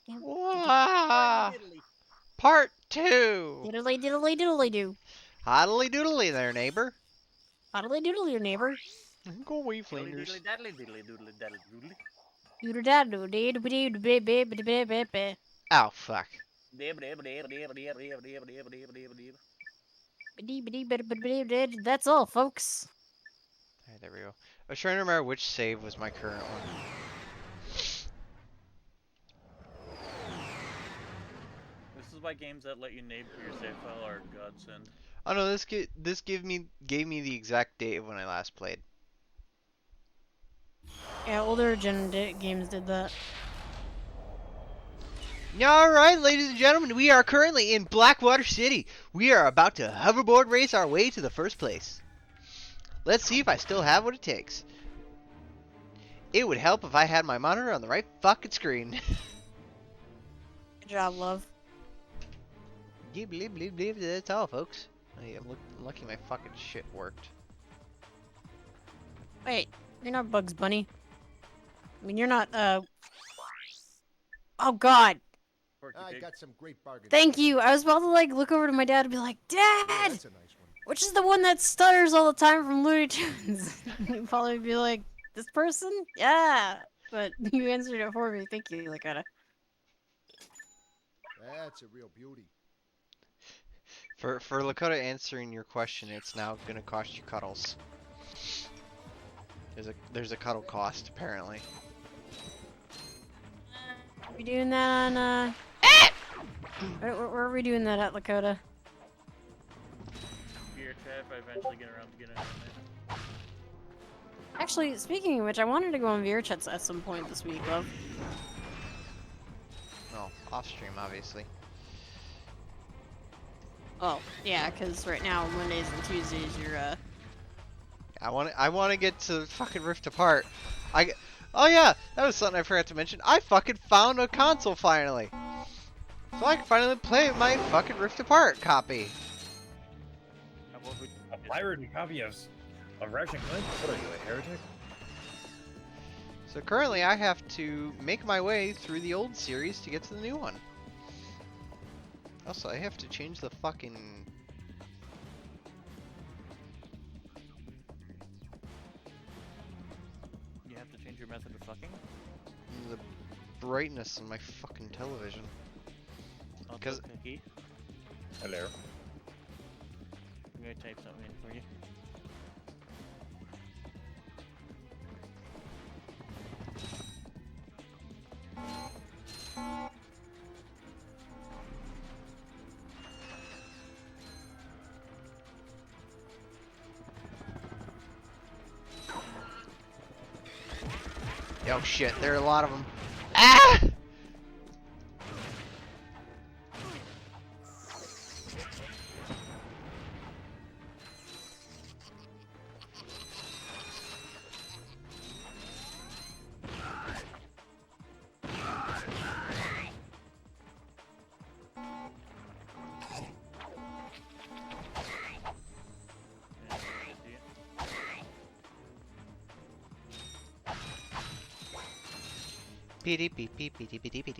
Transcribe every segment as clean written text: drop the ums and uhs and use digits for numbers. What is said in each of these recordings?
Wah! Part 2! Diddly diddly diddly do. Hoddly doodly there, neighbor. Diddly doodly, your neighbor. Go away, Flanders. Doodle dad do dee doo dee doo dee dee dee dee dee dee. Oh, fuck. That's all, folks. Alright, there we go. I was trying to remember which save was my current one. This is why games that let you name your save file are godsend. Oh no, this gave me the exact date of when I last played. Yeah, older games did that. Alright, ladies and gentlemen, we are currently in Blackwater City. We are about to hoverboard race our way to the first place. Let's see if I still have what it takes. It would help if I had my monitor on the right fucking screen. Good job, love. That's all, folks. I'm lucky my fucking shit worked. Wait, you're not Bugs Bunny. I mean, you're not, Oh, God. I got some great bargains. Thank you. I was about to, like, look over to my dad and be like, Yeah, Dad! that's a nice one. Which is the one that stutters all the time from Looney Tunes? He'd probably be like, this person? Yeah. But you answered it for me. Thank you, Lakota. That's a real beauty. For Lakota answering your question, it's now gonna cost you cuddles. There's a cuddle cost apparently. Are we doing that on, where are we doing that at, Lakota? Gear chat if I eventually get around to getting it in Actually, speaking of which, I wanted to go on VRChat at some point this week, love. Well, off stream obviously. Oh, yeah, because right now, Mondays and Tuesdays, you're, I want to get to fucking Rift Apart. Oh yeah, that was something I forgot to mention. I fucking found a console finally. So I can finally play my fucking Rift Apart copy. How about we A pirated copy of Ratchet and Clank? What are you, a heretic? So currently I have to make my way through the old series to get to the new one. Also, I have to change the fucking... You have to change your method of fucking? the brightness on my fucking television. Because Cookie, Hello. I'm gonna type something in for you. oh shit, there are a lot of them. Ah!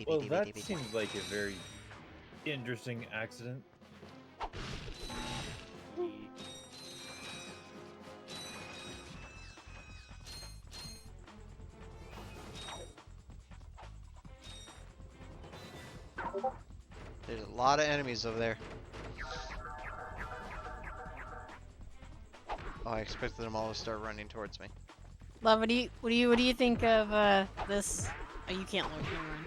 Well, that seems like a very interesting accident. There's a lot of enemies over there. Oh, I expected them all to start running towards me. love, what do you think of, this? Oh, you can't look, never mind.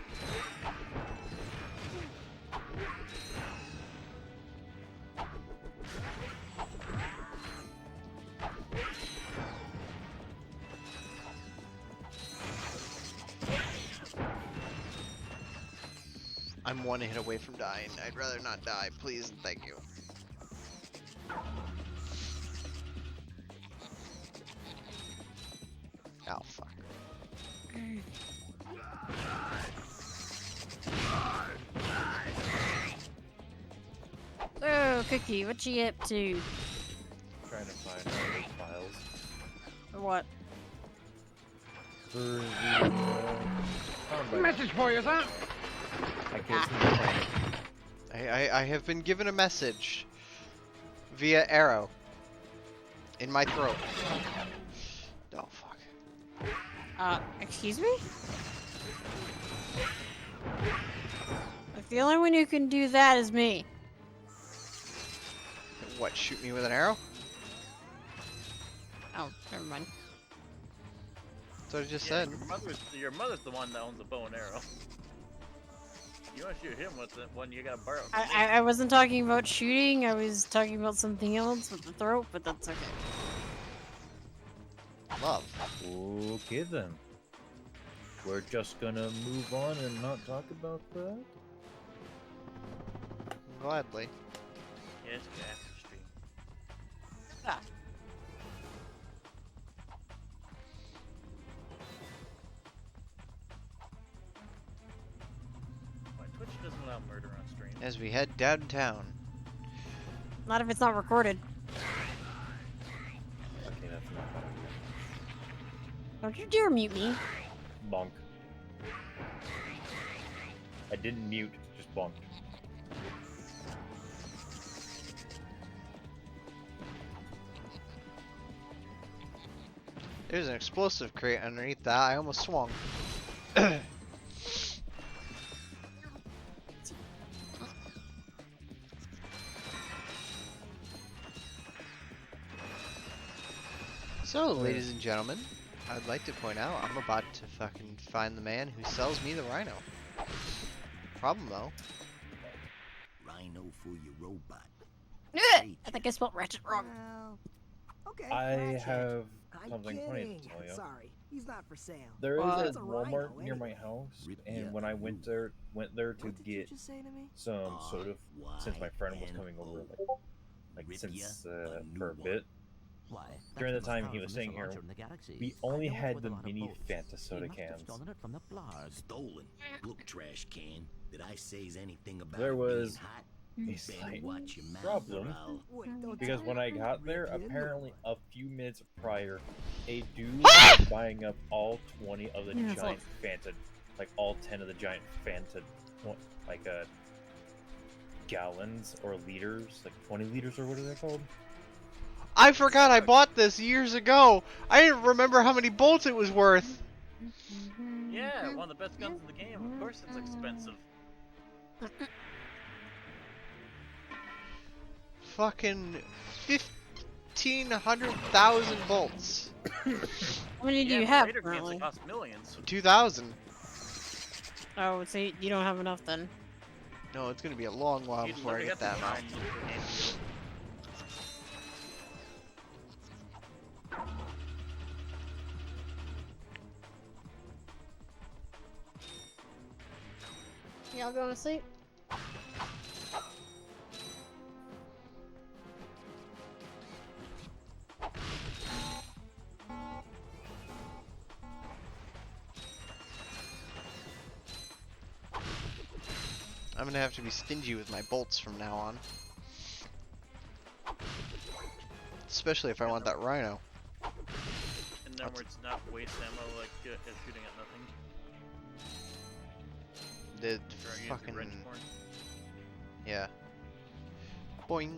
I'm one hit away from dying. I'd rather not die, please and thank you. Oh, fuck. Oh, Cookie, what you up to? Trying to find all those files. Or what? For the, Message for you, sir. I can't see the planet. I have been given a message via arrow in my throat. Oh fuck. Excuse me? Like, the only one who can do that is me. What? Shoot me with an arrow? Oh, never mind. That's what I just Yeah, said. your mother's the one that owns the bow and arrow. You want to shoot him with the one you got borrowed. I wasn't talking about shooting, I was talking about something else with the throat, but that's okay. Love. Okay then. We're just gonna move on and not talk about that? Gladly. Yes, after stream. Ah. Why Twitch doesn't allow murder on stream? As we head downtown. Not if it's not recorded. Okay, that's not bad. Don't you dare mute me. Bonk. I didn't mute, just bonked. There's an explosive crate underneath that. I almost swung. So, ladies and gentlemen, I'd like to point out I'm about to fucking find the man who sells me the rhino. Problem though. Rhino for your robot. I think I spelled Ratchet wrong. Okay. I Ratchet. have I'm something funny to kidding. tell you. Sorry, he's not for sale. There is What? a It's a rhino Walmart near my anyway. house, Rip and ya when I a went new. there to What did you get just say to me? some soda, since my friend was coming over, like Rip since ya a new for a one. bit. Why, During the that's time most he was powerful staying missile here, launcher in the galaxy. we I only know it had with the a lot of mini boats. Fanta soda He must have cans. stolen it from the Blarg. Stolen. Look, trash can. Did I say anything about There it was being hot? a Better slight watch your mouth, problem. or I'll- Wait, don't Because tell when me. I got there, Rip you a new apparently one. a few minutes prior, a dude was buying up all 20 of the Yeah, it's giant Fanta, like all 10 of the giant Fanta, like gallons or liters, like 20 liters or what are they called? I forgot I bought this years ago. I didn't remember how many bolts it was worth. Yeah, one of the best guns in the game. Of course it's expensive. Fucking 1,500,000 bolts. How many do Yeah, you but have later games currently? that cost millions. 2,000. Oh, so you don't have enough then. No, it's gonna be a long while You'd before I literally get that have to amount. grind for game deal. Y'all going to sleep? I'm gonna have to be stingy with my bolts from now on. Especially if I want that rhino. And then where it's not waste ammo like shooting at nothing. The Try to use fucking... the wrench horn. Yeah. Boing.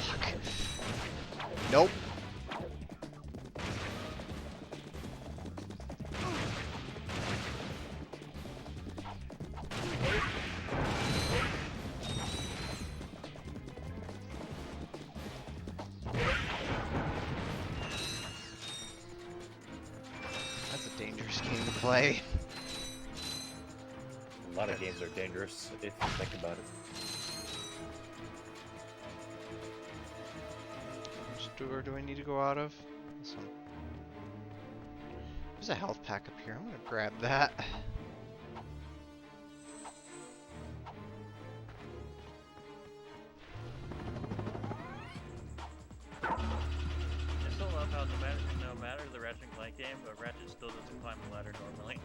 Fuck. Nope. That's a dangerous game to play. A lot of games are dangerous if you think about it. Which door do I need to go out of? This one. There's a health pack up here. I'm gonna grab that. I still love how no matter the Ratchet and Clank game, but Ratchet still doesn't climb the ladder normally.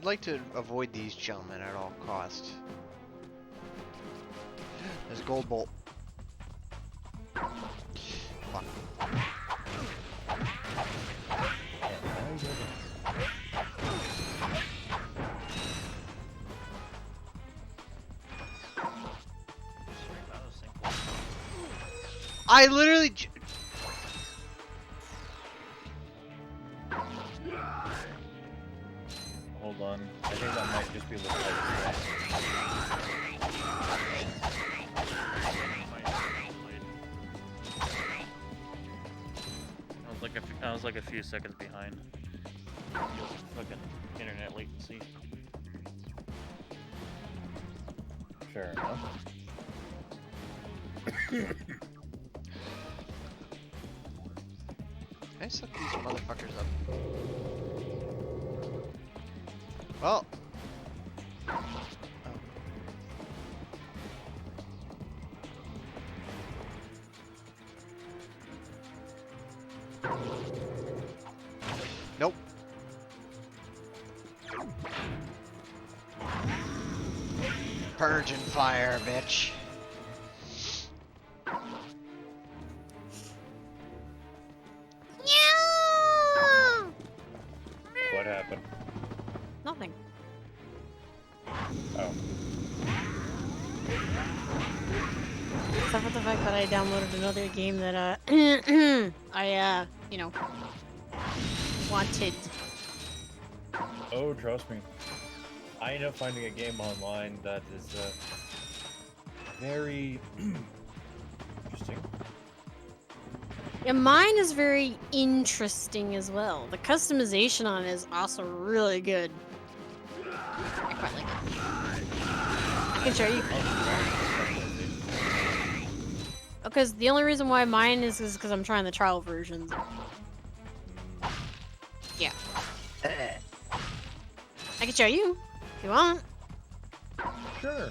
would like to avoid these gentlemen at all costs. There's a gold bolt. Fuck. I literally. Hold on. I think that might just be looking like I was like a few seconds behind. Fucking internet latency. fair enough. Can I suck these motherfuckers up? Well. Nope. Purge and fire, bitch. What happened? Nothing. Oh. Except for the fact that I downloaded another game that I you know, wanted. Oh, trust me. I end up finding a game online that is very interesting. Yeah, mine is very interesting as well. The customization on it is also really good. I quite like it. I can show you. Because the only reason why mine is because I'm trying the trial versions. Yeah. I can show you if you want. Sure.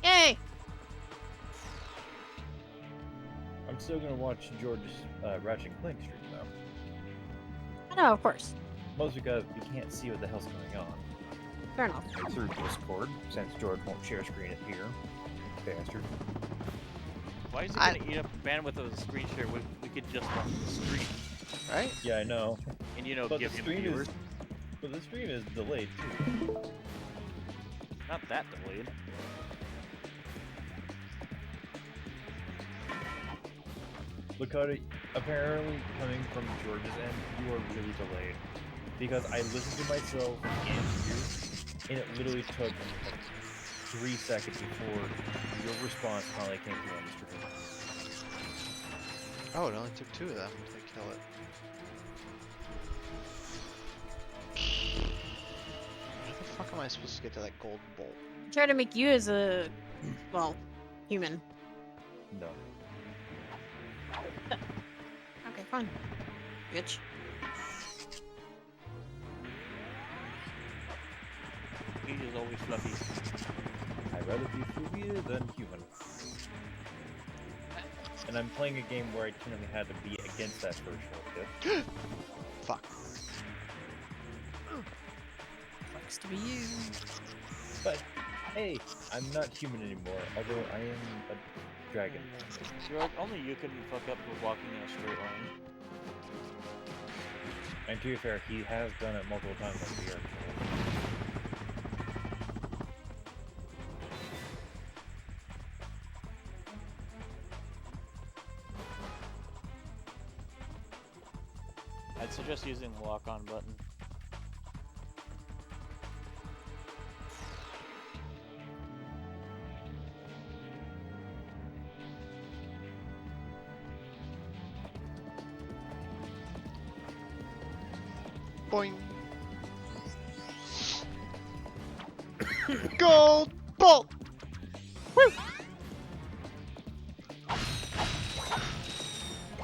Yay! I'm still gonna watch George's Ratchet and Clank stream though. I know, of course. Mostly because we can't see what the hell's going on Fair enough. through Discord, since George won't share screen it here. Bastard. Why is it gonna eat up bandwidth of the screen share when we could just watch the stream? Right? Yeah, I know. And you know, But give the him stream viewers. But the stream is delayed too. Not that delayed. Look at it. Apparently, coming from George's end, you are really delayed. Because I listened to myself and you, and it literally took like 3 seconds before your response finally came through on the stream. Oh, it only took 2 of them to kill it. How the fuck am I supposed to get to that gold bolt? Try to make you as a, well, human. No. Okay, fine. Bitch. He is always fluffy. I'd rather be fluffy than human. And I'm playing a game where I technically had to be against that first shortcut. Fuck. Sucks to be you. But hey, I'm not human anymore, although I am a dragon. George, only you can fuck up with walking in a straight line. And to be fair, he has done it multiple times on VR. I'd suggest using the lock-on button. Boing. Gold bolt! Woo!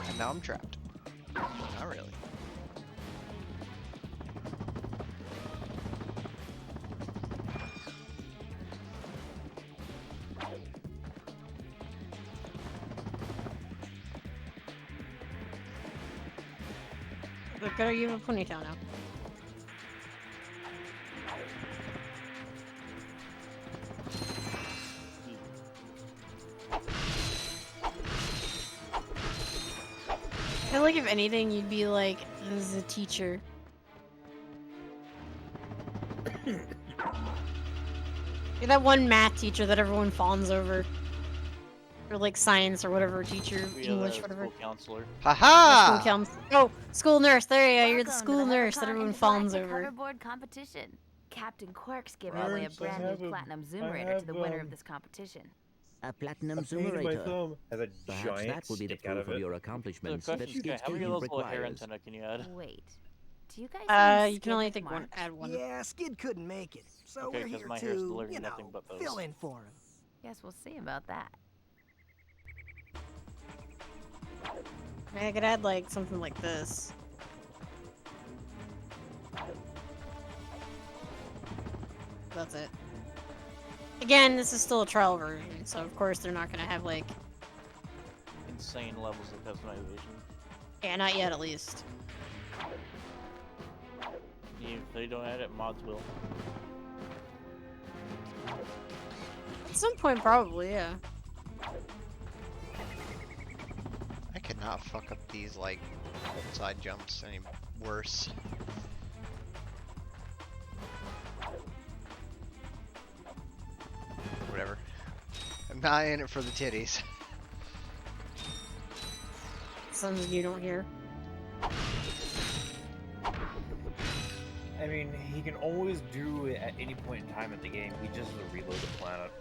And now I'm trapped. Not really. Look, gotta give a ponytail now. feel like if anything, you'd be like, as a teacher. You're that one math teacher that everyone fawns over. Or like science or whatever teacher, We English, the whatever. school counselor. School Haha! counselor. Oh, school nurse. There you go. You're the Welcome school to the nurse that Hovercon everyone and fawns Galactic over. Hoverboard competition. Captain Quark's giving First, away a I brand have new a- platinum I zoomerator to the have, winner of this competition. A platinum A pain in my zoomerator. thumb has a Perhaps giant that will be the stick out proof of of it. your The accomplishments question that is, how many speed of those little hair requires. antenna can you add? Wait, do you guys mean You can only Skid think one. McMarch? Add one. Yeah, Skid couldn't make it, so Okay, we're 'cause here my hair's to, literally you know, nothing but those. fill in for him. Guess we'll see about that. I could add like something like this. That's it. Again, this is still a trial version, so of course they're not gonna have like, Insane levels of customization. yeah, not yet at least. If they don't add it, mods will. At some point, probably, yeah. I cannot fuck up these, like, side jumps any worse. Whatever. I'm not in it for the titties. Something you don't hear. I mean, he can always do it at any point in time in the game. He just has to reload the planet.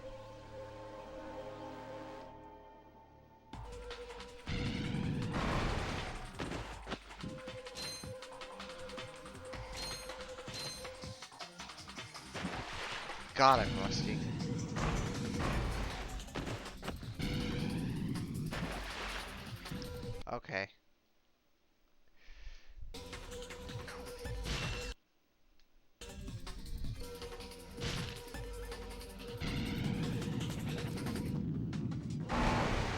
God, I'm rusty. Okay.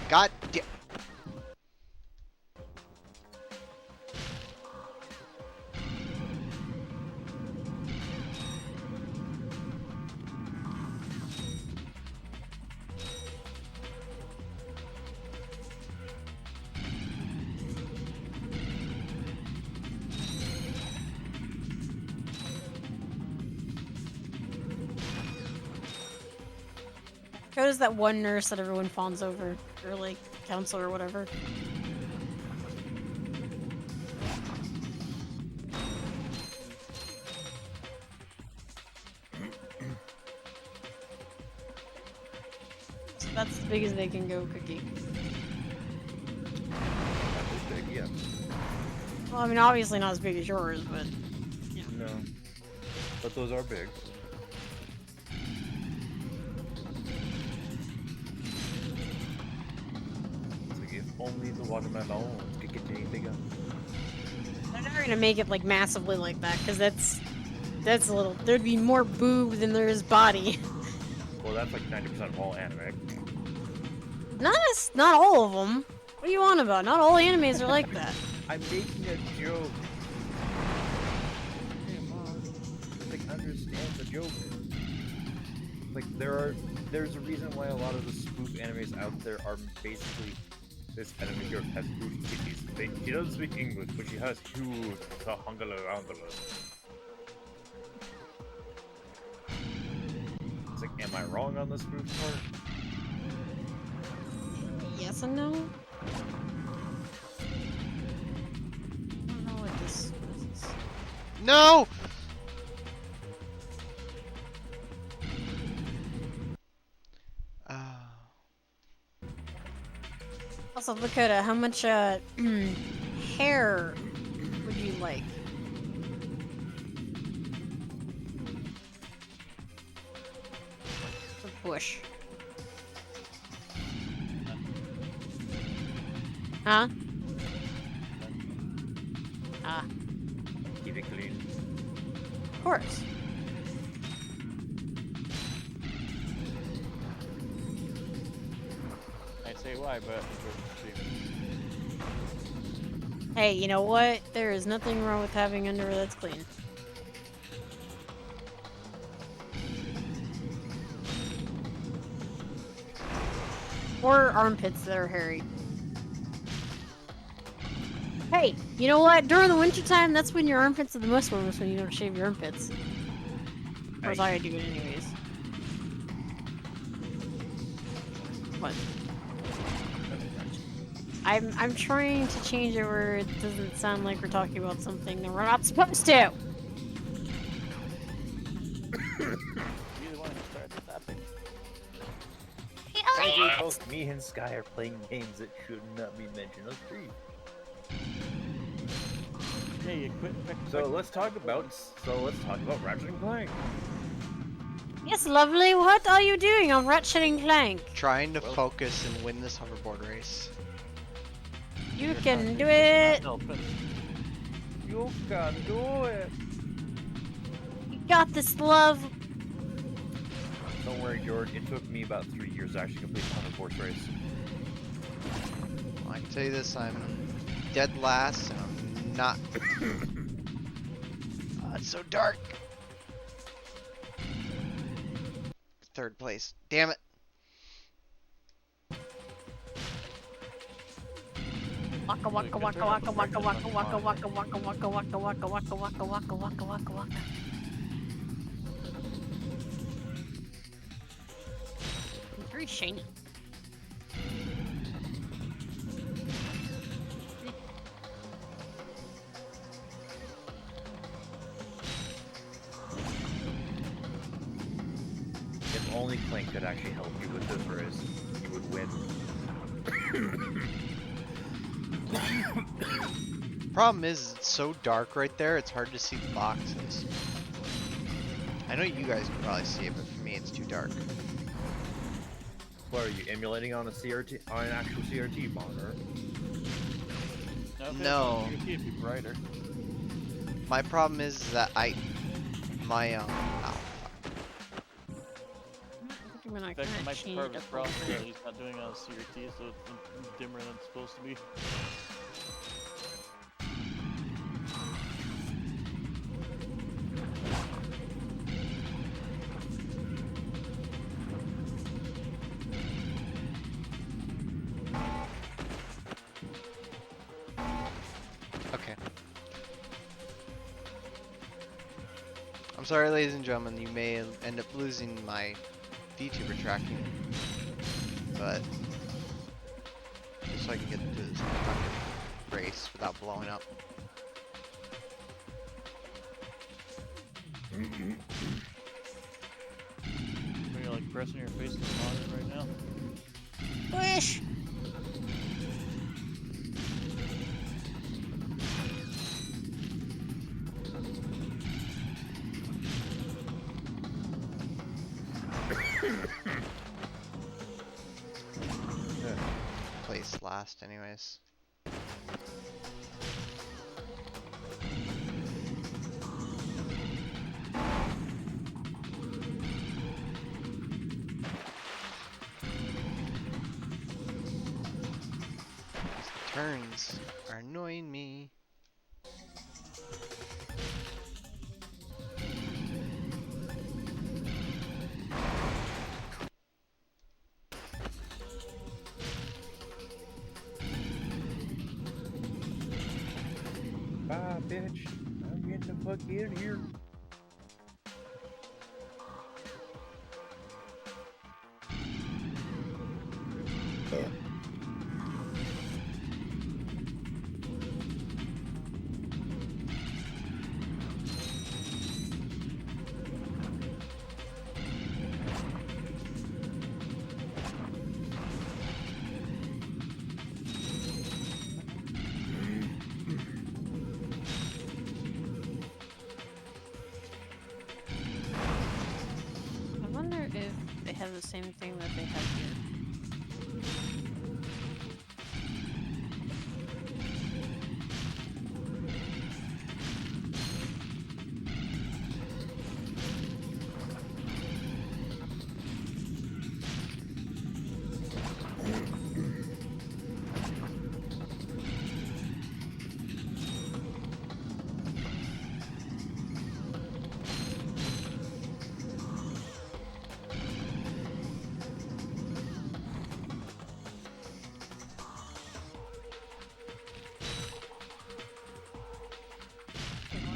God damn. Code is that one nurse that everyone fawns over, or like counselor or whatever. So that's as big as they can go, Cookie. This big, yeah. Well, I mean, obviously not as big as yours, but No. But those are big. It's like if only the watermelon could get any bigger. they're never gonna make it like massively like that, because that's a little. There'd be more boob than there is body. Well, that's like 90% of all anime. Not all of them. What are you on about? Not all animes are like that. I'm making a joke. Like, understand the joke. Like, there's a reason why a lot of the spoof animes out there are basically this anime hero has huge titties. She doesn't speak English, but she has huge hungala. It's like, am I wrong on the spoof part? Yes and no. I don't know what this is. No! Also, Lakota, how much hair would you like? A bush. Huh? Ah, Keep it clean. of course. I'd say why, but Hey, you know what? There is nothing wrong with having underwear that's clean. Or armpits that are hairy. Hey, you know what? During the wintertime, that's when your armpits are the most warm, when you don't shave your armpits. Of course, I do it anyways. What? I'm trying to change it where it doesn't sound like we're talking about something that we're not supposed to. You're the one who started the topic. Both me and Sky are playing games that should not be mentioned on stream. Yeah, you quit. So let's talk about Ratchet and Clank. Yes, lovely. What are you doing on Ratchet and Clank? Trying to focus and win this hoverboard race. You can do it. You can do it. You got this, love. Don't worry, George. It took me about 3 years to actually complete the hoverboard race. I can tell you this, I'm dead last, and I'm not. It's so dark. Third place. Damn it. Waka waka waka waka waka waka waka waka waka waka waka waka waka waka waka waka waka waka. Very shiny. If only Clank could actually help you with this race, you would win. Problem is, it's so dark right there, it's hard to see the boxes. I know you guys can probably see it, but for me, it's too dark. What are you emulating on a CRT, on an actual CRT monitor? No. It'd be brighter. My problem is that ow. I'm gonna In fact, it might be change part of it his up. problem that he's not doing it on CRT, so it's dimmer than it's supposed to be. Okay. I'm sorry, ladies and gentlemen, you may end up losing my VTuber tracking, but just so I can get to this fucking race without blowing up. You're like pressing your face to the monitor right now. Push. Place last, anyways. These turns are annoying me. Bye, bitch. I'm getting the fuck in here. I wonder if they have the same thing that they have here.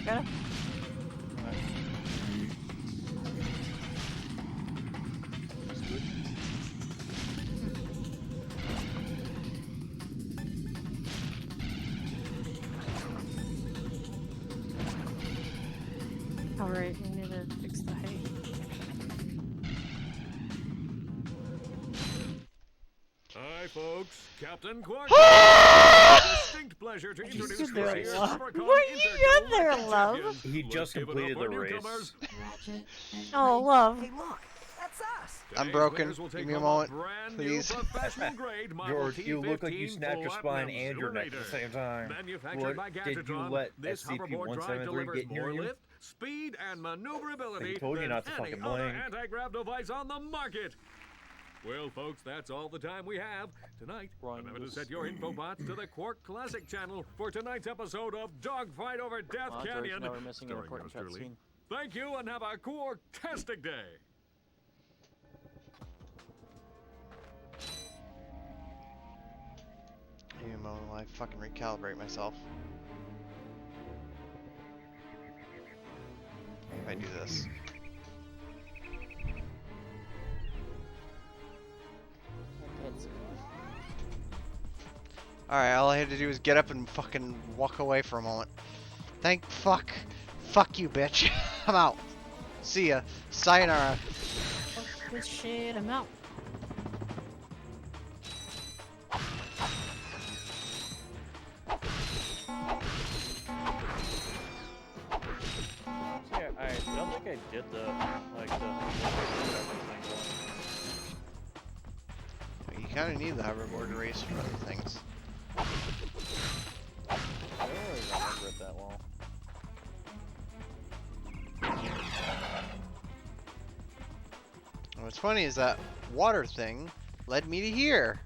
Okay. That's good. Alright, we need to fix the height. Hi, folks. Captain Quark. Distinct pleasure to introduce stood there, this year's love. HoverCon What are you doing there, Intergalactic love? Champions. He Let's just give it up completed for the race. newcomers. Oh, love. Hey, look, that's us. I'm Today's broken. winners will Give take me a home moment, brand please. New professional grade Model George, you look like you T15 snapped your spine Platinum and your neck at the Zoolator. same time. Manufactured by What did you Gadgetron, let this hoverboard drive SCP-173 delivers get near more you? lift, speed, and maneuverability I told you than not to any fucking other blink. anti-grav device on the market. Well, folks, that's all the time we have. Tonight, remember to set your infobots to the Quark Classic channel for tonight's episode of Dogfight Over Death Canyon. Never missing an starring important yours truly. cutscene. Thank you and have a Quark-tastic day. Give me a moment while I fucking recalibrate myself. If I do this. Alright, all I had to do was get up and fucking walk away for a moment. Thank fuck. Fuck you, bitch. I'm out. See ya. Sayonara. Fuck this shit, I'm out. Yeah, I don't think I did the You kinda need the hoverboard race for other things. I don't really remember it that well. And what's funny is that water thing led me to here.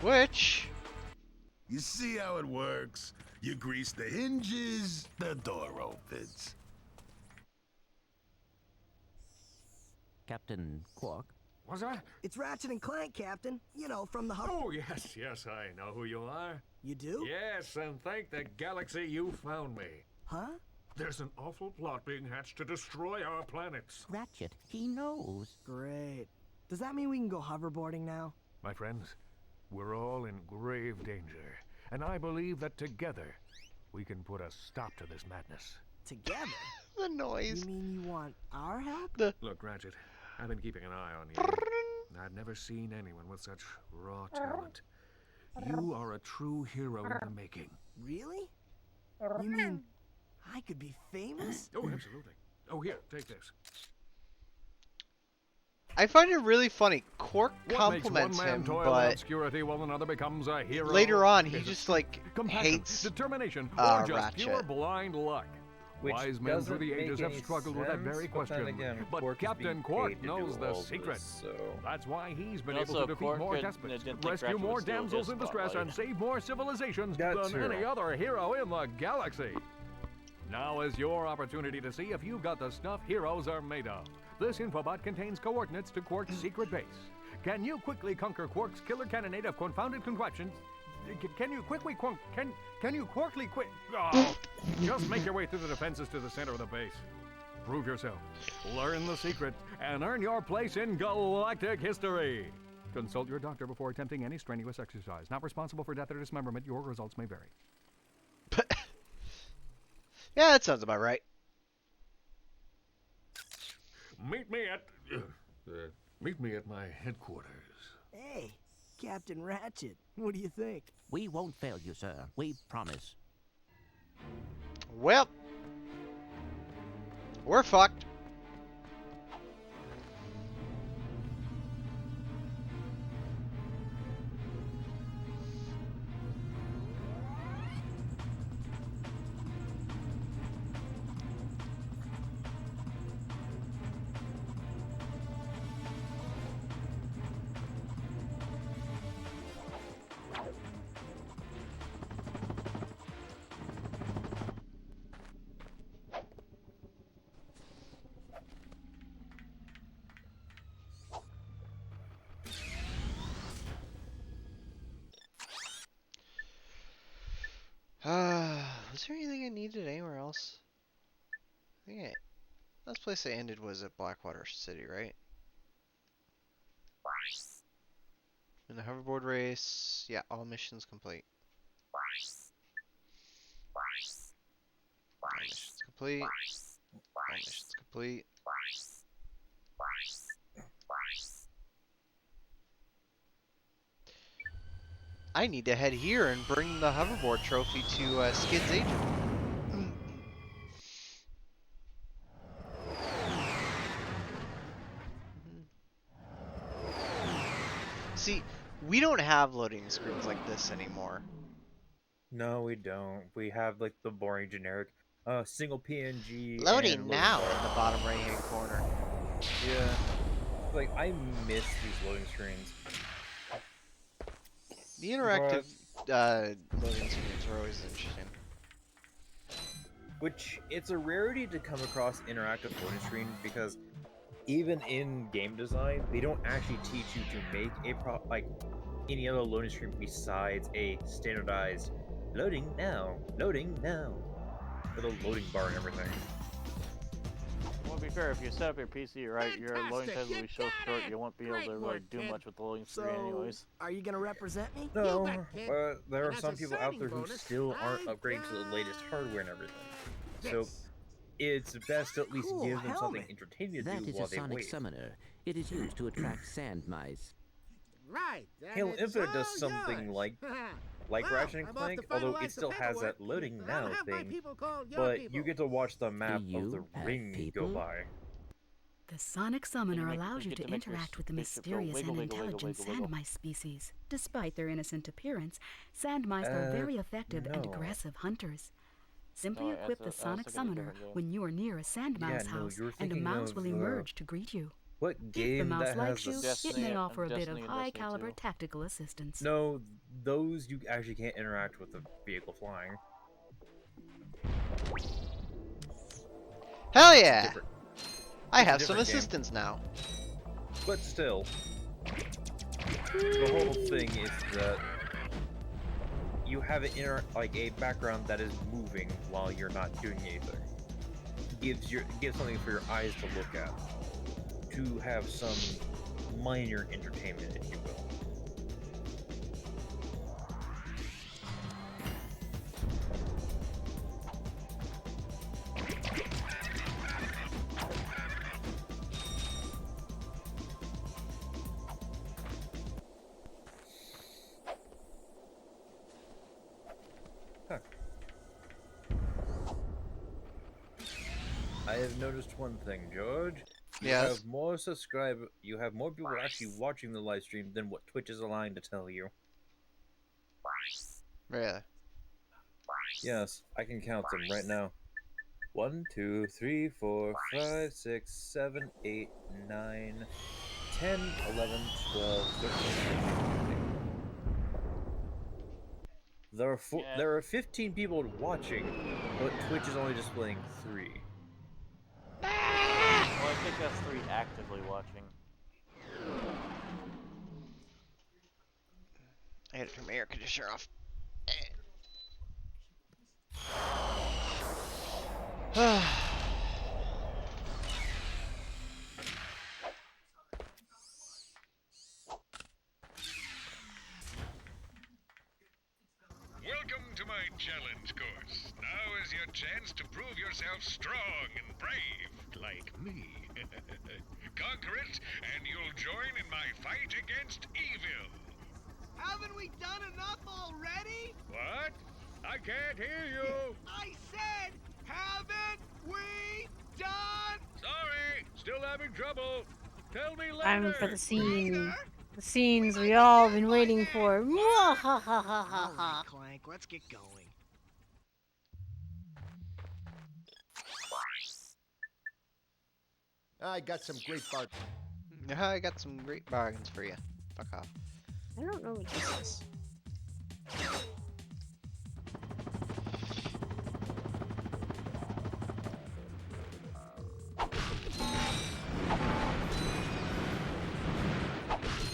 Which... You see how it works? You grease the hinges, the door opens. Captain Quark? Was that? It's Ratchet and Clank, Captain. You know, from the hub. Oh, yes, yes, I know who you are. You do? Yes, and thank the galaxy you found me. Huh? There's an awful plot being hatched to destroy our planets. Ratchet, he knows. Great. Does that mean we can go hoverboarding now? My friends, we're all in grave danger, and I believe that together we can put a stop to this madness. Together? The noise. You mean you want our help? Look, Ratchet, I've been keeping an eye on you. And I've never seen anyone with such raw talent. You are a true hero in the making. Really? You mean I could be famous? Oh, absolutely. Oh, here, take this. I find it really funny. Quark What makes compliments one man him, toil in but obscurity while another becomes a hero? later on he Is it just like compassion, hates determination, or just Ratchet. pure blind luck. Which Wise men through doesn't the ages make have any struggled with that sense, very but then question. again, But Quark is Captain being Quark paid to knows do the all secret. this, so... That's why he's been And able also, to defeat Quark more didn't despots, think rescue Ratchet more would steal damsels his in distress, spotlight. and save more civilizations That than too. any other hero in the galaxy. Now is your opportunity to see if you've got the stuff heroes are made of. This infobot contains coordinates to Quark's secret base. Can you quickly conquer Quark's killer cannonade of confounded contraptions? Can you quickly can you quickly quit? Oh, just make your way through the defenses to the center of the base. Prove yourself, learn the secret, and earn your place in galactic history. Consult your doctor before attempting any strenuous exercise. Not responsible for death or dismemberment. Your results may vary. yeah, that sounds about right. Meet me at my headquarters. Hey, Captain Ratchet, what do you think? We won't fail you, sir. We promise. Well, we're fucked. Was there anything I need it anywhere else? I think last place I ended was at Blackwater City, right? In the hoverboard race, yeah, all missions complete. All missions complete. All missions complete. I need to head here and bring the hoverboard trophy to Skid's agent. See, we don't have loading screens like this anymore. No, we don't. We have like the boring generic single PNG. Loading and now bar. in the bottom right hand corner. Yeah. Like, I miss these loading screens. The interactive loading screens are always interesting. Which, it's a rarity to come across interactive loading screen because even in game design, they don't actually teach you to make a like any other loading screen besides a standardized loading now, with a loading bar and everything. Well, to be fair, if you set up your PC right, your loading times will be so short you won't be able to really do much with the loading screen anyways. Are you gonna represent me? No, but there are some people out there who still aren't upgrading to the latest hardware and everything. So it's best to at least give them something entertaining to That do is while a they sonic wait. summoner. It is used to attract sand mice. Right. Halo Infinite does something like Ratchet and Clank, although it still has that loading now thing, but you get to watch the map of the ring go by. The sonic summoner allows you get to to make your interact with the spaceship go mysterious wiggle, and wiggle, wiggle, intelligent wiggle, wiggle. sand mice species. Despite their innocent appearance, sand mice are very effective and no. aggressive hunters. Simply Oh, equip the I was sonic thinking of a summoner different game. when you are near a sand mouse no, house, you're and a thinking mouse of, will emerge to greet you. What If the game mouse that likes has you, the... Destiny, it may offer a bit Destiny of and Destiny high-caliber 2. tactical assistance. No, those you actually can't interact with the vehicle flying. Hell yeah! Different. I It's a have some different game. assistance now. But still, the whole thing is that you have like a background that is moving while you're not doing anything. Gives something for your eyes to look at, to have some minor entertainment, if you will. I have noticed one thing, George. You Yes? have more you have more people actually watching the live stream than what Twitch is aligned to tell you. Really? Yes, I can count them right now. 1, 2, 3, 4, 5, 6, 7, 8, 9, 10, 11, 12, 13, 14. There are 15 people watching, but Twitch is only displaying 3. Well, I think that's 3 actively watching. I had to turn my air conditioner off. Welcome to my challenge course. Now is your chance to prove yourself strong and brave, like me. Conquer it, and you'll join in my fight against evil. Haven't we done enough already? What? I can't hear you. I said, haven't we done? Sorry, still having trouble. Tell me later. Time for the scene. The scenes we all been waiting for. All right, Clank, let's get going. I got some great bargains. I got some great bargains for you. Fuck off. I don't know what this is.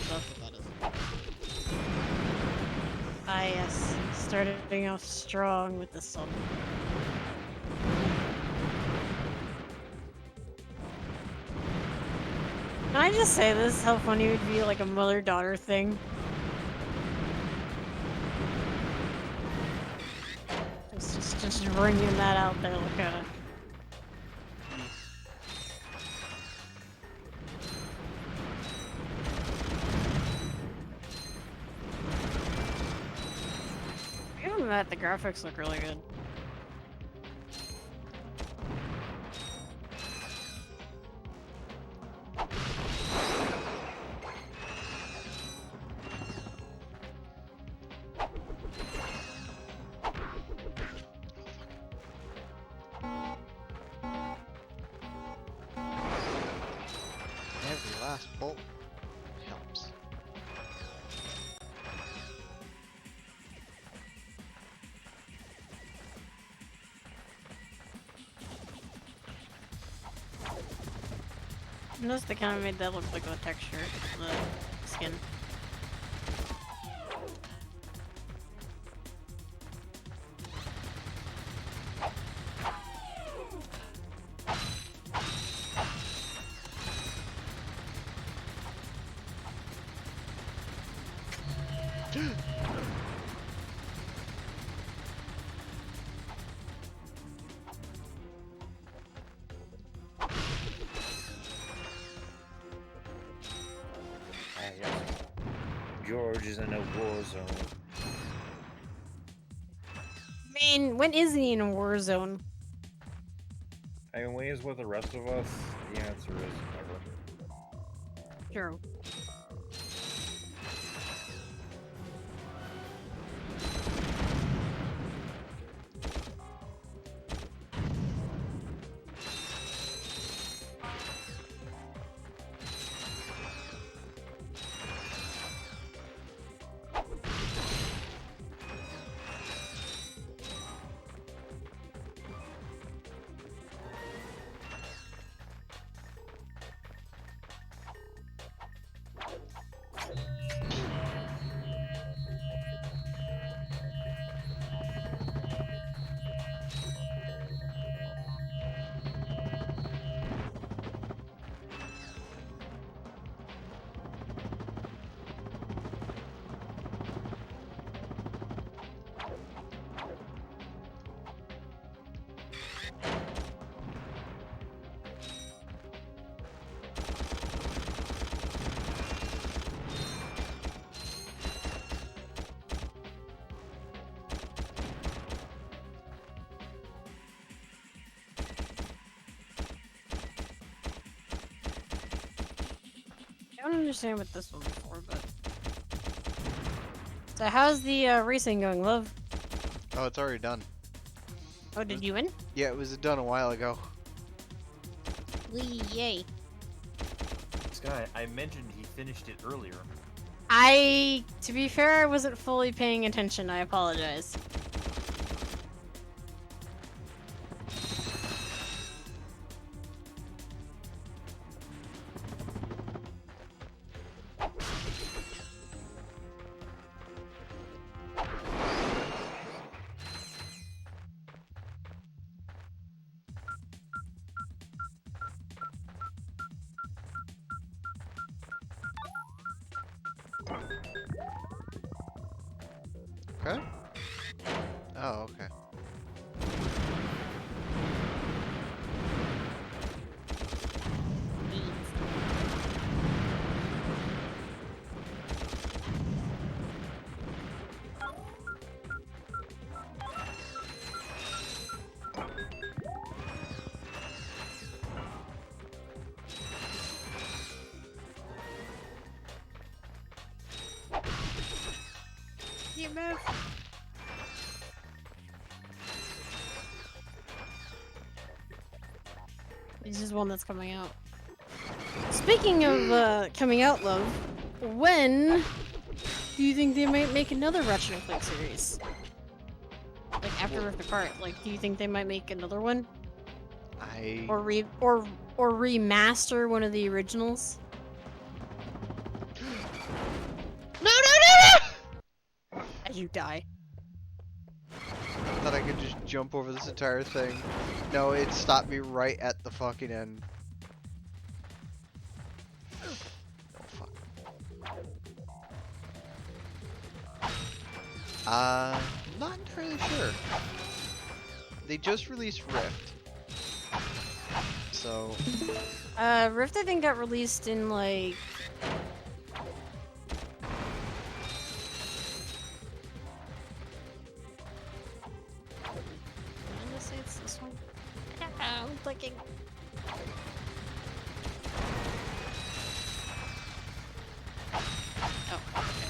That's what that is. Ah yes, starting off strong with the sub. I just say this? How funny it would be like a mother-daughter thing. Just bringing that out there, look at it. Even that, the graphics look really good. Every last bolt helps. Notice they kind of made that look like a texture, the skin. George is in a war zone. I mean, when is he in a war zone? I mean, when he's with the rest of us, the answer is never. True. I don't understand what this one's for, but... So how's the racing going, love? Oh, it's already done. Oh, did you win? Yeah, it was done a while ago. Wee, yay. This guy, I mentioned he finished it earlier. To be fair, I wasn't fully paying attention. I apologize. Okay. Oh, okay. You move. This is one that's coming out. Speaking of coming out, love, when do you think they might make another Ratchet and Clank series? Like after Rift Apart, like do you think they might make another one? Or remaster one of the originals? No, no, no, no! As you die. I thought I could just jump over this entire thing. No, it stopped me right at the fucking end. Not entirely sure. They just released Rift. So... Rift I think got released in like... I'm gonna say it's this one. I'm clicking. Oh, okay.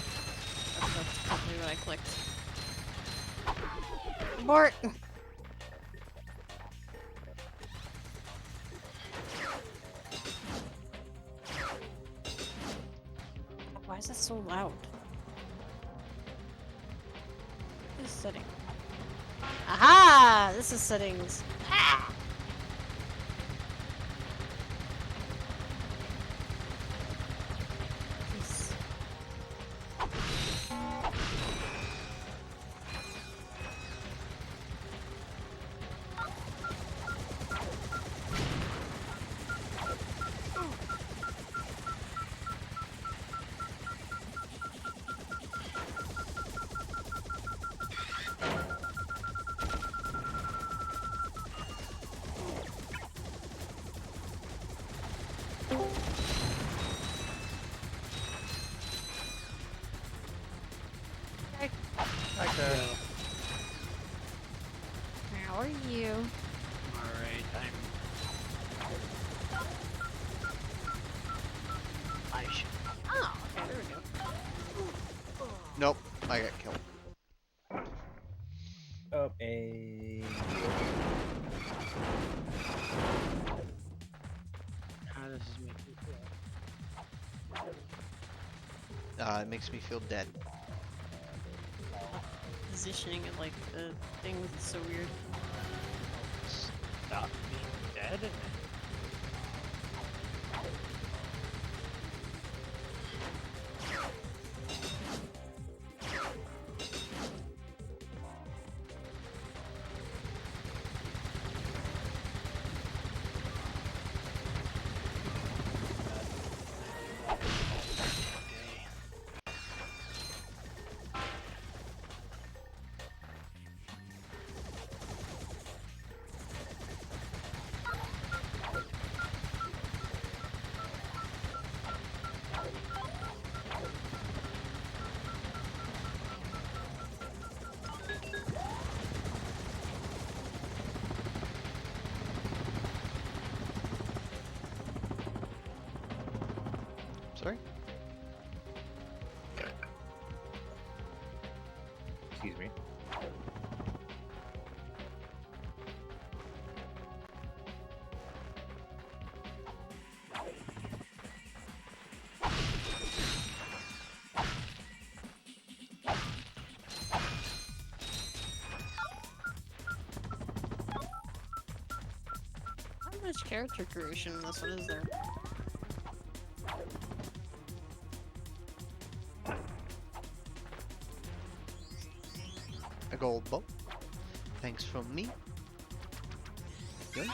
That's probably what I clicked. Abort! Why is that so loud? This is setting. Aha! This is settings. Ah! This. Okay. How are you? Alright, I should... Oh, okay, there we go. Nope, I got killed. Oh, a... How does this make you feel? It makes me feel dead. Positioning of like the things is so weird. Stop being dead? Sorry? Excuse me. How much character creation in this one is there? A gold bow. Thanks from me. Yoink.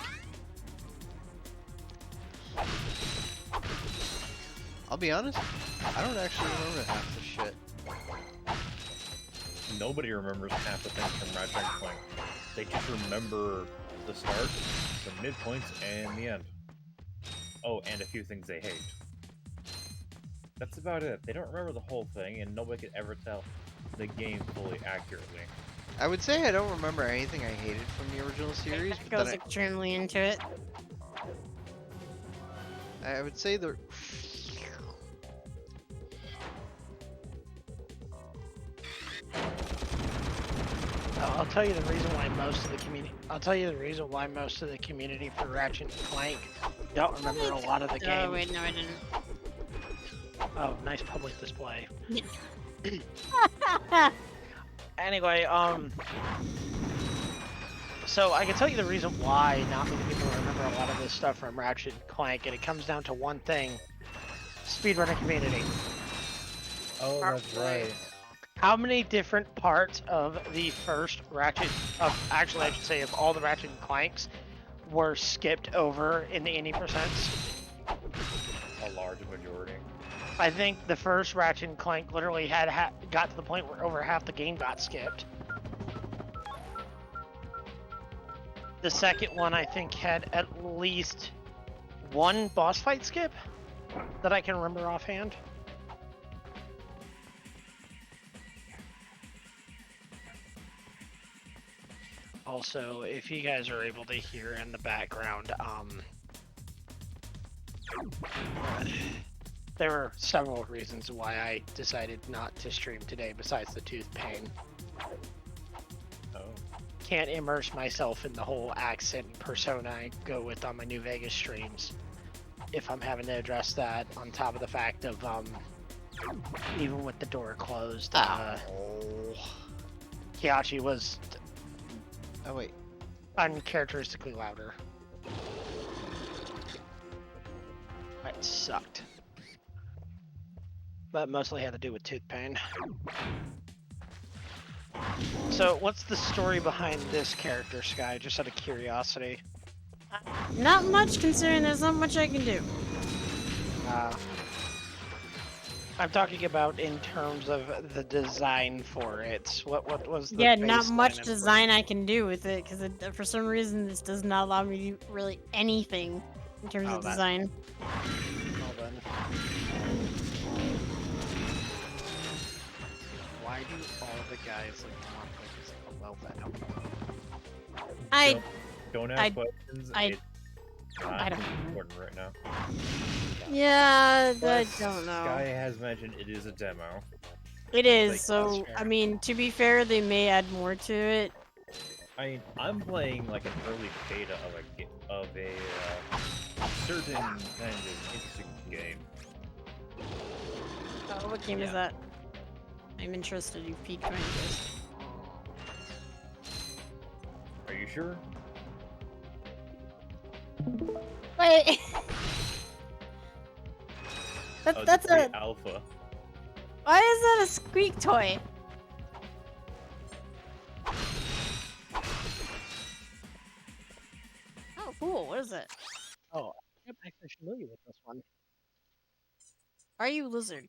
I'll be honest, I don't actually remember half the shit. Nobody remembers half the things from Ratchet and Clank. They just remember the start, the midpoints, and the end. Oh, and a few things they hate. That's about it. They don't remember the whole thing, and nobody could ever tell the game fully accurately. I would say I don't remember anything I hated from the original series, That but goes then extremely into it. I would say the... I'll tell you the reason why most of the community. I'll tell you the reason why most of the community for Ratchet and Clank don't remember a lot of the game. Oh wait, no, I didn't. Oh, nice public display. Anyway, so I can tell you the reason why not many people remember a lot of this stuff from Ratchet and Clank, and it comes down to one thing: speedrunning community. Oh, that's right. How many different parts of the first Ratchet, actually I should say of all the Ratchet and Clanks, were skipped over in the 80%? A large majority. I think the first Ratchet and Clank literally got to the point where over half the game got skipped. The second one, I think, had at least one boss fight skip that I can remember offhand. Also, if you guys are able to hear in the background, there were several reasons why I decided not to stream today besides the tooth pain. Oh. Can't immerse myself in the whole accent and persona I go with on my New Vegas streams if I'm having to address that on top of the fact of even with the door closed, Kiachi was uncharacteristically louder. That sucked. But mostly had to do with tooth pain. So, what's the story behind this character, Sky? Just out of curiosity. Not much, considering there's not much I can do. I'm talking about in terms of the design for it. What was the Yeah, not baseline much and design I can do with it, because for some reason this does not allow me to do really anything in terms of design. Well then. Why do all the guys like want like well Don't ask questions. It's not important right now. Yeah, I But don't know. Sky has mentioned it is a demo. It is, Like, so, I mean, to be fair, they may add more to it. I mean, I'm playing like an early beta of a certain kind of interesting game. What game is that? I'm interested. You've piqued my interest. Are you sure? Wait. That's a alpha. Why is that a squeak toy? Oh, cool. What is it? Oh, I'm actually familiar with this one. Are you lizard?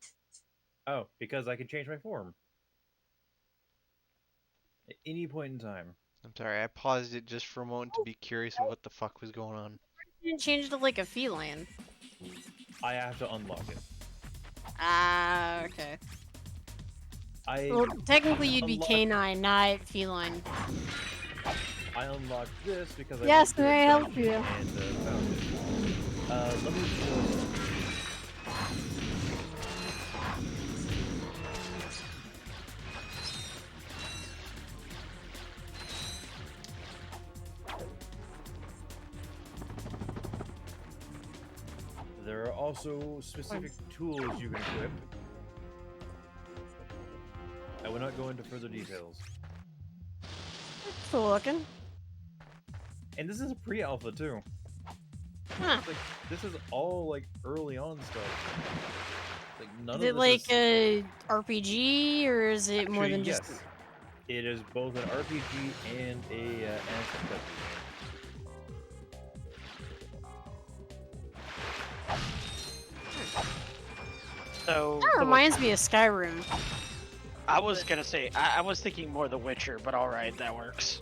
Oh, because I can change my form at any point in time. I'm sorry, I paused it just for a moment to be curious of what the fuck was going on. You didn't change it to like a feline. I have to unlock it. Ah, okay. Well, technically you'd be canine, not feline. I unlocked this because I Yes, went to may I a help dungeon you? and found it. Let me just... There are also specific tools you can equip. I will not go into further details. Cool looking. And this is a pre-alpha too. Huh. Like, this is all like early on stuff. Like none Is of it this like is... a RPG, or is it more Actually, than just... yes. It is both an RPG and a action game. So That reminds me of Skyrim. I was gonna say I was thinking more The Witcher, but all right, that works.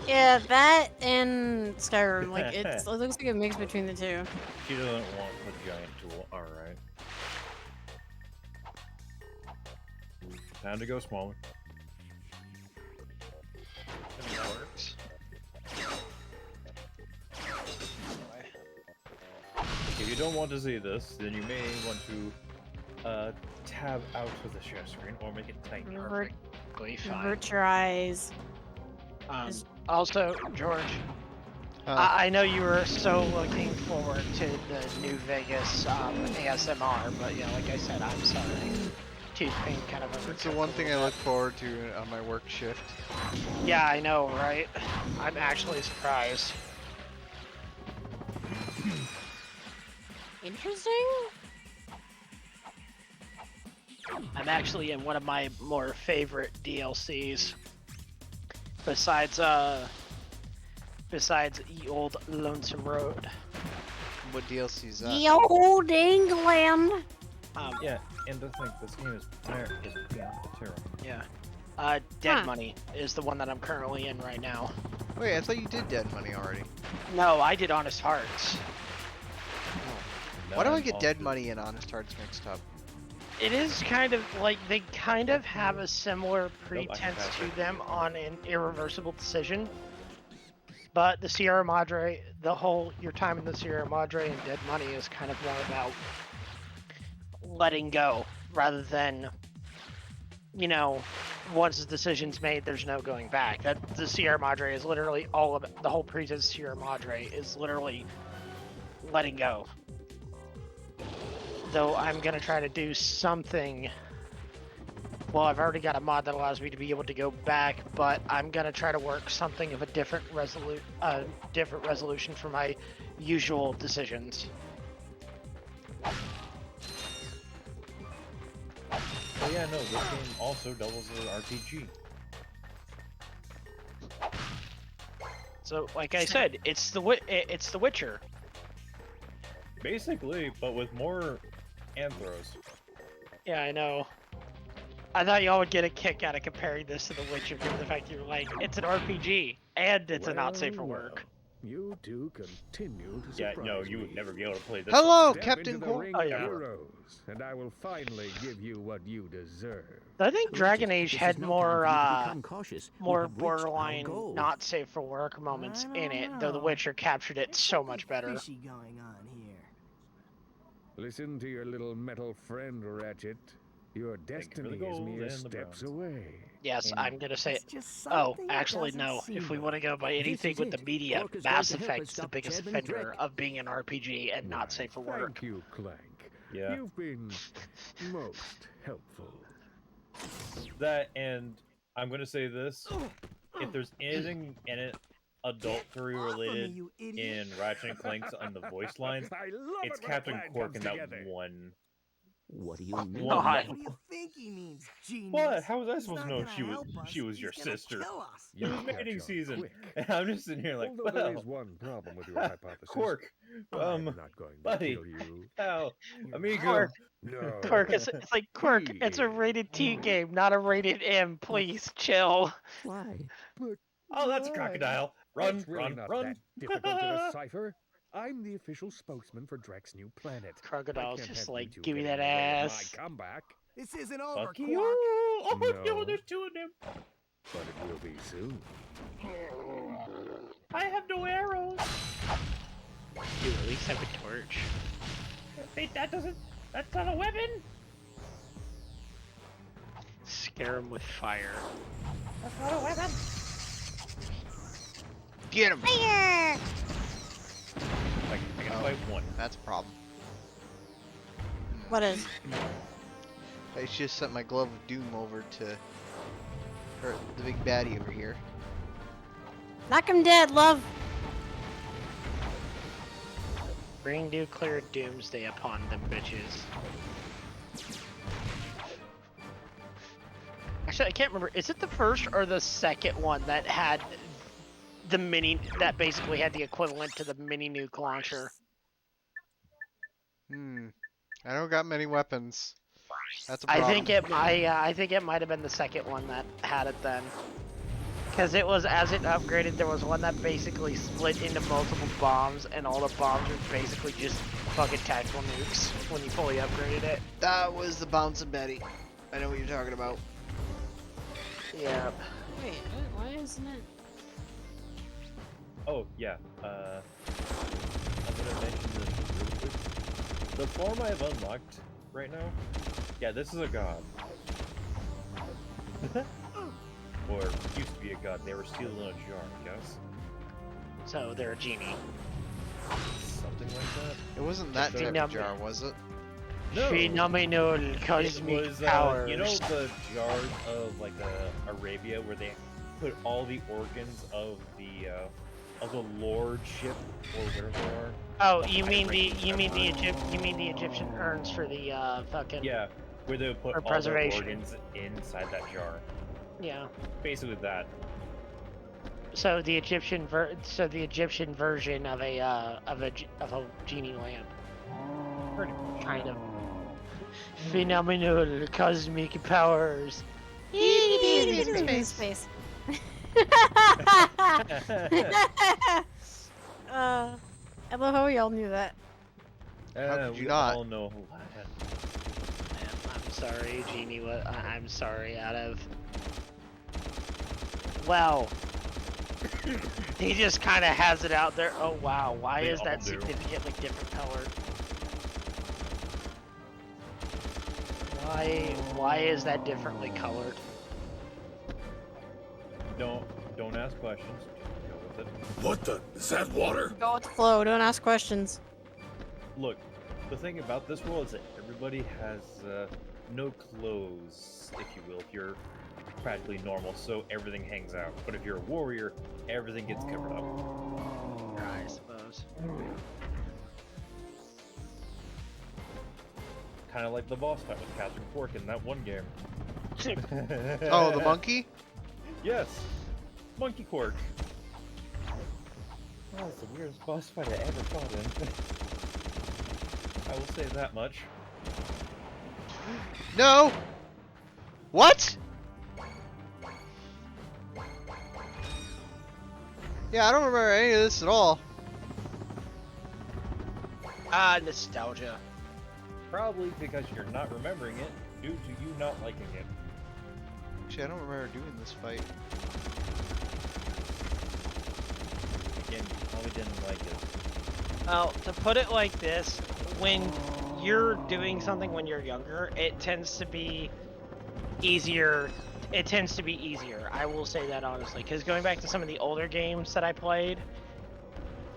Yeah, that and Skyrim. Like it looks like a mix between the two. She doesn't want the giant tool. All right. Time to go smaller. That works. If you don't want to see this, then you may want to tab out of the share screen or make it tiny. Perfectly fine. Avert your eyes. Also, George, I know you were so looking forward to the New Vegas ASMR, but yeah, like I said, I'm sorry. Tooth pain kind of. It's the one thing I look forward to on my work shift. Yeah, I know, right? I'm actually surprised. Interesting. I'm actually in one of my more favorite DLCs. Besides Ye Old Lonesome Road. what DLC's that? Ye old England. Yeah, and the thing, this game is material. Yeah. Dead Money is the one that I'm currently in right now. Wait, I thought you did Dead Money already. No, I did Honest Hearts. Why do I get Dead Money and Honest Hearts mixed up? It is kind of like they kind of have a similar pretense to them on an irreversible decision. But the Sierra Madre, your time in the Sierra Madre and Dead Money is kind of more about letting go rather than, you know, once the decision's made, there's no going back. That the Sierra Madre is literally all of it. The whole pretense Sierra Madre is literally letting go. Though I'm gonna try to do something. Well, I've already got a mod that allows me to be able to go back, but I'm gonna try to work something of a different resolution for my usual decisions. But yeah, no, this game also doubles as an RPG. So, like I said, it's the Witcher. Basically, but with more anthros. Yeah, I know. I thought y'all would get a kick out of comparing this to The Witcher, given the fact you're like, it's an RPG, and it's a not safe for work. You two continue to Yeah, surprise no, you me. would never be able to play this. Hello, Step Captain into the Quark. ring Oh, of yeah. heroes, and I will finally give you what you deserve. I think Dragon Age This had is no more, time for you to become cautious. We more have reached our borderline goal. not safe for work moments I in don't it, though The know. Witcher captured it There's so something much better. fishy going on here. Listen to your little metal friend, Ratchet. Your for destiny the is gold mere and the steps bronze. away. Yes, And I'm gonna say It's it. just Oh, something that actually, doesn't no. seem If we right. want to go by anything is with the it. media, Quark is Mass going to help Effect's us the stop biggest Chad and offender Drake. of being an RPG and not safe for work. Thank you, Clank. Yeah. You've been most helpful. That, and I'm gonna say this: if there's anything in it adultery related you idiot. in Ratchet and Clank's on the voice lines, I love it's it when a Captain plan Quark in comes that together. one. What do you mean? One God. What do you think he means, genius? What? How was I He's supposed to not know gonna she was help us, she was he's your gonna sister? kill us. It was You catch mating on season, quick. and I'm just sitting here like, Although there well, is one problem with your hypothesis. Quark, I'm not going to buddy, kill you. pal, amigo. Quark. No. Quirk, it's like Quirk. He It's a is. rated T game, not a rated M. Please chill. Why? But Oh, that's a why? crocodile. Run, It's really run, not run. that difficult to decipher. I'm the official spokesman for Drek's new planet. Crocodile's I can't just have like, you two give me getting that in the way of ass. My comeback, This isn't over, Fuck Quark. you. Oh no, No. there's two of them. but it will be soon. I have no arrows. You at least have a torch. Wait, that's not a weapon. Scare him with fire. That's not a weapon. Get him! Fire! I can fight one. That's a problem. What is? I just sent my glove of doom over to hurt the big baddie over here. Knock him dead, love. Bring nuclear doomsday upon them bitches. Actually, I can't remember. Is it the first or the second one that had the mini, that basically had the equivalent to the mini nuke launcher? I don't got many weapons. That's a problem. I think it might have been the second one that had it then. Because it was, as it upgraded, there was one that basically split into multiple bombs, and all the bombs were basically just fucking tactical nukes when you fully upgraded it. That was the bouncing Betty. I know what you're talking about. Yeah. Wait, why isn't it? Oh yeah. I'm gonna mention this really quick. The form I have unlocked right now. Yeah, this is a god. Or used to be a god. They were sealed in a jar, yes? So they're a genie. Something like that? It wasn't that type of Phenomenal. jar, was it? No. Phenomenal It cosmic was, powers. you know the jars of like Arabia where they put all the organs of the lordship or whatever they are? Oh, you mean the Egyptian urns for the fucking Yeah, where they would put or all their preservation. organs inside that jar. Yeah. Basically that. So the Egyptian version of a genie lamp. Kind of. Phenomenal cosmic powers. in space. I love how we all knew that. How could you we not? all know that. I'm sorry, Genie. I'm sorry. Out of. Well, he just kind of has it out there. Oh wow, why is that significantly different color? Why is that differently colored? Don't ask questions. Just go with it. What the? Is that water? Go with the flow. Don't ask questions. Look, the thing about this world is that everybody has no clothes, if you will, if you're practically normal, so everything hangs out. But if you're a warrior, everything gets covered up. I suppose. Kind of like the boss fight with Captain Quark in that one game. Oh, the monkey? Yes! Monkey Quark. Oh, it's the weirdest boss fight I ever fought in. I will say that much. No! What? Yeah, I don't remember any of this at all. Ah, nostalgia. Probably because you're not remembering it due to you not liking it. Actually, I don't remember doing this fight. Again, you probably didn't like it. Well, to put it like this, when you're doing something when you're younger, it tends to be easier. It tends to be easier. I will say that honestly, because going back to some of the older games that I played,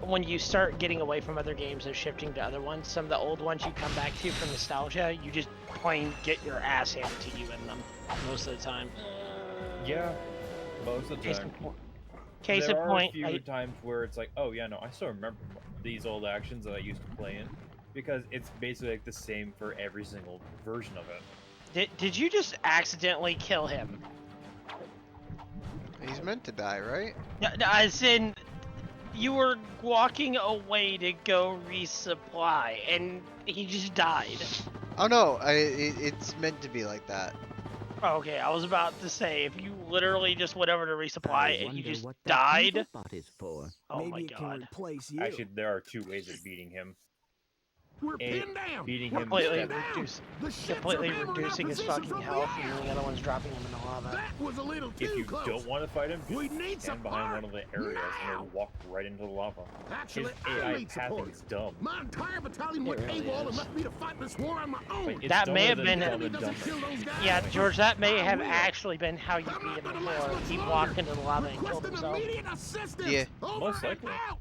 when you start getting away from other games and shifting to other ones, some of the old ones you come back to from nostalgia, you just plain get your ass handed to you in them most of the time. Yeah, most of the time. Case there in point, are a few times where it's like, oh yeah, no, I still remember these old actions that I used to play in, because it's basically like the same for every single version of it. Did you just accidentally kill him? He's meant to die, right? No, as in, you were walking away to go resupply, and he just died. Oh no, it's meant to be like that. Okay, I was about to say, if you literally just went over to resupply and you just died. For. Oh Maybe my it can god. replace you. Actually, there are two ways of beating him. We're pinned down. Beating We're him Completely, pinned down. The ships completely are hammering reducing our his position fucking from health, the and air. then the other one's dropping him in the lava. That was a little too If you close. don't want to fight him, We just need stand behind one of the areas and now. he'll walk right into the lava. Actually, His I AI need pathing support. is dumb. My entire battalion went really AWOL and is. left me to fight this war on my own. Like, it's That may dumber have than been- Dumb and Doesn't kill Dumber. those guys. Yeah, George, that may have I will. actually been how you I'm beat not him gonna before. last much He longer. walked into the lava and killed Requesting himself. immediate assistance. Yeah. Over Most and likely. out.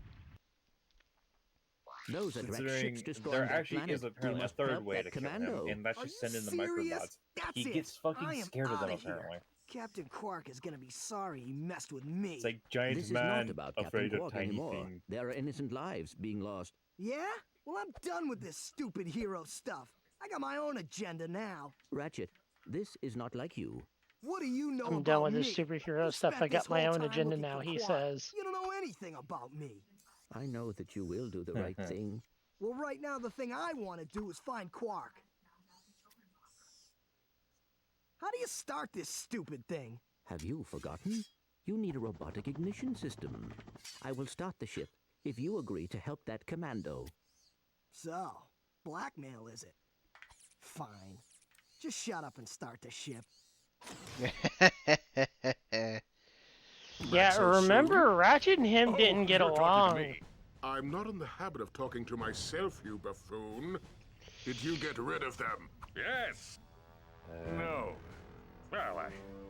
Those are direct Considering ships destroying there that actually planet. is We apparently a must third help way that to kill him, commando. and that's Are just you send in the serious? microbots. That's He it. gets fucking I am scared of them, outta here. apparently. Captain Quark is gonna be sorry he messed with me. It's like giant This is man not about afraid Captain of Quark tiny anymore. thing. There are innocent lives being lost. Yeah? Well, I'm done with this stupid hero stuff. I got my own agenda now. Ratchet, this is not like you. What do you know I'm about done with me? this superhero You stuff. I spent got this my whole own time agenda looking now, for he Quark. says. You don't know anything about me. I know that you will do the right thing. Well, right now the thing I want to do is find Quark. How do you start this stupid thing? Have you forgotten? You need a robotic ignition system. I will start the ship if you agree to help that commando. So, blackmail is it? Fine. Just shut up and start the ship. Yeah, so remember, Ratchet and him Oh, didn't get you're talking to along. me. I'm not in the habit of talking to myself, you buffoon. Did you get rid of them? Yes. No. Well,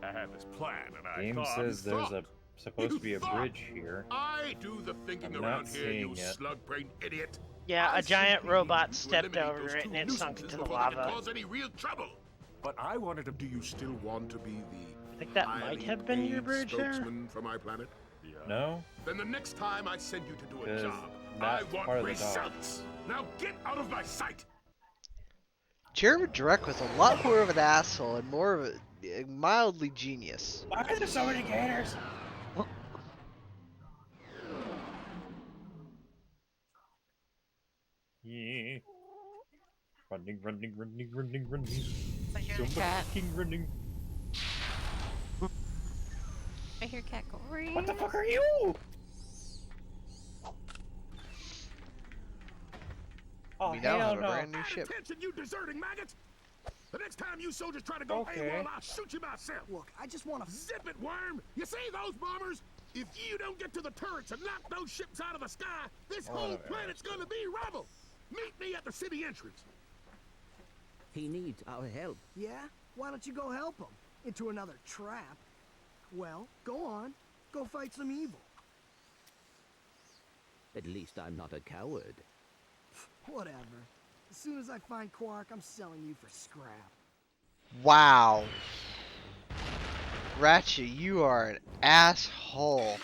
I had this plan, and I Game thought... says there's thought. supposed to be a You thought. bridge here. I do the thinking I'm around not here, you seeing it. slug-brained idiot. Yeah, I a giant simply robot need to stepped eliminate over those it two and it sunk nuisances into the before they can lava. cause any real trouble. But I wanted to. Do you still want to be the I think that highly might have been your paid bridge there. spokesman for my planet? No? Then the next time I send you to do a 'Cause job, I that's want part of the job. results. Now get out of my sight. Chairman Drek was a lot more of an asshole and more of a mildly genius. Why are there so many gators? Running, running, running, running, running. I hear So a much cat. fucking running. I hear cat going. What the fuck are you? Oh, We now have hell a no. brand new ship. Attention, you deserting maggots! The next time you soldiers try to go Okay. AWOL, I'll shoot you myself. Look, I just want to. Zip it, worm! You see those bombers? If you don't get to the turrets and knock those ships out of the sky, this Oh, whole no, planet's gonna be rubble. Meet me at the city entrance. He needs our help. Yeah? Why don't you go help him? Into another trap? Well, go on. Go fight some evil. At least I'm not a coward. Whatever. As soon as I find Quark, I'm selling you for scrap. Wow. Ratchet, you are an asshole.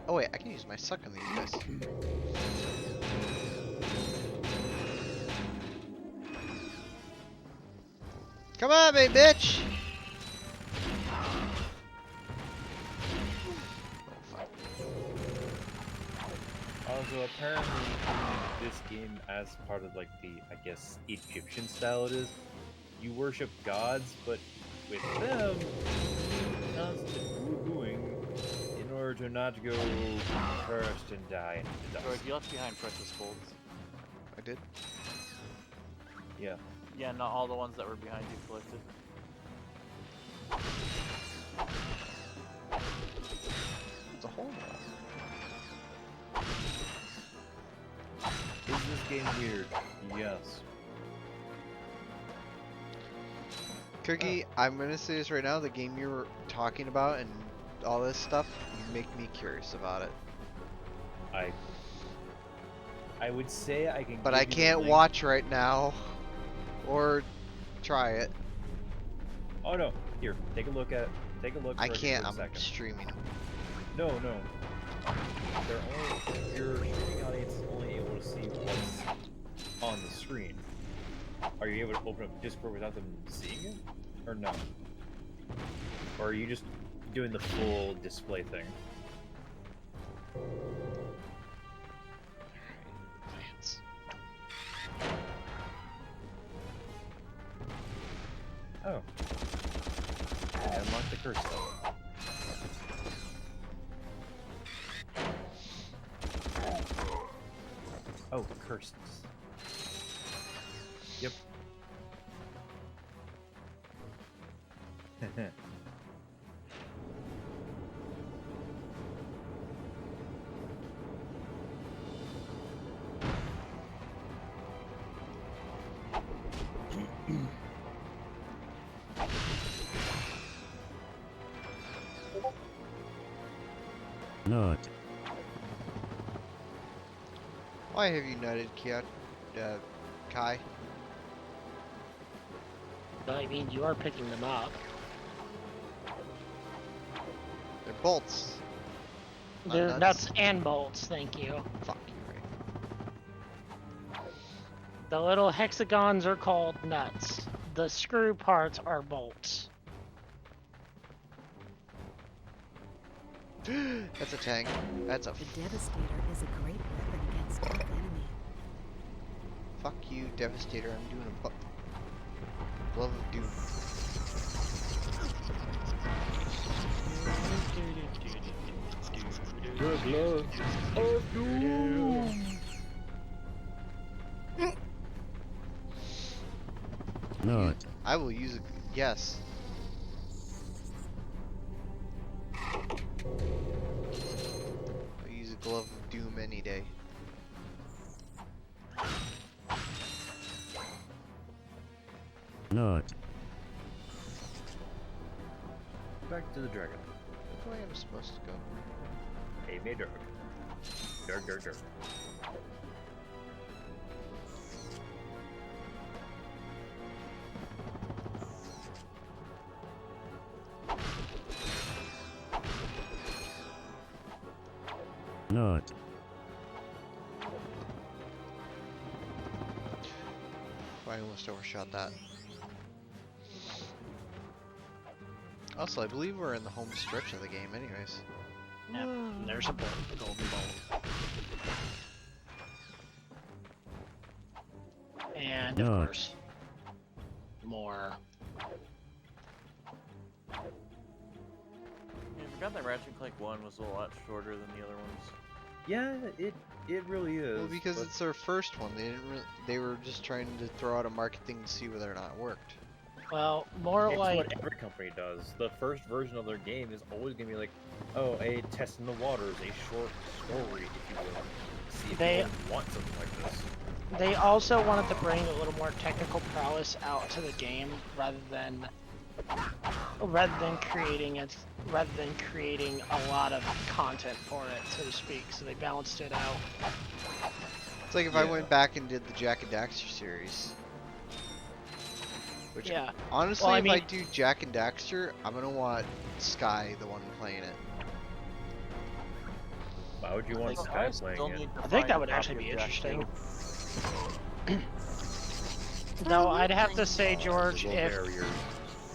Oh wait, I can use my suck on these guys. Come on, me bitch! Also, apparently, in this game, as part of like the, I guess, Egyptian style it is, you worship gods, but with them, constant woo-hooing in order to not go first and die into the George, dust. you left behind precious golds. I did. Yeah. Yeah, not all the ones that were behind you collected. It's a hole. Is this game weird? Yes. Cookie, I'm gonna say this right now, the game you were talking about and all this stuff, you make me curious about it. I would say I can. But give I you the can't link. watch right now. Or try it. Oh no! Here, take a look at. Take a look. I for a can't, quick I'm second. streaming. No, no. They're only. Your streaming audience is only able to see what's on the screen. Are you able to open up Discord without them seeing it, or no? Or are you just doing the full display thing? Oh. I unlocked the curse level. Oh, cursed. Yep. Not. Why have you nutted, Kai? Well, I mean, you are picking them up. They're bolts. They're nuts and bolts, thank you. Fuck you, right? The little hexagons are called nuts. The screw parts are bolts. That's a tank. That's a The Devastator is a great weapon against tough enemy. fuck you, Devastator. I'm doing a glove of doom. The glove of doom. Not. I will use a yes. I'll use a glove of doom any day. Not. Back to the dragon. Which way am I supposed to go? Hey, me Dirk. Dirk, Dirk, Dirk. Not. I almost overshot that. Also, I believe we're in the home stretch of the game anyways. Yep, and there's a bolt, the golden bolt. And of Not. course, more. Yeah, I forgot that Ratchet and Clank 1 was a lot shorter than the other ones. Yeah, it really is. Well, because but it's their first one. They were just trying to throw out a market thing to see whether or not it worked. Well, more it's like what every company does. The first version of their game is always gonna be like, oh, a test in the waters, a short story, if you will. See if They- you want something like this. they also wanted to bring a little more technical prowess out to the game rather than creating a lot of content for it, so to speak. So they balanced it out. It's like if I went back and did the Jack and Daxter series. Which, Yeah. honestly, Well, I if mean- I do Jack and Daxter, I'm gonna want Sky, the one playing it. Why would you want Like, Sky I still playing it? need to I think find that a would copy actually be of Jack interesting. 2. No, I'd have to say, George, Little if barriers.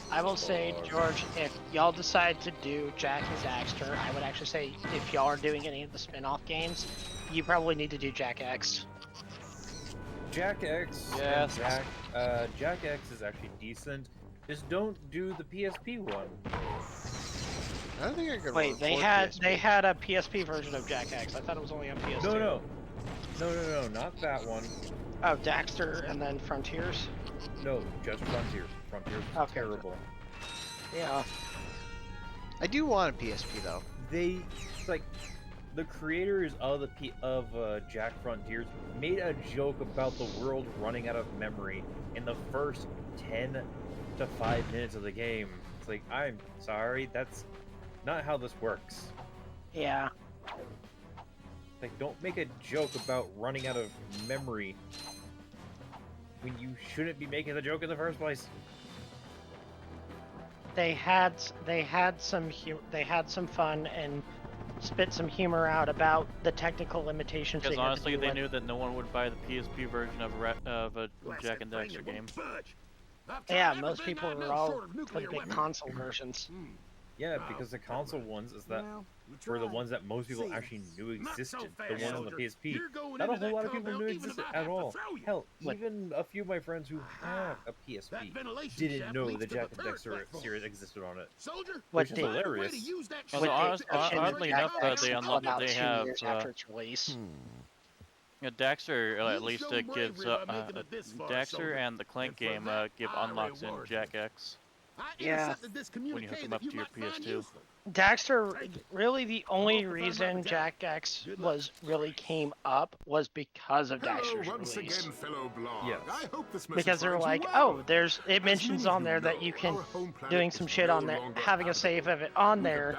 I will say, George, if y'all decide to do Jack and Daxter, I would actually say if y'all are doing any of the spin-off games, you probably need to do Jack X. Jack X Yes. and Jack X is actually decent. Just don't do the PSP one. I don't think I could. Wait, they afford had PSP. a PSP version of Jack X. I thought it was only on PS2. No, not that one. Oh, Daxter and then Frontiers. No, just Frontiers. Frontiers is Okay. terrible. Yeah. I do want a PSP though. Like the creators of Jack Frontiers made a joke about the world running out of memory in the first 10 to 5 minutes of the game. It's like, I'm sorry, that's not how this works. Yeah. Like, don't make a joke about running out of memory when you shouldn't be making the joke in the first place. They had some fun and spit some humor out about the technical limitations. Because they had to honestly, do they with- knew that no one would buy the PSP version of a Jack and Daxter game. Yeah, most people were all for the big console versions. Yeah, because the console ones were the ones that most people actually knew existed. The one on the PSP, not a whole lot of people knew existed at all. Hell, even a few of my friends who have a PSP didn't know the Jack and Dexter series existed on it. What Which is did- hilarious. Oddly enough, they unlocked. about They 2 have years after its release. Daxter at least gives Daxter and the Clank game give unlocks in Jack X. Yeah. When you hook them up to your PS2. Daxter, really the only reason Jack X came up was because of Daxter's once release. again, fellow blogs. Yes. I hope this Because they're like, oh, it mentions on there that you can doing some shit on there, having a save of it on there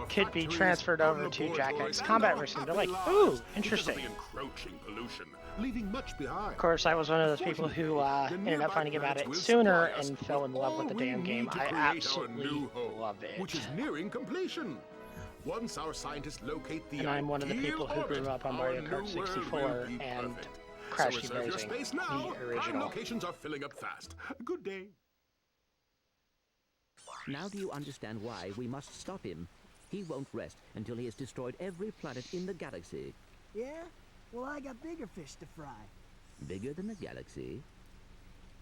could be transferred over to Jack X Combat Racing. They're like, ooh, interesting. Encroaching pollution, leaving much behind. Of course, I was one of those people who ended up finding about it sooner and fell in love with the damn game. I absolutely love it. Which is nearing completion. Once our scientists locate the And I'm one of the ideal people who grew orbit, up on our Mario Kart new world 64 will be and perfect. Crash So Team reserve your Racing, space now. the Prime original. locations are filling up fast. Good day. Now do you understand why we must stop him? He won't rest until he has destroyed every planet in the galaxy. Yeah? Well, I got bigger fish to fry. Bigger than the galaxy?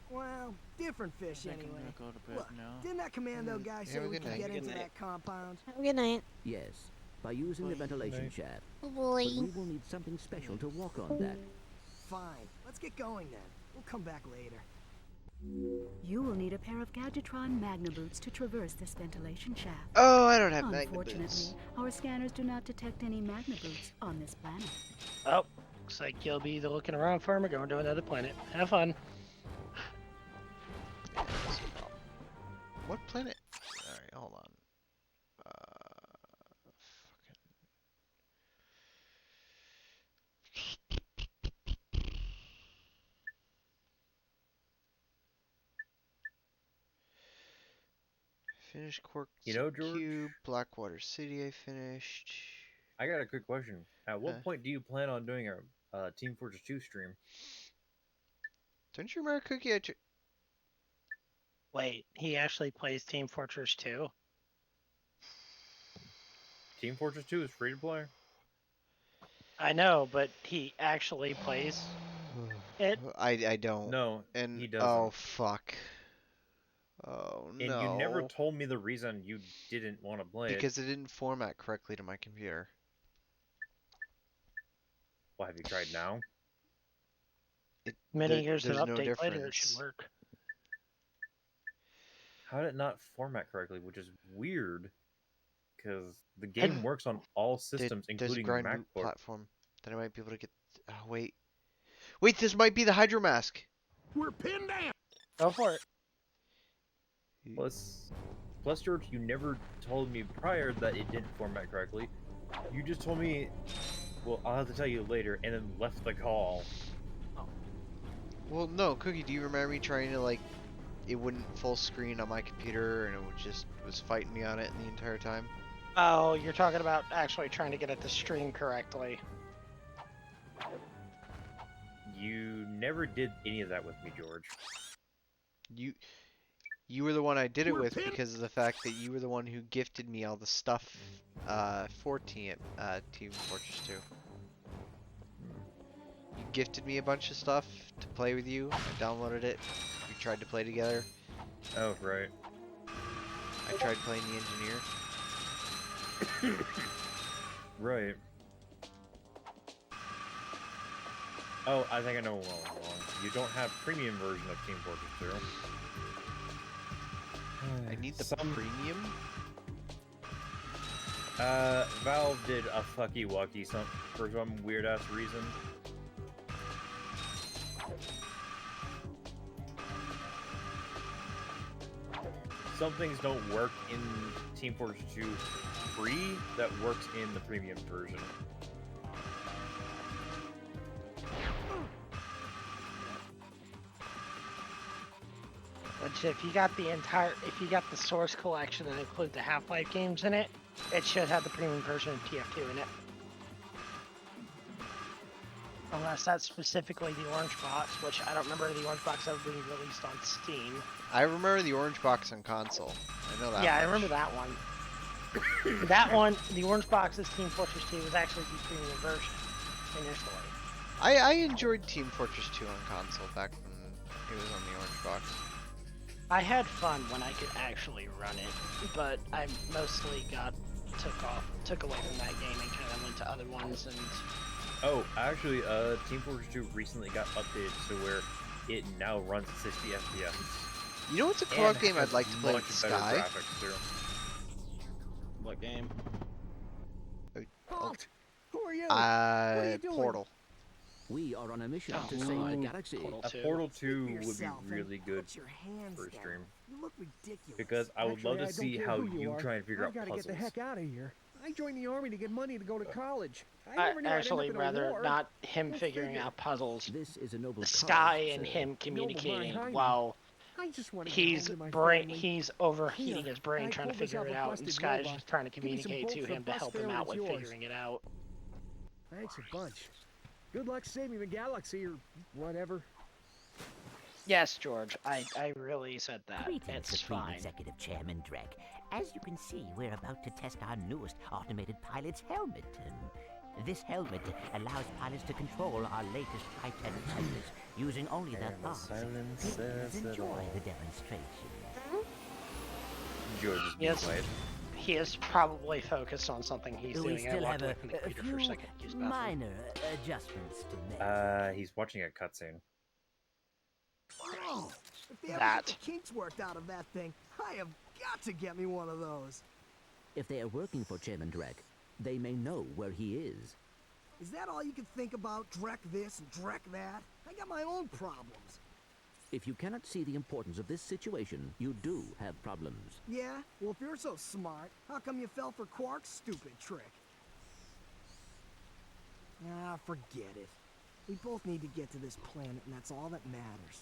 Well, different fish I think I'm anyway. gonna go to bed Look, now. didn't that commando guy say have a we good could night. get Good into night. that compound? Have a good night. Yes, by using the ventilation shaft. Oh But boy. we will need something special to walk on that. Fine. Let's get going then. We'll come back later. You will need a pair of Gadgetron Magna boots to traverse this ventilation shaft. Oh, I don't have Magna Unfortunately, boots. our scanners do not detect any Magna boots on this planet. Oh, looks like you'll be either looking around for him or going to another planet. Have fun. What planet? Alright, hold on. Finished Quark George? Cube, Blackwater City I finished. I got a quick question. At what point do you plan on doing a Team Fortress 2 stream? Don't you remember Cookie? Wait, he actually plays Team Fortress 2? Team Fortress 2 is free to play. I know, but he actually plays it. I don't. No, And he doesn't. oh fuck. Oh And no. you never told me the reason you didn't want to play Because it didn't format correctly to my computer. Well, have you tried now? Many years of there's no update later, it difference. should work. How did it not format correctly? Which is weird, because the game works on all systems, There's a including grind boot MacBook. platform that I might be able to get. Oh, wait. Wait, this might be the Hydro Mask. We're pinned down. Go for it. Plus, George, you never told me prior that it didn't format correctly. You just told me, well, I'll have to tell you later, and then left the call. Well, no, Cookie, do you remember me trying to, like, it wouldn't full screen on my computer, and it would just was fighting me on it the entire time? Oh, you're talking about actually trying to get it to stream correctly. You never did any of that with me, George. You were the one I did it with because of the fact that you were the one who gifted me all the stuff for Team Fortress 2. You gifted me a bunch of stuff to play with you. I downloaded it. We tried to play together. Oh, right. I tried playing the engineer. Right. Oh, I think I know what went wrong. You don't have premium version of Team Fortress 2. I need the premium? Valve did a fucky wucky for some weird ass reason. Some things don't work in Team Fortress 2 free that works in the premium version. Which, if you got the source collection and include the Half-Life games in it, it should have the premium version of TF2 in it. Unless that's specifically the orange box, which I don't remember the orange box ever being released on Steam. I remember the orange box on console. I know that. Yeah, much. I remember that one. That one, the orange box's Team Fortress 2 was actually the premium version initially. I enjoyed Team Fortress 2 on console back when it was on the orange box. I had fun when I could actually run it, but I mostly took away from that game and kind of went to other ones. And oh, actually, Team Fortress 2 recently got updated to where it now runs at 60 FPS. You know what's a co-op game I'd like to play with the Sky? What game? Halt! Who are you? What are you doing? Portal. We are on a mission to save the galaxy. Portal 2 would be Yourself and really good put your hands for a down. stream. You look ridiculous. Because I would love to Actually, see don't how care who you are. try and figure out I gotta puzzles. get the heck out of here. I joined the army to get money to go to college. I I never knew I'd end actually up in a rather war. not him Go figuring figure. out puzzles. This is a noble The cause, Sky and sir. him communicating behind me. while I just want to get he's home to my family. he's overheating Here, his brain I trying to pulled figure myself it a out, and busted Sky's robot. just trying to Give me some communicate to bolts, him the to help bus him fare out is with yours. figuring it out. Thanks a bunch. Good luck saving the galaxy or whatever. Yes, George, I really said that. Greetings, It's Supreme fine. Executive Chairman Drek. As you can see, we're about to test our newest automated pilot's helmet. This helmet allows pilots to control our latest high-tech fighters using only their thoughts. Please enjoy the demonstration. George is Yes, quiet. he is probably focused on something he's We doing. I still walked have away from the a computer for a few second. Use the bathroom. minor adjustments to make. He's watching a cutscene. Oh, if they ever That. get the kinks worked out of that thing, I have got to get me one of those. If they are working for Chairman Drek, they may know where he is. Is that all you can think about? Drek this and Drek that? I got my own problems. If you cannot see the importance of this situation, you do have problems. Yeah? Well, if you're so smart, how come you fell for Quark's stupid trick? Ah, forget it. We both need to get to this planet, and that's all that matters.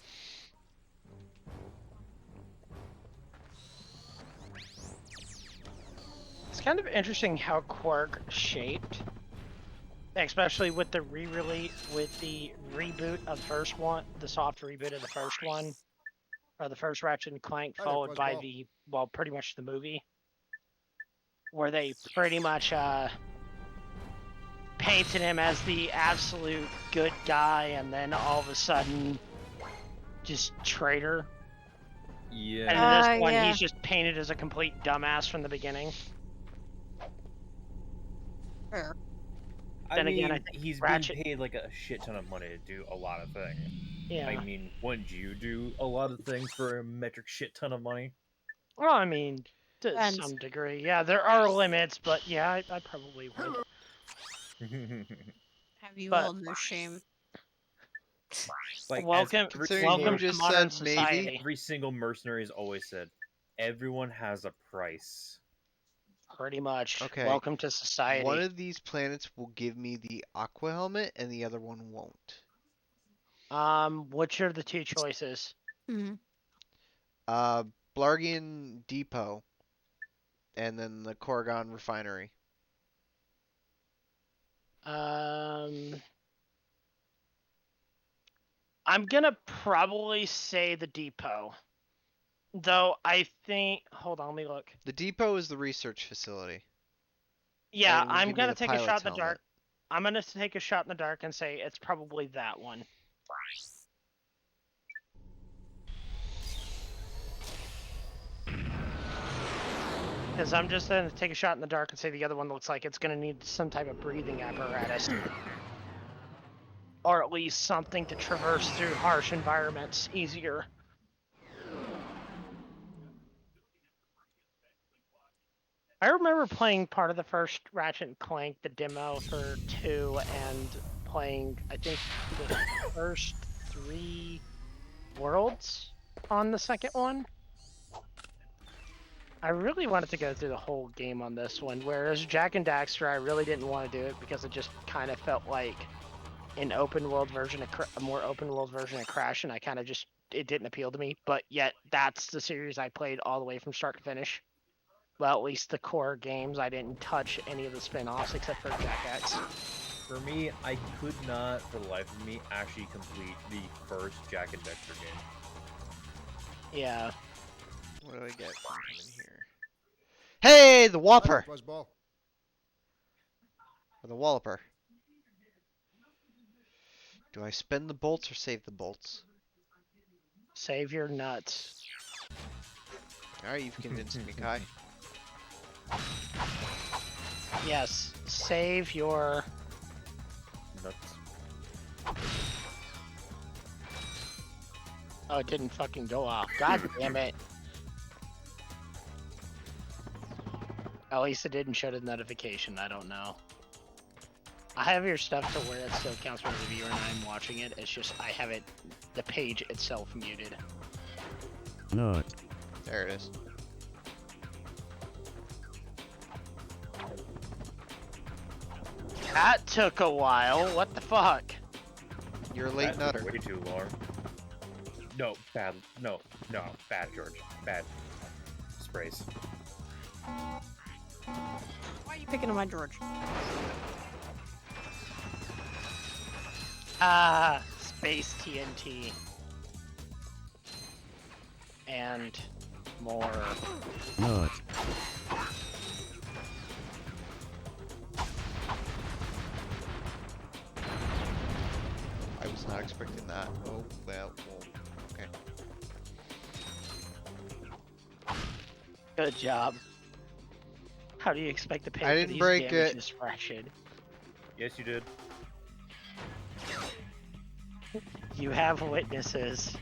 It's kind of interesting how Quark shaped, especially with the with the reboot of the first one, the soft reboot of the first one, or the first Ratchet and Clank, Hi there, followed by Fuzzball. pretty much the movie, where they pretty much painted him as the absolute good guy, and then all of a sudden, just traitor. Yeah. And in this this one, yeah. he's just painted as a complete dumbass from the beginning. Fair. I Then mean, again, I think he's Ratchet- being paid like a shit ton of money to do a lot of things. Yeah. I mean, wouldn't you do a lot of things for a metric shit ton of money? Well, I mean, to Depends. some degree, yeah, there are limits, but yeah, I probably would. Have you But- all no shame? Like, Welcome- as every Considering single- you welcome to just modern said maybe. society. Every single mercenary has always said, everyone has a price. Pretty much. Okay. Welcome to society. One of these planets will give me the aqua helmet, and the other one won't. Which are the two choices? Hmm. Blargian Depot, and then the Corrigan Refinery. I'm gonna probably say the depot. Though I think, hold on, let me look. The depot is the research facility. Yeah, And it will I'm give me gonna the take a shot pilot's in the dark. helmet. I'm gonna take a shot in the dark and say it's probably that one. Because I'm just gonna take a shot in the dark and say the other one looks like it's gonna need some type of breathing apparatus. Or at least something to traverse through harsh environments easier. I remember playing part of the first Ratchet and Clank, the demo for 2, and playing, I think, the first 3 worlds on the second one. I really wanted to go through the whole game on this one, whereas Jack and Daxter, I really didn't want to do it because it just kind of felt like an open world version of a more open world version of Crash, and I kind of just, it didn't appeal to me. But yet, that's the series I played all the way from start to finish. Well, at least the core games, I didn't touch any of the spin-offs except for Jack X. For me, I could not, for the life of me, actually complete the first Jack and Dexter game. Yeah. What do I get from him in here? Hey, the Whopper! Fuzzball. Or the Walloper. Do I spend the bolts or save the bolts? Save your nuts. Alright, you've convinced me, Kai. Yes, save your Nuts. Oh, it didn't fucking go off. God damn it. At least it didn't show the notification, I don't know. I have your stuff to where it still counts for the viewer and I'm watching it. It's just I have it, the page itself muted. No. There it is. That took a while. What the fuck? You're a late That nutter. took way too long. No, bad. No, bad, George. Bad. Sprays. Why are you picking on my George? Ah, Space TNT. And more. No. I was not expecting that. Oh, well, okay. Good job. How do you expect to pay I for didn't these break damages, Ratchet? Yes, you did. You have witnesses.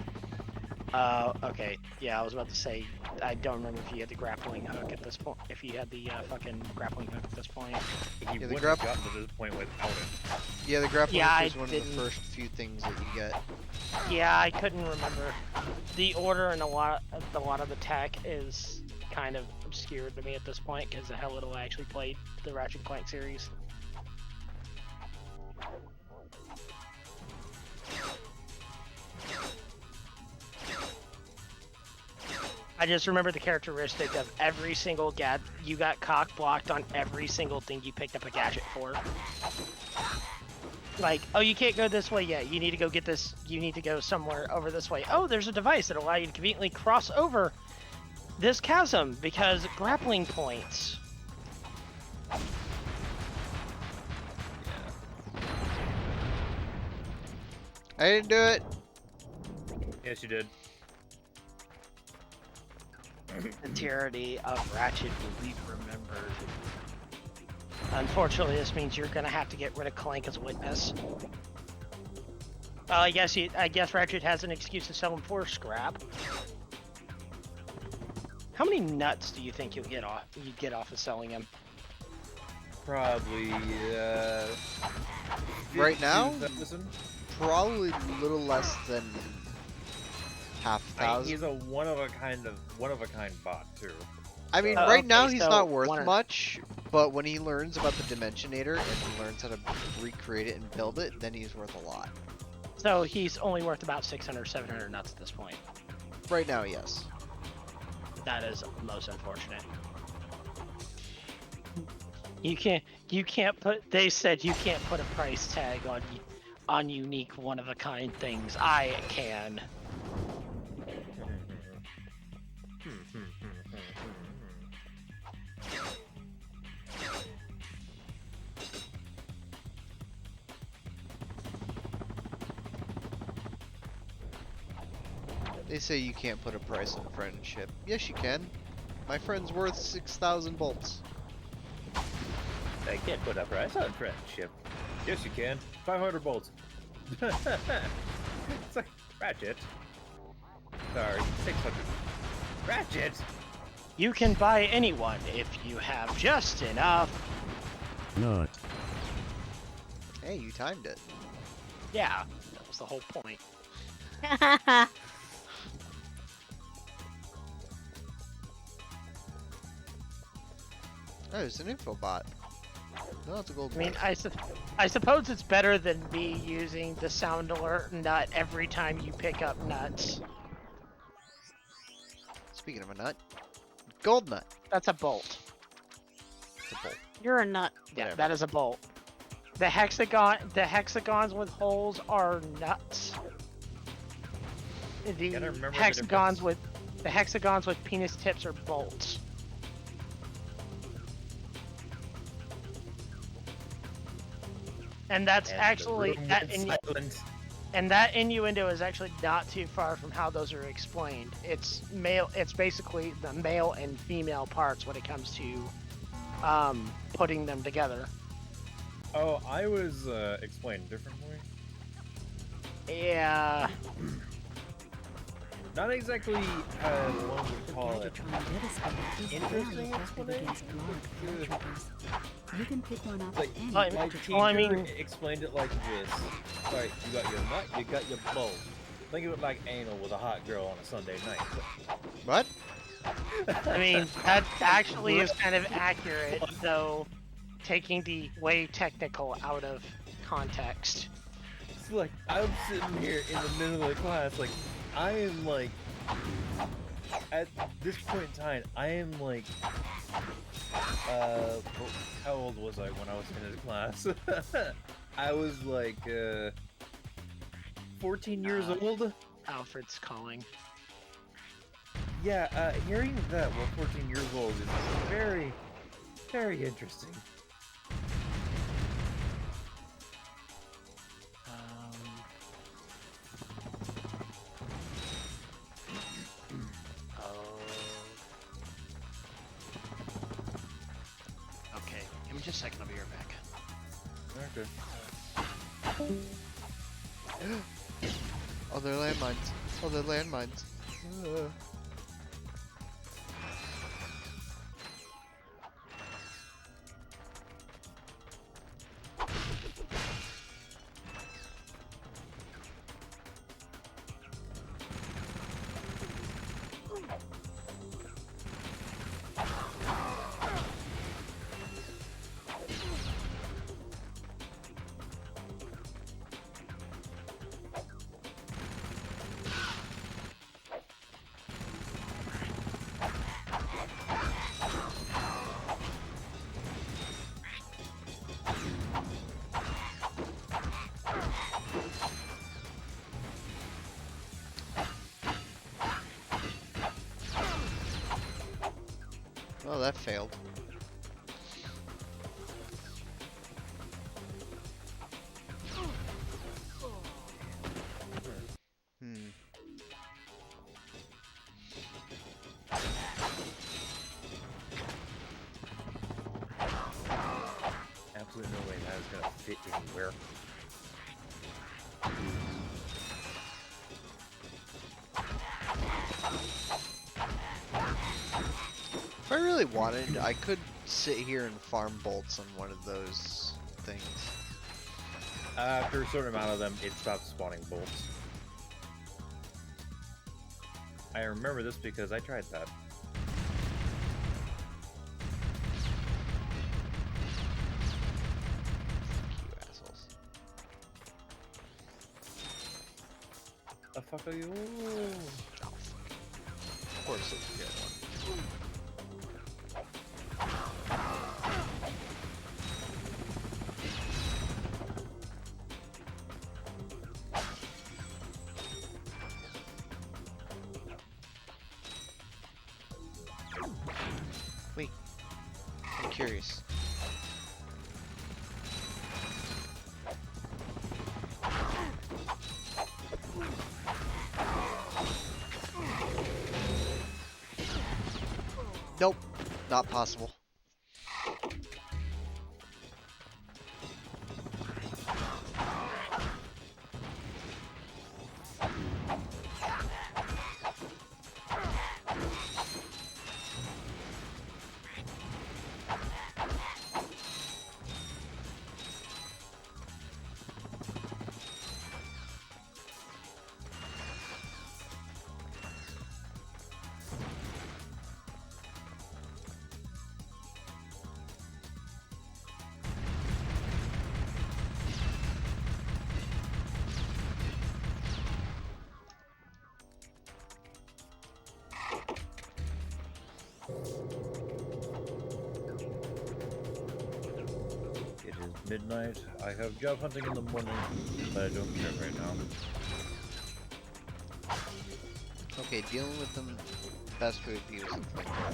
Okay. Yeah, I was about to say, I don't remember if you had the grappling hook at this point. If you had the fucking grappling hook at this point. He the wouldn't have gotten to this point without it. Yeah, the grappling Yeah, hook I is one of didn't- the first few things that you get. Yeah, I couldn't remember. The order and a lot of the tech is kind of obscured to me at this point because of how little I actually played the Ratchet and Clank series. I just remember the characteristic of every single you got cock blocked on every single thing you picked up a gadget for. Like, oh, you can't go this way yet. You need to go get this. You need to go somewhere over this way. Oh, there's a device that allows you to conveniently cross over this chasm because grappling points. I didn't do it. Yes, you did. the tyranny of Ratchet will be remembered. Unfortunately, this means you're gonna have to get rid of Clank as a witness. Well, I guess Ratchet has an excuse to sell him for scrap. How many nuts do you think you'll get off of selling him? Probably Right now, 50,000. probably a little less than half a thousand. He's a one of a kind bot too. I mean, right now he's not worth much, but when he learns about the Dimensionator and he learns how to recreate it and build it, then he's worth a lot. So he's only worth about 600, 700 nuts at this point. Right now, yes. That is most unfortunate. You can't put. They said you can't put a price tag on unique, one of a kind things. I can. They say you can't put a price on friendship. Yes, you can. My friend's worth 6,000 bolts. I can't put a price on friendship. Yes, you can. 500 bolts. It's like Ratchet. Sorry, 600. Ratchet! You can buy anyone if you have just enough. Not. Hey, you timed it. Yeah, that was the whole point. Oh, it's an info bot. No, it's a gold. I mean, I suppose it's better than me using the sound alert nut every time you pick up nuts. Speaking of a nut, gold nut. That's a bolt. It's a bolt. You're a nut. Yeah, Whatever. that is a bolt. The hexagons with holes are nuts. The hexagons with penis tips are bolts. And that's actually that innuendo is actually not too far from how those are explained. It's basically the male and female parts when it comes to putting them together. Oh, I was explained differently. Yeah. Not exactly what would call it. Interesting explanation. You can pick one up Like, at any teacher explained it like this. Alright, you got your nut, you got your bowl. Think of it like anal with a hot girl on a Sunday night. What? I mean, that actually is kind of accurate, though taking the way technical out of context. It's like, I'm sitting here in the middle of the class, like, I am like, at this point in time, I am like, how old was I when I was in this class? I was like, 14 years old? Alfred's calling. Yeah, hearing that while 14 years old is very, very interesting. Okay, give me just a second, I'll be right back. Okay. Oh, they're landmines. Oh, they're landmines. Oh, that failed. fit anywhere. If I really wanted, I could sit here and farm bolts on one of those things. After a certain amount of them, it stops spawning bolts. I remember this because I tried that. You assholes. The fuck are you? Of course it's a good one. Wait, I'm curious. Nope, not possible. It is midnight. I have job hunting in the morning, but I don't care right now. Okay, dealing with them, best way to use them like that.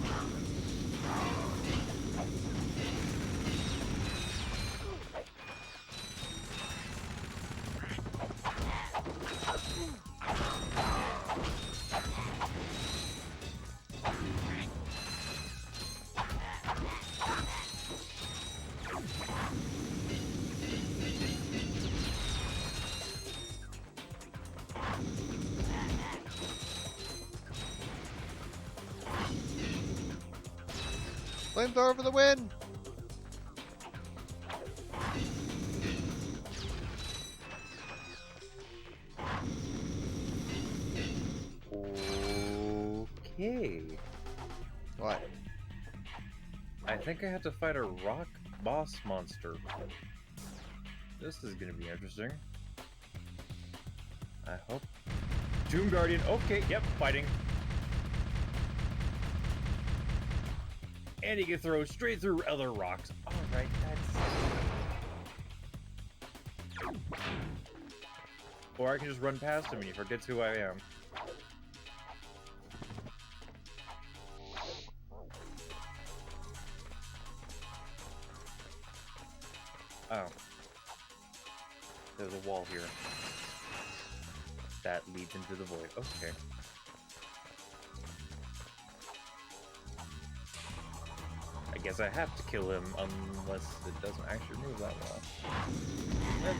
Flamethrower for the win! Okay. What? I think I have to fight a rock boss monster. This is gonna be interesting. I hope. Tomb Guardian. Okay, yep, fighting. And he can throw straight through other rocks. Alright, that's... Or I can just run past him and he forgets who I am. Oh. There's a wall here. That leads into the void. Okay. I guess I have to kill him unless it doesn't actually move that well.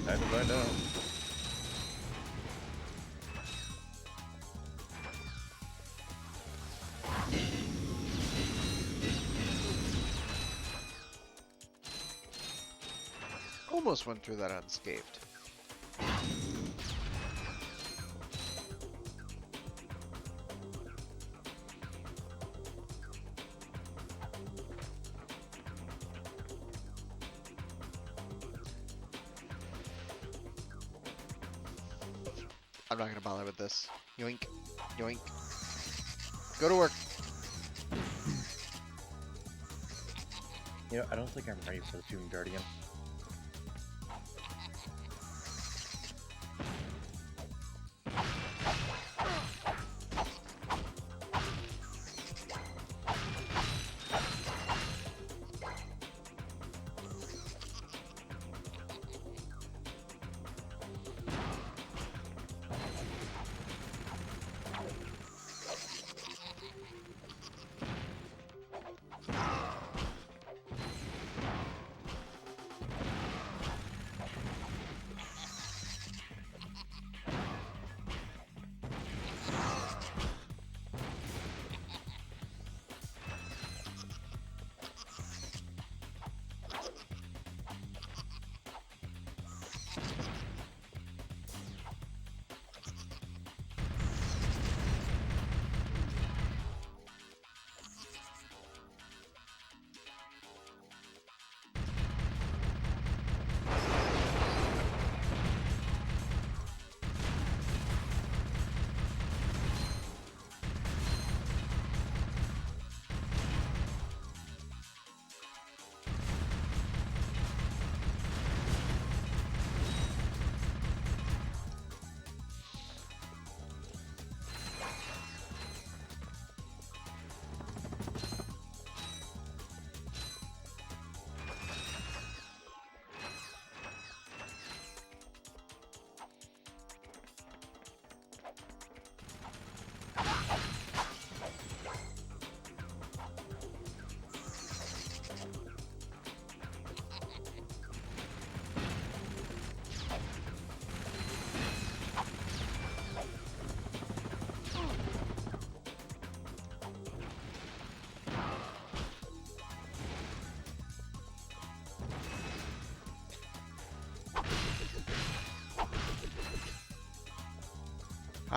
Time to find out. Almost went through that unscathed. I'm not gonna bother with this. Yoink. Yoink. Go to work. You know, I don't think I'm ready for the Tomb Guardian.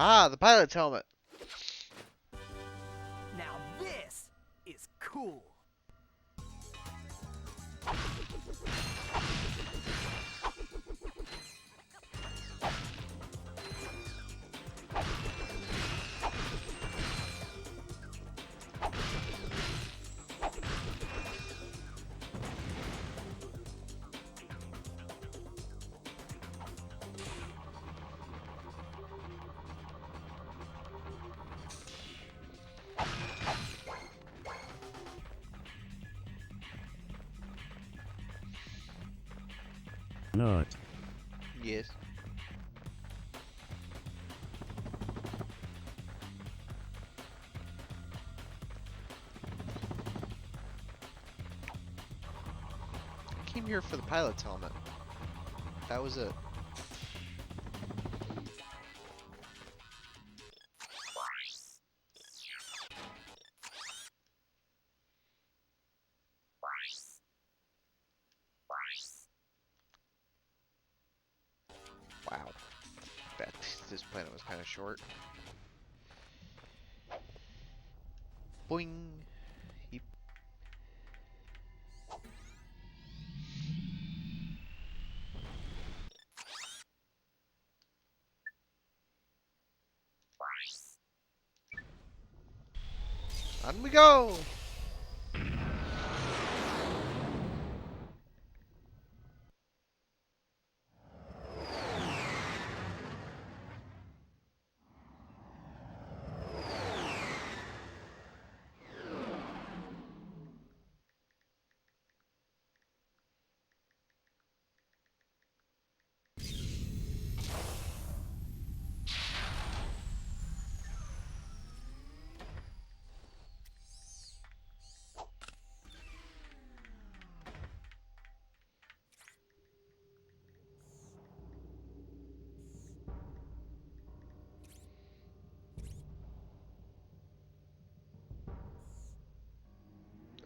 Ah, the pilot's helmet. Now this is cool. Not. Yes. I came here for the pilot's helmet. That was it. Wow. Bet this planet was kind of short. Boing. Yeep. On we go!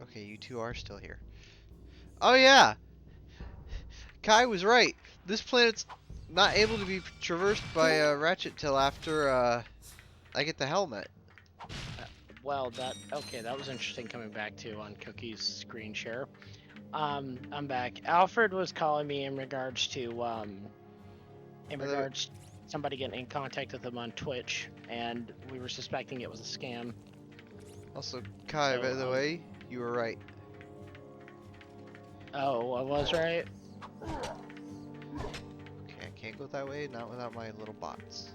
Okay, you two are still here. Oh yeah! Kai was right. This planet's not able to be traversed by Ratchet till after I get the helmet. Well, that was interesting coming back to on Cookie's screen share. I'm back. Alfred was calling me in regards to somebody getting in contact with him on Twitch, and we were suspecting it was a scam. Also, Kai, by the way, you were right. Oh, I was right? Okay, I can't go that way, not without my little bots.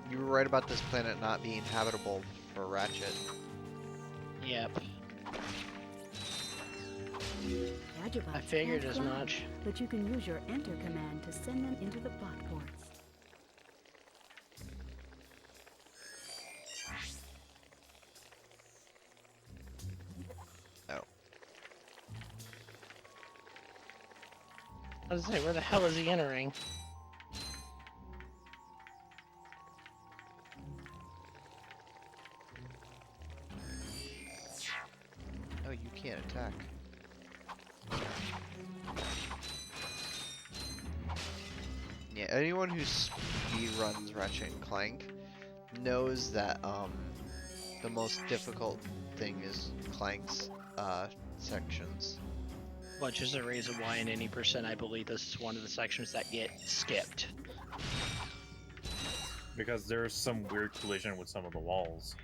You were right about this planet not being habitable for Ratchet. Yep. Gadgetbots I figured can't as fly, much. but you can use your enter command to send them into the bot ports. Oh. I was gonna say, where the hell is he entering? Oh, you can't attack. Yeah, anyone who speedruns Ratchet and Clank knows that the most difficult thing is Clank's sections. Which is the reason why in any percent I believe this is one of the sections that get skipped. Because there's some weird collision with some of the walls.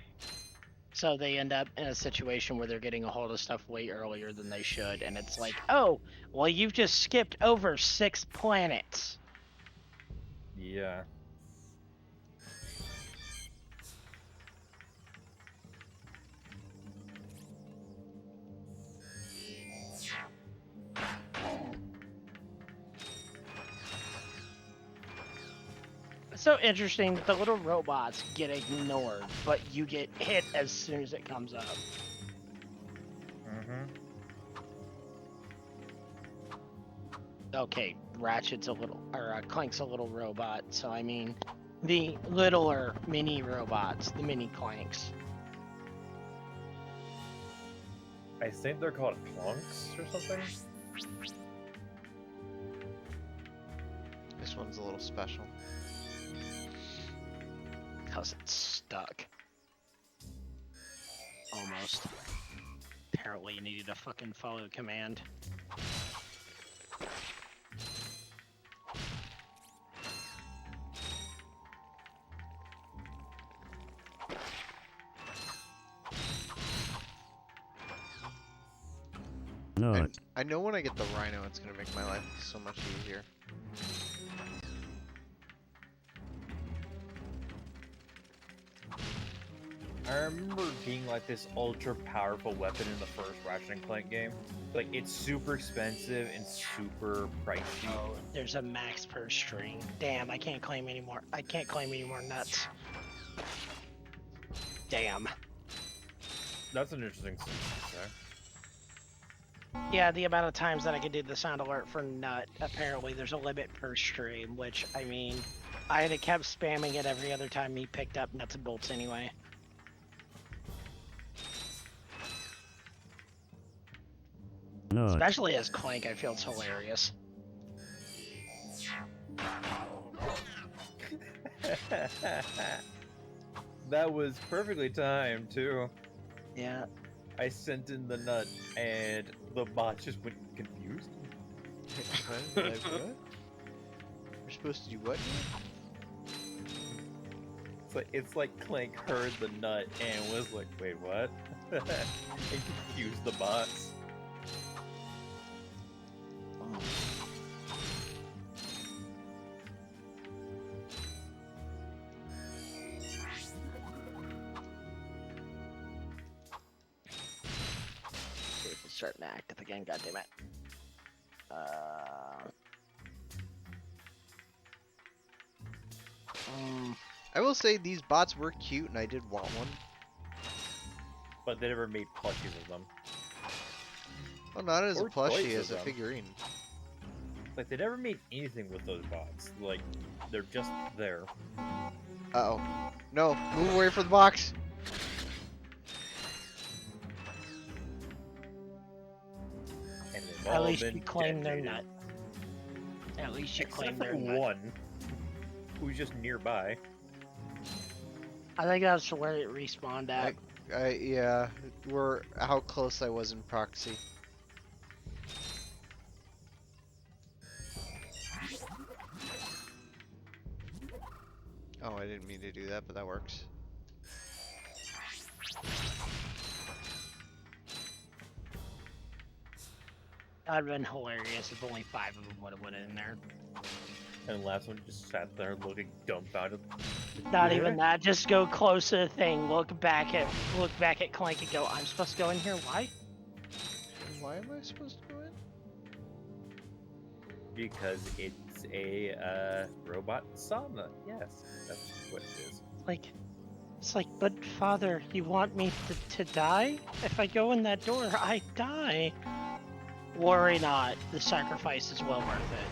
So they end up in a situation where they're getting a hold of stuff way earlier than they should, and it's like, oh, well, you've just skipped over 6 planets. Yeah. It's so interesting that the little robots get ignored, but you get hit as soon as it comes up. Mm-hmm. Okay, Ratchet's a little, or Clank's a little robot, so I mean, the littler mini robots, the mini Clanks. I think they're called clunks or something. This one's a little special. Because it's stuck. Almost. Apparently you needed a fucking follow command. Not. I know when I get the rhino, it's gonna make my life so much easier. I remember being like this ultra powerful weapon in the first Ratchet and Clank game. Like, it's super expensive and super pricey. Oh, there's a max per string. Damn, I can't claim anymore. I can't claim any more nuts. Damn. That's an interesting thing to say. Yeah, the amount of times that I could do the sound alert for nut, apparently there's a limit per stream, which, I mean, I had kept spamming it every other time he picked up nuts and bolts anyway. Not. Especially as Clank, I feel it's hilarious. That was perfectly timed, too. Yeah. I sent in the nut, and the bot just went confused. What? Like, what? We're supposed to do what? It's like Clank heard the nut and was like, wait, what? And confused the bots. See if it's starting to active again, goddammit. I will say these bots were cute, and I did want one. But they never made plushies of them. Well, not as a Or toys plushie, of as a them. figurine. Like, they never made anything with those bots. Like, they're just there. Uh-oh. No, move away from the box! And they've At all least been you claim their detonated. nut. At least you claim Except their for nut. one, who's just nearby. I think that's where it respawned at. Yeah, we're how close I was in proxy. Oh, I didn't mean to do that, but that works. That'd been hilarious if only 5 of them would have went in there. And the last one just sat there looking dumbfounded. Not even that. Just go close to the thing. Look back at Clank and go. I'm supposed to go in here. Why? Why am I supposed to go in? Because it's a robot sauna. Yes, that's what it is. Like, it's like, but father, you want me to die? If I go in that door, I die. Worry not. The sacrifice is well worth it.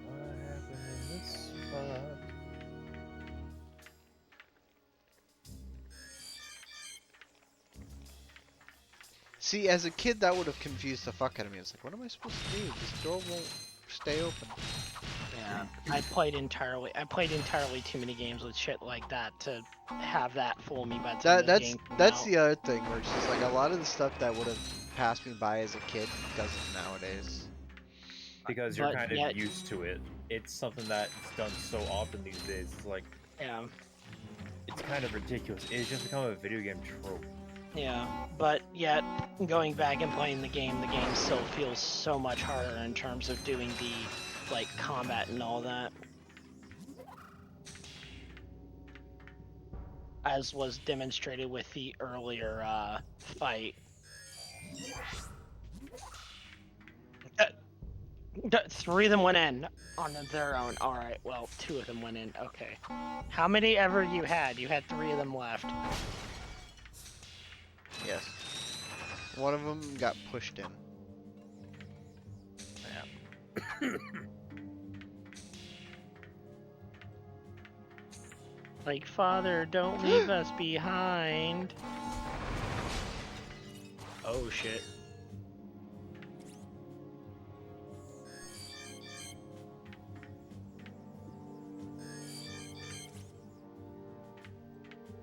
What happened in this spot? See, as a kid, that would have confused the fuck out of me. It's like, what am I supposed to do? This door won't stay open. Yeah, I played entirely too many games with shit like that to have that fool me by the time the game came That's out. the other thing, where it's just like a lot of the stuff that would have passed me by as a kid doesn't nowadays. Because you're But kind yet- of used to it. It's something that's done so often these days. It's like, Yeah. it's kind of ridiculous. It's just become a video game trope. Yeah, but yet going back and playing the game still feels so much harder in terms of doing the like combat and all that. As was demonstrated with the earlier fight. Three of them went in on their own. Alright, well, 2 of them went in. Okay. How many ever you had? You had 3 of them left. Yes. One of them got pushed in. Yeah. Like, father, don't leave us behind. Oh shit.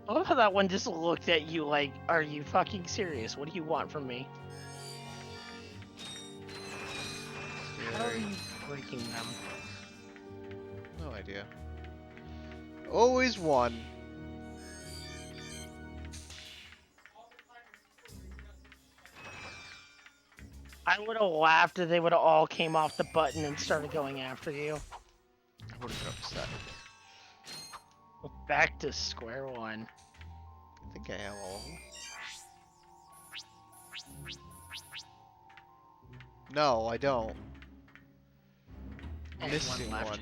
I love how that one just looked at you like, are you fucking serious? What do you want from me? How are you breaking them? No idea. Always one. I would have laughed if they would have all came off the button and started going after you. I would have been upset. Back to square one. I think I have all of them. No, I don't. And Missing one left. one.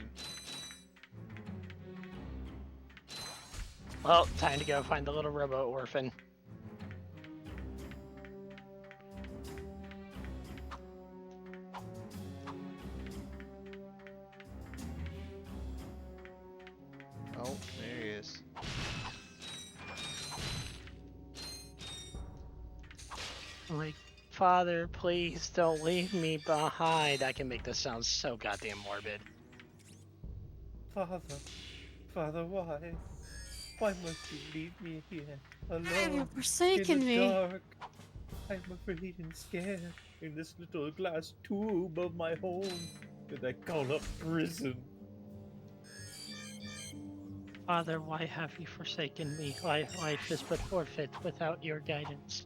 Well, time to go find the little robo orphan. Oh, there he is. I'm like, Father, please don't leave me behind. I can make this sound so goddamn morbid. Father, why? Why must you leave me here alone? You've forsaken in the me. dark? I'm afraid and scared in this little glass tube of my home that I call a prison. Father, why have you forsaken me? Life is but forfeit without your guidance.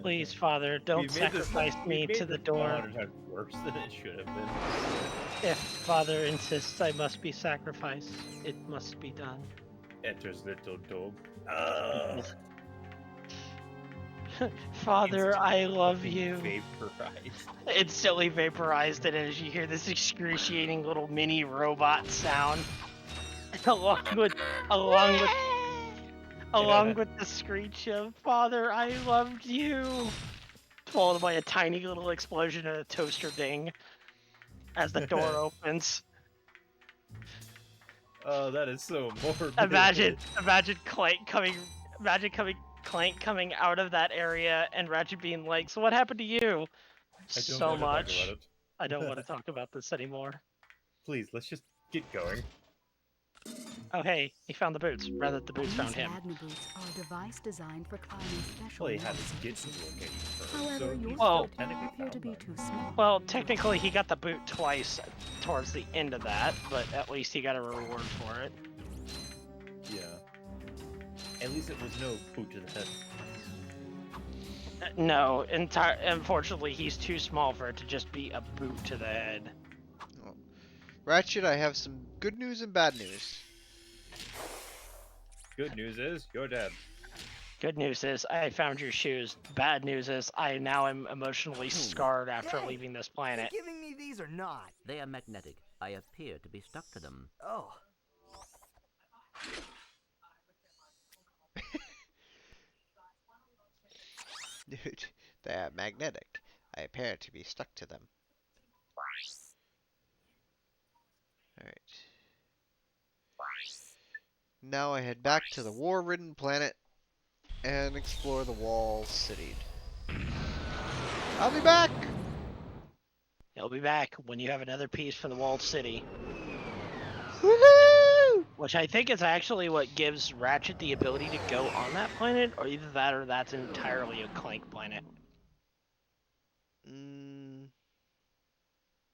Please, Father, don't sacrifice me to the door. 100 times worse than it should have been. If Father insists I must be sacrificed, it must be done. Enters little dog. Father, I love you. Vaporized. Instantly vaporized, and as you hear this excruciating little mini robot sound, along with the screech of "Father, I loved you," followed by a tiny little explosion and a toaster ding as the door opens. Oh, that is so morbid. Imagine Clank coming out of that area and Ratchet being like, "So what happened to you?" I don't So want to talk much. about it. I don't want to talk about this anymore. Please, let's just get going. Oh hey, he found the boots, rather the boots found These him. Magnaboots are a device designed for climbing special Well, he had to mountain get to the surfaces. location first, However, so your he's Well- still technically appear to found be them. too small. Well, technically he got the boot twice towards the end of that, but at least he got a reward for it. Yeah. At least it was no boot to the head. No, unfortunately he's too small for it to just be a boot to the head. Ratchet, I have some good news and bad news. Good news is, you're dead. Good news is, I found your shoes. Bad news is, I now am emotionally scarred after leaving this planet. You giving me these or not? They are magnetic. I appear to be stuck to them. Oh. Dude, they are magnetic. I appear to be stuck to them. Alright. Now I head back to the war-ridden planet and explore the wall city. I'll be back! He'll be back when you have another piece from the walled city. Woohoo! Which I think is actually what gives Ratchet the ability to go on that planet, or either that or that's entirely a Clank planet.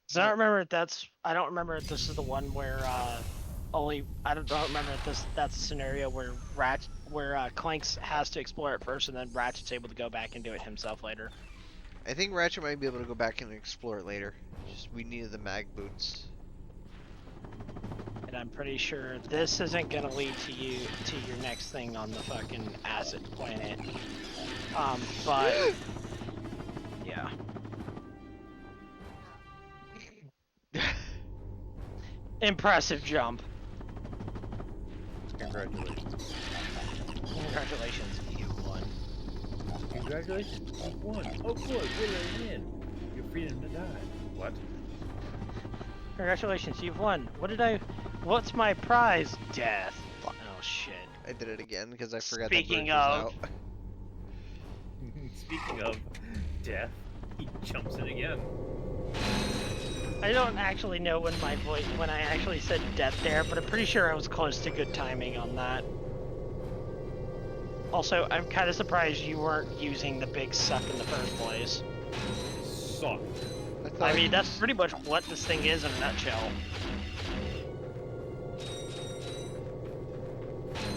So I don't remember if this is the one where I don't remember if that's a scenario where Clanks has to explore it first and then Ratchet's able to go back and do it himself later. I think Ratchet might be able to go back and explore it later. Just we needed the mag boots. And I'm pretty sure this isn't gonna lead to your next thing on the fucking acid planet. But yeah. Impressive jump. Congratulations. Congratulations, you won. Congratulations, you won. Oh good, we're in. Your freedom to die. What? Congratulations, you've won. What's my prize? Death. Oh shit. I did it again because I forgot Speaking the bridge was of- out. Speaking of death, he jumps in again. I don't actually know when I actually said death there, but I'm pretty sure I was close to good timing on that. Also, I'm kind of surprised you weren't using the big suck in the first place. Suck. I mean, that's pretty much what this thing is in a nutshell.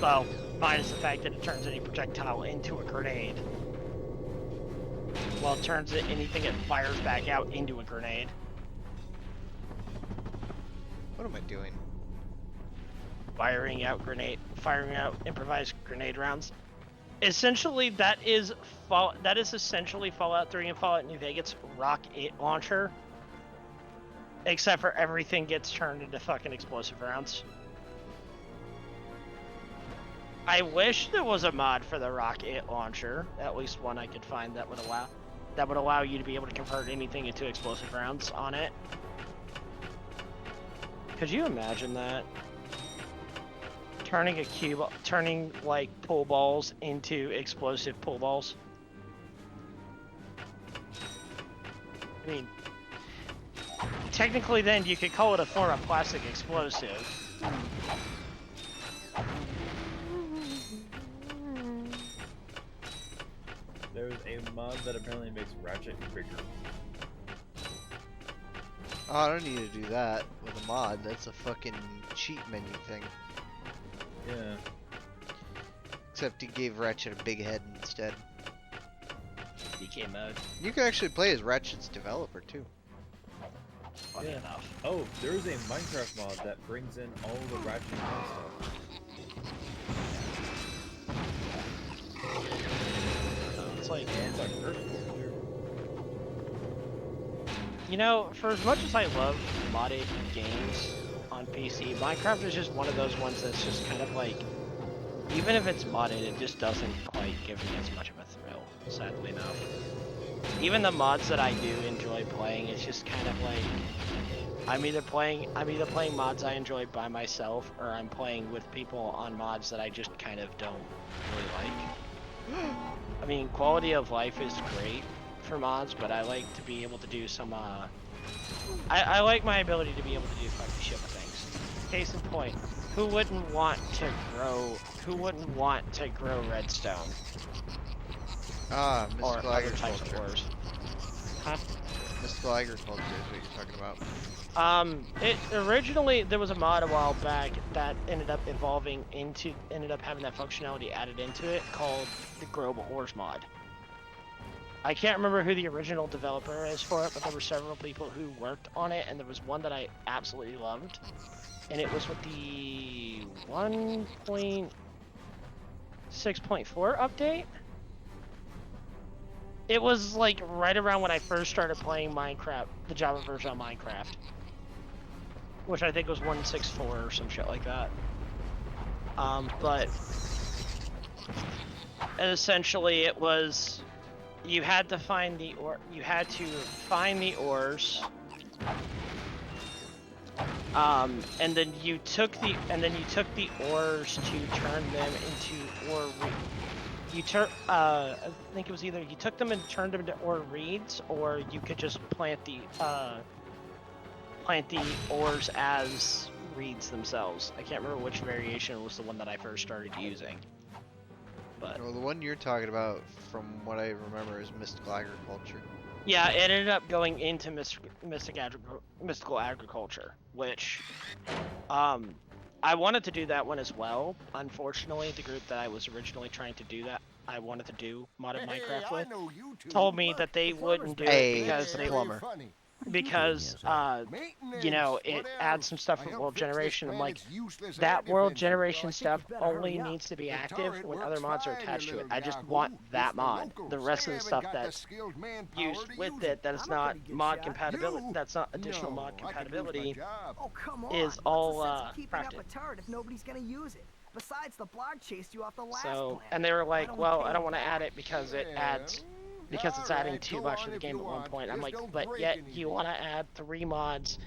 Well, minus the fact that it turns any projectile into a grenade. Well, it turns anything it fires back out into a grenade. What am I doing? Firing out improvised grenade rounds. Essentially, that is essentially Fallout 3 and Fallout New Vegas rocket launcher. Except for everything gets turned into fucking explosive rounds. I wish there was a mod for the rocket launcher, at least one I could find that would allow you to be able to convert anything into explosive rounds on it. Could you imagine that? Turning like pool balls into explosive pool balls. I mean, technically then you could call it a form of plastic explosive. There's a mod that apparently makes Ratchet bigger. Oh, I don't need to do that with a mod. That's a fucking cheat menu thing. Yeah. Except he gave Ratchet a big head instead. DK mode. You can actually play as Ratchet's developer too. Funny enough. Oh, there's a Minecraft mod that brings in all the Ratchet and stuff. It's like, And it's on Earth too. you know, for as much as I love modded games on PC, Minecraft is just one of those ones that's just kind of like, even if it's modded, it just doesn't quite give me as much of a thrill, sadly enough. Even the mods that I do enjoy playing, it's just kind of like, I'm either playing mods I enjoy by myself, or I'm playing with people on mods that I just kind of don't really like. I mean, quality of life is great for mods, but I like to be able to do some, I like my ability to be able to do fucking shit with things. Case in point, who wouldn't want to grow redstone? Ah, Or mystical other types of agriculture. ores. Huh? Mystical agriculture is what you're talking about. It originally, there was a mod a while back that ended up having that functionality added into it called the Growable Ores mod. I can't remember who the original developer is for it, but there were several people who worked on it, and there was one that I absolutely loved. And it was with the 1.6.4 update. It was like right around when I first started playing Minecraft, the Java version of Minecraft. Which I think was 1.6.4 or some shit like that. But essentially it was, you had to find the ores. And then you took the ores to turn them into ore. I think it was either you took them and turned them into ore reeds, or you could just plant the ores as reeds themselves. I can't remember which variation was the one that I first started using. But well, the one you're talking about, from what I remember, is mystical agriculture. yeah, it ended up going into mystical agriculture, which I wanted to do that one as well. Unfortunately, the group that I was originally trying to do that, I wanted to do modded Minecraft with, told me that they wouldn't do it because they you know, it adds some stuff with world generation. I'm like, that world generation stuff only needs to be active when other mods are attached to it. I just want that mod. The rest of the stuff that's used with it, that is not mod compatibility, that's not additional mod compatibility, is all crafted. If nobody's gonna use it. Besides, the blog chased you off the last So, and they were like, well, I don't want to add it because it adds, because it's adding too much to the game at one point. I'm like, but yet you want to add 3 mods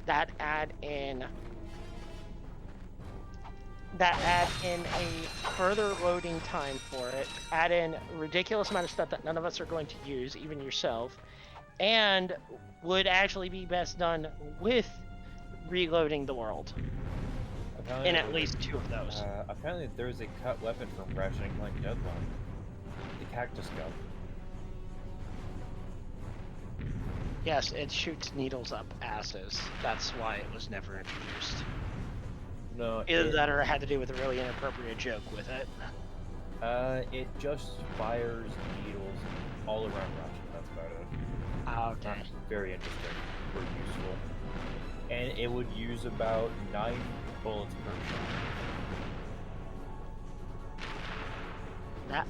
that add in that add in a further loading time for it, add in a ridiculous amount of stuff that none of us are going to use, even yourself, and would actually be best done with reloading the world. Apparently In at least 2 of those. Apparently there's a cut weapon from Ratchet and Clank Deadline. The Cactus Gun. Yes, it shoots needles up asses. That's why it was never introduced. No, Either that or it had to do with a really inappropriate joke with it. It just fires needles all around Ratchet, that's about it. Okay. Very interesting. Very useful. And it would use about 9 bullets per shot. That...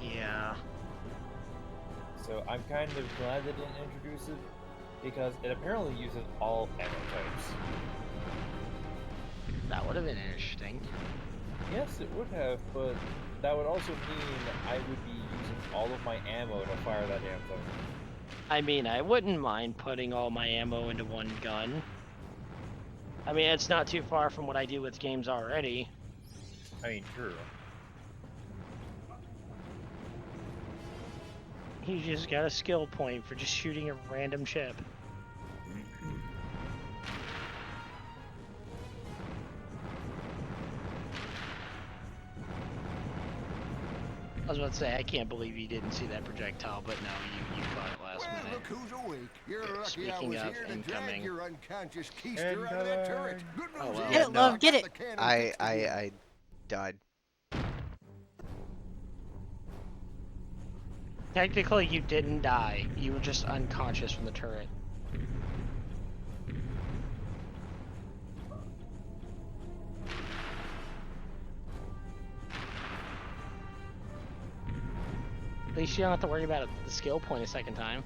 yeah. So I'm kind of glad they didn't introduce it, because it apparently uses all ammo types. That would have been interesting. Yes, it would have, but that would also mean I would be using all of my ammo to fire that damn thing. I mean, I wouldn't mind putting all my ammo into one gun. I mean, it's not too far from what I do with games already. I mean, true. You just got a skill point for just shooting a random chip. I was about to say, I can't believe you didn't see that projectile, but no, you caught it last minute. Look who's awake. You're lucky I Speaking was of here to drag incoming. your unconscious keister out of that turret. Good news Oh, well. is Get it, I love, got get it. the cannon I fixed again. died. Technically, you didn't die. You were just unconscious from the turret. At least you don't have to worry about the skill point a second time.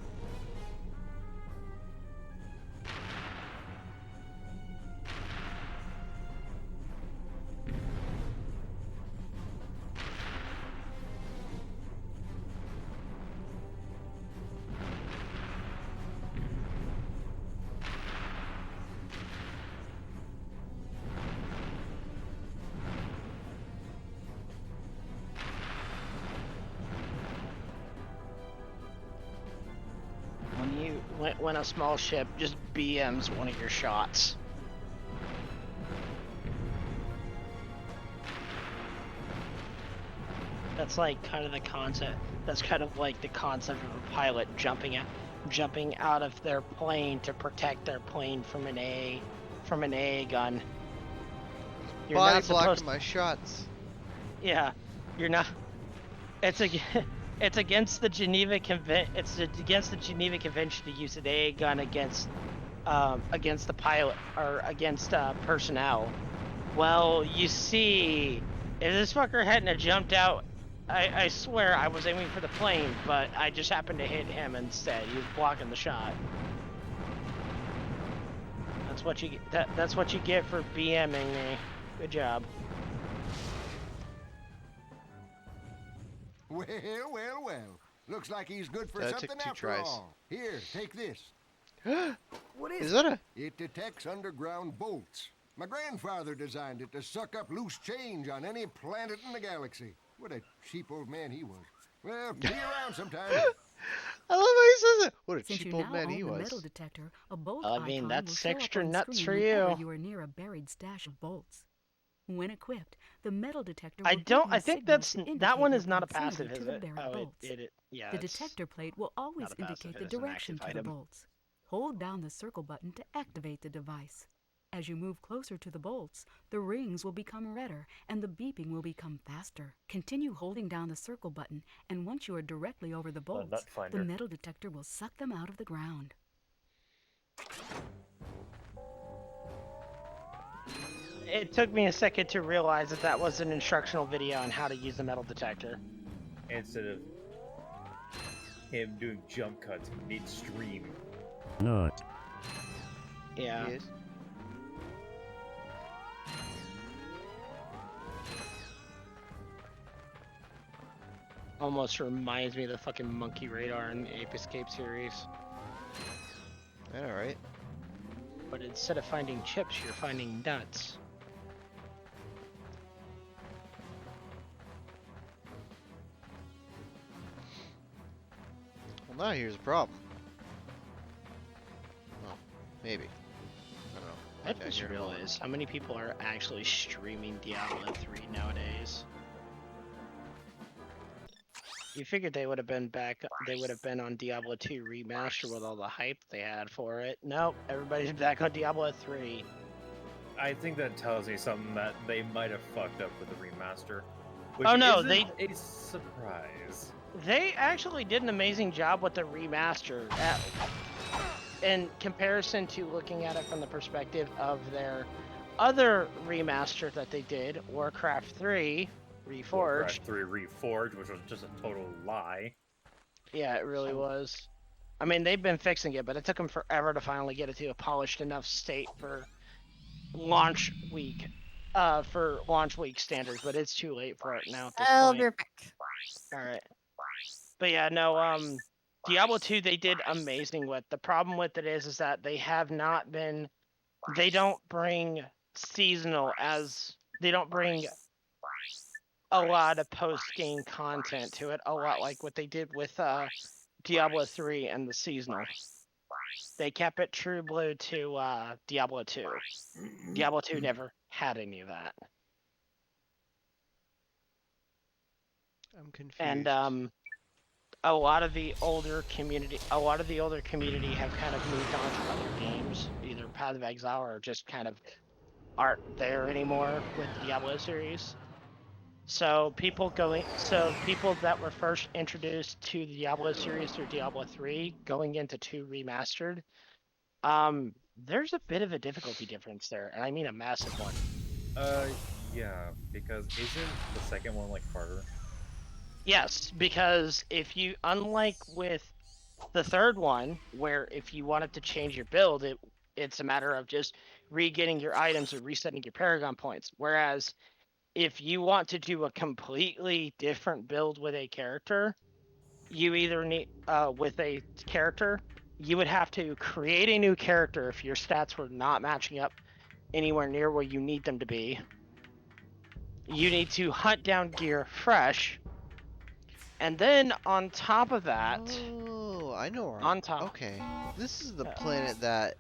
When a small ship just BMs one of your shots. That's like kind of the concept. That's kind of like the concept of a pilot jumping out of their plane to protect their plane from an AA gun. You're Body not supposed blocking my shots. Yeah, you're not. It's against the Geneva against the Geneva Convention to use an AA gun against the pilot or against personnel. Well, you see, if this fucker hadn't have jumped out, I swear I was aiming for the plane, but I just happened to hit him instead. He was blocking the shot. That's what you get. That's what you get for BMing me. Good job. Well, well, well. Looks like he's good for That took something 2 after tries. all. Here, take this. What Is that a... It detects underground bolts. My grandfather designed it to suck up loose change on any planet in the galaxy. What a cheap old man he was. Well, be around sometime. I love how he says it. What a Since cheap you old now man own he the was. metal detector, a bolt I mean, icon that's will show up extra on nuts screen for whenever you. you are near a buried stash of bolts. When equipped, the metal detector will I give don't. you I think signals that's to that indicate one your is not a proximity passive, to is the it? buried Oh, bolts. yeah. The it's detector plate will always not a passive, indicate the it is an direction active to the item. bolts. Hold down the circle button to activate the device. As you move closer to the bolts, the rings will become redder and the beeping will become faster. Continue holding down the circle button, and once you are directly over the bolts, nut the finder. metal detector will suck them out of the ground. It took me a second to realize that that was an instructional video on how to use the metal detector. Instead of him doing jump cuts midstream. Not. Yeah. Yes. Almost reminds me of the fucking monkey radar in the Ape Escape series. Alright. But instead of finding chips, you're finding nuts. Well, now here's a problem. Well, maybe. I don't know. I just realized how many people are actually streaming Diablo 3 nowadays. You figured they would have been back. They would have been on Diablo 2 remaster with all the hype they had for it. Nope, everybody's back on Diablo 3. I think that tells me something that they might have fucked up with the remaster. Which Oh no, isn't a surprise. They actually did an amazing job with the remaster in comparison to looking at it from the perspective of their other remaster that they did, Warcraft 3 Reforged. Warcraft 3 Reforged, which was just a total lie. Yeah, it really was. I mean, they've been fixing it, but it took them forever to finally get it to a polished enough state for launch week. For launch week standards, but it's too late for it now at this point. Be right back. Alright. But yeah, no, Diablo 2 they did amazing with. The problem with it is that they have not been, they don't bring seasonal as, they don't bring a lot of post-game content to it, a lot like what they did with Diablo 3 and the seasonal. They kept it true blue to Diablo 2. Diablo 2 never had any of that. I'm confused. And a lot of the older community have kind of moved on to other games, either Path of Exile or just kind of aren't there anymore with the Diablo series. So people that were first introduced to the Diablo series through Diablo 3 going into 2 remastered, there's a bit of a difficulty difference there, and I mean a massive one. Yeah, because isn't the second one like harder? Yes, because if you, unlike with the third one, where if you wanted to change your build, it's a matter of just re-getting your items or resetting your Paragon points. Whereas if you want to do a completely different build with a character, you either need you would have to create a new character if your stats were not matching up anywhere near where you need them to be. You need to hunt down gear fresh. And then on top of that, oh, I know where on top. Okay, this is the planet that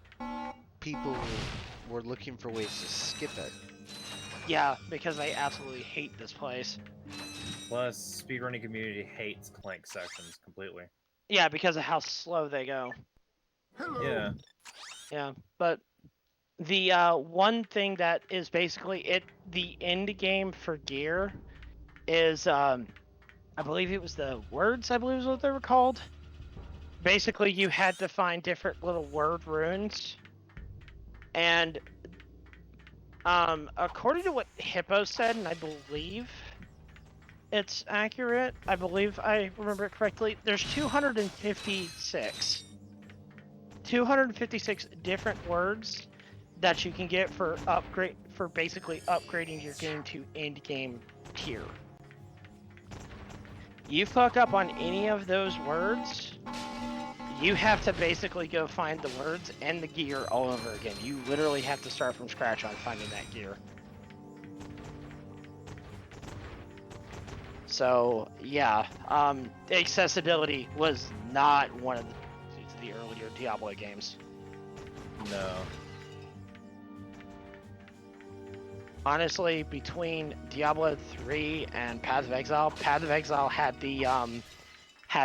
people were looking for ways to skip it. Yeah, because I absolutely hate this place. Plus, speedrunning community hates clank sections completely. Yeah, because of how slow they go. Hello. Yeah. Yeah, but the one thing that is basically the end game for gear is I believe it was the words, I believe is what they were called. Basically, you had to find different little word runes. And according to what Hippo said, and I believe it's accurate, I believe I remember it correctly, there's 256 different words that you can get for basically upgrading your game to end game tier. You fuck up on any of those words, you have to basically go find the words and the gear all over again. You literally have to start from scratch on finding that gear. So yeah, accessibility was not one of the earlier Diablo games. No. Honestly, between Diablo 3 and Path of Exile had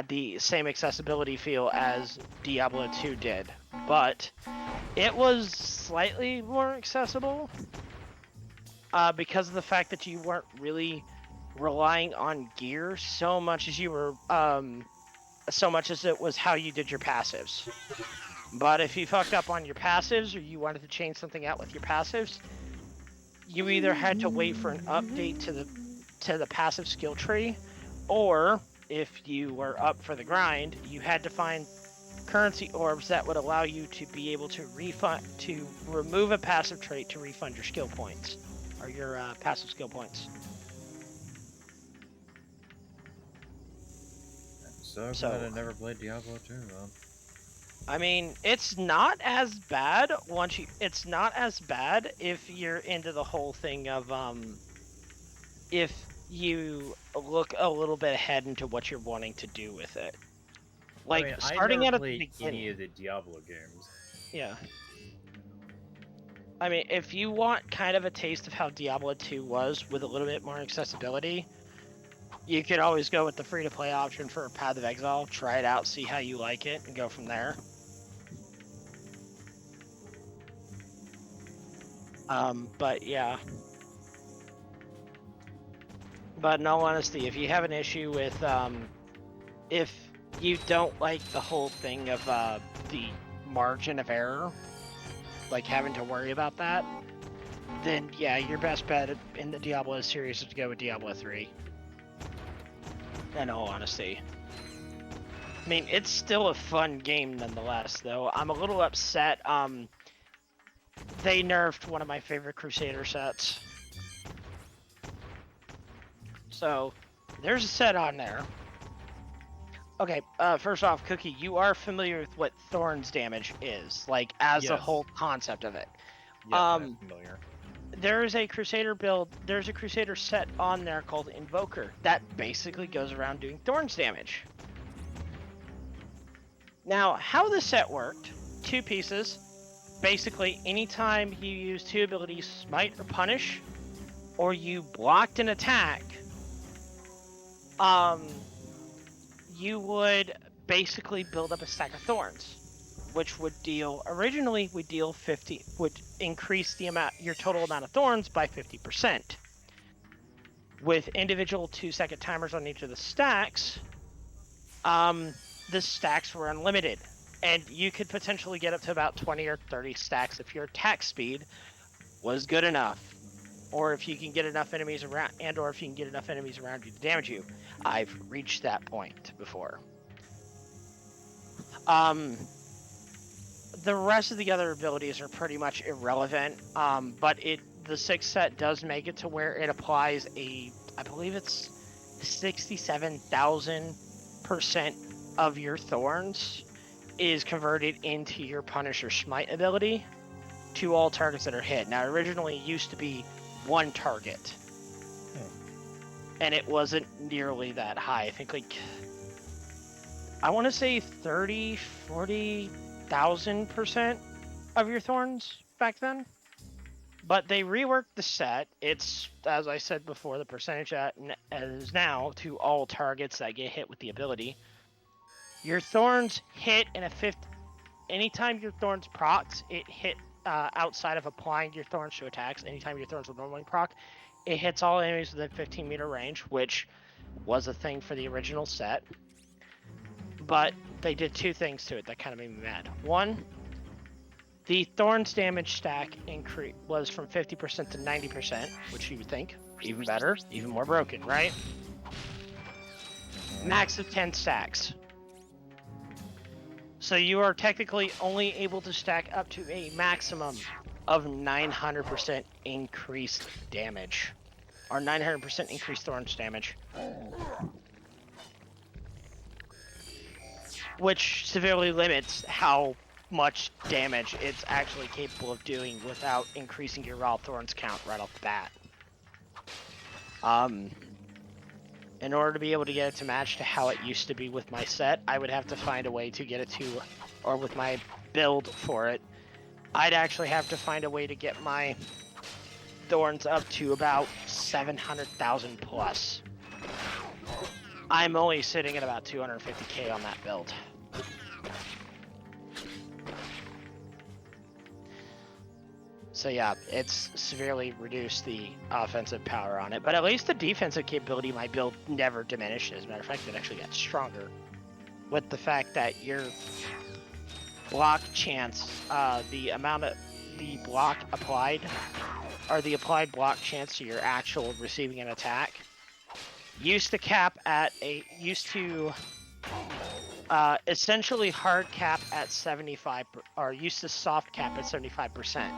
the same accessibility feel as Diablo 2 did, but it was slightly more accessible because of the fact that you weren't really relying on gear so much as you were so much as it was how you did your passives. But if you fucked up on your passives or you wanted to change something out with your passives, you either had to wait for an update to the passive skill tree, or if you were up for the grind, you had to find currency orbs that would allow you to be able to remove a passive trait to refund your skill points, or your passive skill points. So glad I never played Diablo 2 though. I mean, it's not as bad it's not as bad if you're into the whole thing of if you look a little bit ahead into what you're wanting to do with it. Like I mean, starting I out never at the played beginning. any of the Diablo games. Yeah. I mean, if you want kind of a taste of how Diablo 2 was with a little bit more accessibility, you could always go with the free-to-play option for Path of Exile, try it out, see how you like it, and go from there. But yeah. But in all honesty, if you have an issue with, if you don't like the whole thing of the margin of error, like having to worry about that, then yeah, your best bet in the Diablo series is to go with Diablo 3. In all honesty. I mean, it's still a fun game nonetheless, though. I'm a little upset. They nerfed one of my favorite Crusader sets. So, there's a set on there. Okay, first off, Cookie, you are familiar with what Thorns damage is, like, as the Yes. whole concept of it. Yes, I'm familiar. There is a Crusader build, there's a Crusader set on there called Invoker that basically goes around doing Thorns damage. Now, how the set worked, 2 pieces. Basically, anytime you use 2 abilities, Smite or Punish, or you blocked an attack, you would basically build up a stack of Thorns, which would increase the amount, your total amount of Thorns by 50%. With individual 2-second timers on each of the stacks, the stacks were unlimited, and you could potentially get up to about 20 or 30 stacks if your attack speed was good enough, or if you can get enough enemies around, or if you can get enough enemies around you to damage you. I've reached that point before. The rest of the other abilities are pretty much irrelevant, but the 6th set does make it to where it applies I believe it's 67,000% of your Thorns is converted into your Punish or Smite ability to all targets that are hit. Now, originally it used to be 1 target, and it wasn't nearly that high. I think, like, I want to say 40,000% of your Thorns back then. But they reworked the set. It's, as I said before, the percentage that is now to all targets that get hit with the ability. Your Thorns hit in a anytime your Thorns procs, it hit outside of applying your Thorns to attacks. Anytime your Thorns would normally proc, it hits all enemies within 15-meter range, which was a thing for the original set. But they did 2 things to it that kind of made me mad. One, the Thorns damage stack increase was from 50% to 90%, which you would think, even better, even more broken, right? Max of 10 stacks. So you are technically only able to stack up to a maximum of 900% increased damage. Or 900% increased Thorns damage. Which severely limits how much damage it's actually capable of doing without increasing your raw Thorns count right off the bat. In order to be able to get it to match to how it used to be with my set, I would have to find a way to get it to, or with my build for it, I'd actually have to find a way to get my Thorns up to about 700,000 plus. I'm only sitting at about 250k on that build. So yeah, it's severely reduced the offensive power on it, but at least the defensive capability of my build never diminished. As a matter of fact, it actually got stronger with the fact that your block chance, the amount of the block applied, or the applied block chance to your actual receiving an attack, used to cap at essentially hard cap at 75, or used to soft cap at 75%.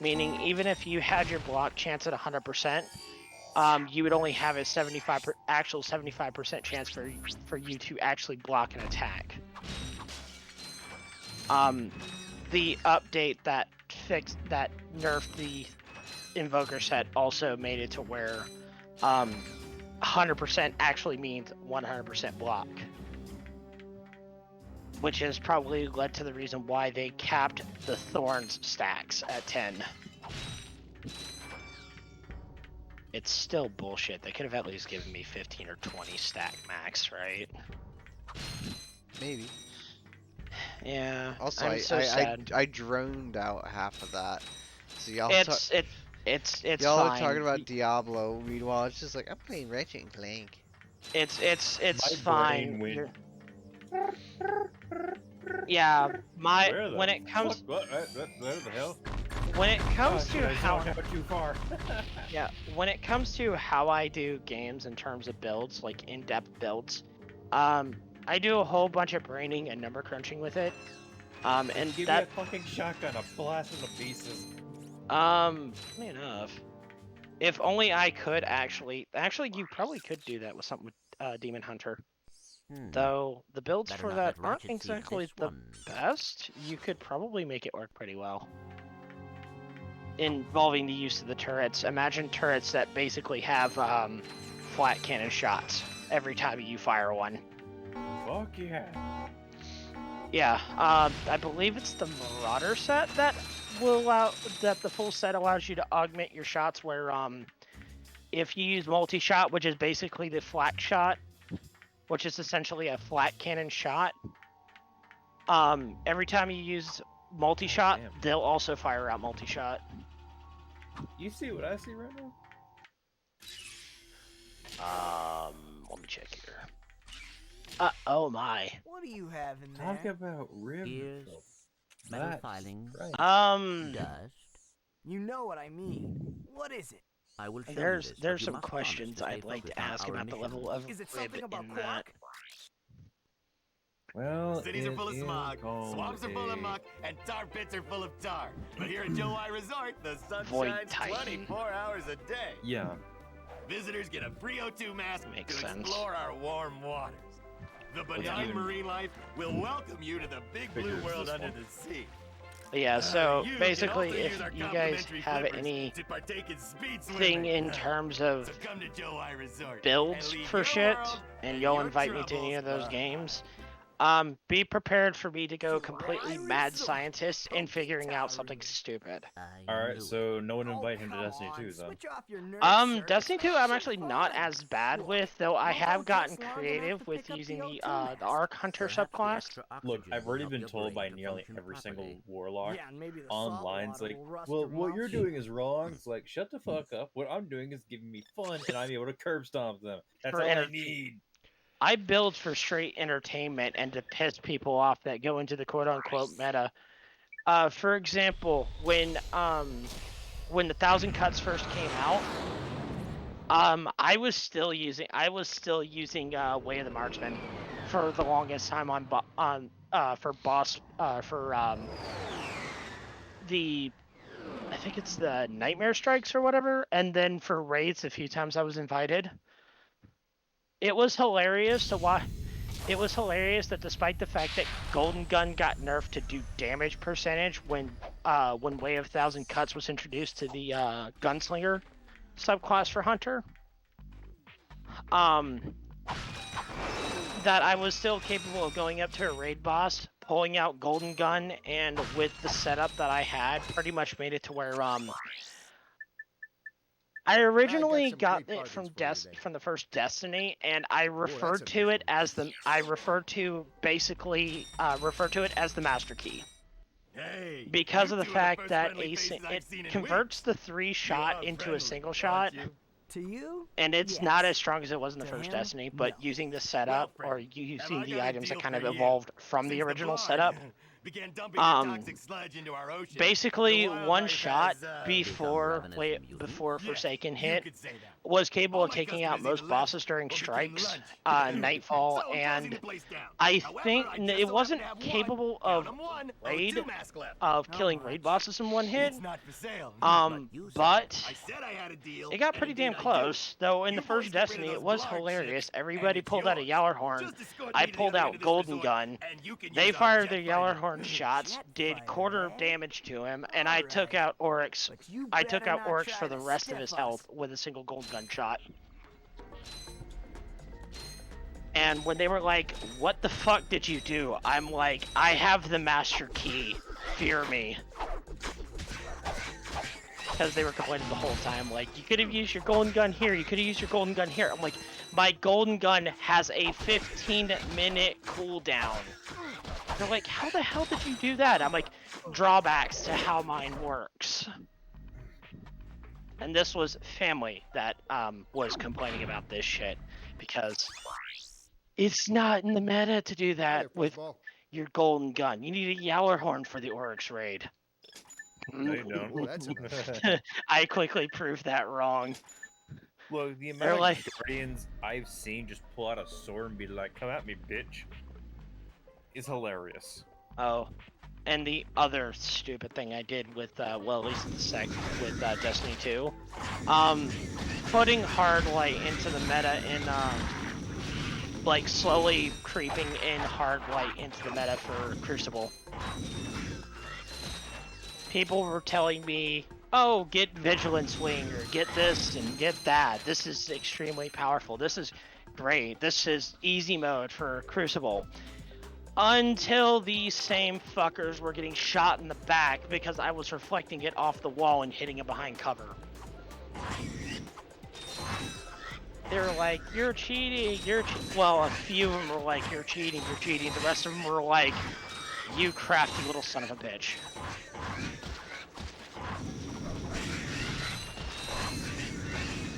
Meaning, even if you had your block chance at 100%, you would only have a 75% chance for you to actually block an attack. The update that nerfed the Invoker set also made it to where 100% actually means 100% block. which has probably led to the reason why they capped the thorns stacks at 10. It's still bullshit. They could have at least given me 15 or 20 stack max, right? Maybe. Yeah. Also, I'm so sad. I droned out half of that. So y'all It's y'all are fine. talking about Diablo. Meanwhile, it's just like I'm playing Ratchet and Clank. It's My fine. brain went. Yeah, Where the when it comes fuck? Where the hell? when it comes Oh, shit, to I how zoned out too far. yeah, when it comes to how I do games in terms of builds, like in-depth builds, I do a whole bunch of braining and number crunching with it. And Give that me a fucking shotgun, a blast in the pieces. funny enough, if only I could actually you probably could do that with something with Demon Hunter. Though the builds Better for not that let aren't Ratchet see exactly this the one. best, you could probably make it work pretty well. Involving the use of the turrets. Imagine turrets that basically have flat cannon shots every time you fire one. Fuck yeah. Yeah, I believe it's the Marauder set that will allow that the full set allows you to augment your shots where if you use multi-shot, which is basically the flat shot, which is essentially a flat cannon shot. Every time you use multi-shot, they'll also fire out multi-shot. You see what I see right now? Let me check here. Oh my. What do you have in there? Talk about rib. Metal filings. Dust. You know what I mean. What is it? I will show There's you this, but there's you some must promise questions to stay I'd like to focused on ask our about the mission. level of Is it rib something about in that. quark? Well, Cities are full of smog, called swamps are full of muck, and tar pits are full of tar. But here at Joe I Resort, the sun Void shines Titan. 24 hours a day. Yeah. Visitors get a free O2 mask Makes to sense. explore our warm waters. The benign even- marine life will welcome you to the big blue Figures world this under one. the sea. But yeah, so You can basically, also if use our you guys complimentary have flippers any to partake in speed thing swimming. in terms of So come to Joe I Resort builds and leave for your shit, world and you'll your invite me to any troubles of those behind. games, be prepared for me to go completely mad scientist in figuring out something stupid. Alright, so no one invite him to Destiny 2 then. Switch off your nerd Destiny 2 I'm actually not as bad with, though I have gotten creative with using the Arc Hunter subclass. Look, I've already been told by nearly every single warlock Yeah, and maybe the online, it's salt water like, will rust well, your what mouth you're shut. doing is wrong. It's like, shut the fuck up. What I'm doing is giving me fun, and I'm able to curb stomp them. That's For all I energy. need. I build for straight entertainment and to piss people off that go into the quote-unquote meta. For example, when the 1,000 Cuts first came out, I was still using Way of the Marksman for the longest time for the I think it's the Nightmare Strikes or whatever, and then for raids a few times I was invited. It was hilarious to watch. It was hilarious that despite the fact that Golden Gun got nerfed to do damage percentage when Way of 1,000 Cuts was introduced to the Gunslinger subclass for Hunter, that I was still capable of going up to a raid boss, pulling out Golden Gun, and with the setup that I had, pretty much made it to where I originally got it from the first Destiny, and I referred to it as the Master Key. Hey, Because you of the two are fact first that friendly faces I've seen in converts weeks. the 3 You shot are into a friendly, single aren't shot, you? To you? and it's Yes. not as strong as it was in the To first him? Destiny, but No. using the setup Well, or friend, using have I the got a items that deal kind of for you? evolved from Since the original Blarg setup. began dumping your toxic sludge into our ocean, Basically, the wildlife one shot has, before yes, Forsaken you hit could say that. was capable All of my taking out customers most either bosses left during or became strikes, lunch. Nightfall, So I'm closing and the place down. I However, think I just it so happen wasn't to have capable one, of count 'em one, raid O2 mask left. of killing raid bosses in one hit. It's not for sale. But I said I had a deal. it got and pretty indeed damn I do. close. Though in You the first boys get rid of Destiny, it those was Blarg hilarious. ships, Everybody and it's pulled out a yours. Yellerhorn. Just escort I me to the pulled other end out of this Golden resort, Gun. and you can They use our fired their jet fighter. Yellerhorn shots, Jet did fighter, quarter eh? damage to him, and I took out Oryx. You I took better out not Oryx try for the to rest of stiff his us. health with a single Golden Gun shot. And when they were like, "What the fuck did you do?" I'm like, "I have the master key. Fear me." Because they were complaining the whole time, like, "You could have used your golden gun here. You could have used your golden gun here." I'm like, "My golden gun has a 15-minute cooldown." They're like, "How the hell did you do that?" I'm like, "Drawbacks to how mine works." And this was family that was complaining about this shit, because it's not in the meta to do that with your golden gun. You need a Yowlerhorn for the Oryx raid. No, you don't. Oh, that's enough. I quickly proved that wrong. Look, the They're amount like- of Guardians I've seen just pull out a sword and be like, "Come at me, bitch," is hilarious. Oh, and the other stupid thing I did with, well, at least with Destiny 2, putting hard light into the meta in, like slowly creeping in hard light into the meta for Crucible. People were telling me, "Oh, get Vigilance Wing, or get this and get that. This is extremely powerful. This is great. This is easy mode for Crucible." Until these same fuckers were getting shot in the back because I was reflecting it off the wall and hitting it behind cover. They were like, "You're cheating, well, a few of them were like, "You're cheating, you're cheating." The rest of them were like, "You crafty little son of a bitch."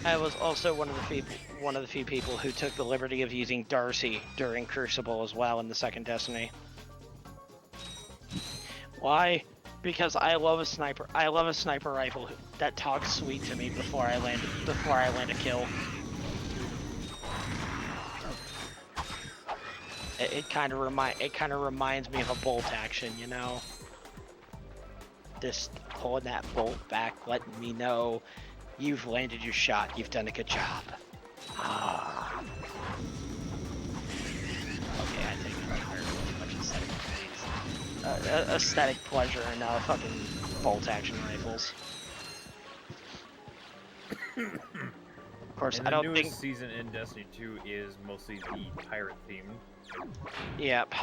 I was also one of the few people who took the liberty of using Darcy during Crucible as well in the second Destiny. Why? Because I love a sniper. I love a sniper rifle that talks sweet to me before I land a kill. It kind of reminds me of a bolt action, you know. Just pulling that bolt back, letting me know you've landed your shot. You've done a good job. Ah. Okay, I think I'm very much aesthetic pleasure in fucking bolt action rifles. Of course, And I don't the think. newest season in Destiny 2 is mostly the pirate theme. Yep,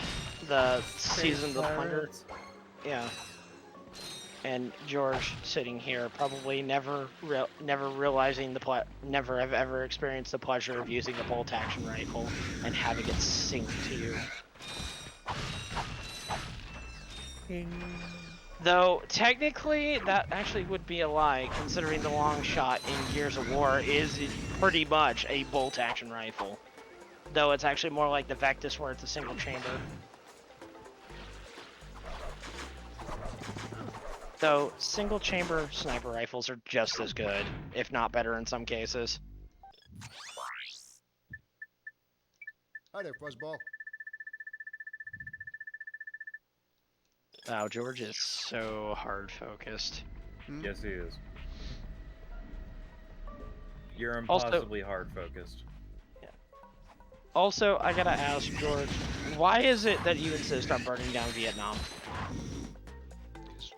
the season of the plunder. Yeah. And George sitting here probably never realizing never have ever experienced the pleasure of using a bolt action rifle and having it sink to you. Though technically that actually would be a lie, considering the long shot in Gears of War is pretty much a bolt action rifle. Though it's actually more like the Vectis, where it's a single chamber. Though single chamber sniper rifles are just as good, if not better in some cases. Hi there, Fuzzball. Wow, George is so hard focused. Yes, he is. You're Also- impossibly hard focused. Also, I gotta ask George, why is it that you insist on burning down Vietnam?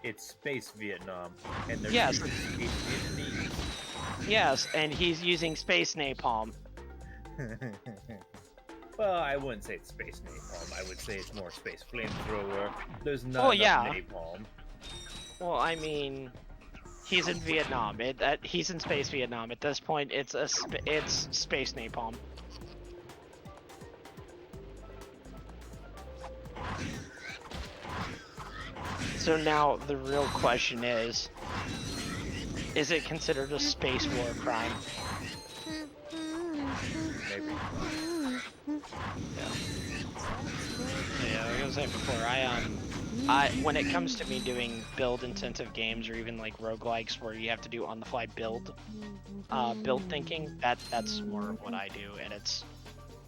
It's space Vietnam, and there's Yes. space Vietnamese. Yes, and he's using space napalm. Well, I wouldn't say it's space napalm. I would say it's more space flamethrower. There's not Oh, enough yeah. napalm. Well, I mean, he's in Vietnam. He's in space Vietnam. At this point, it's space napalm. So now the real question is it considered a space war crime? Maybe. Yeah, like I was saying before, when it comes to me doing build-intensive games or even like roguelikes where you have to do on-the-fly build thinking, that's more of what I do, and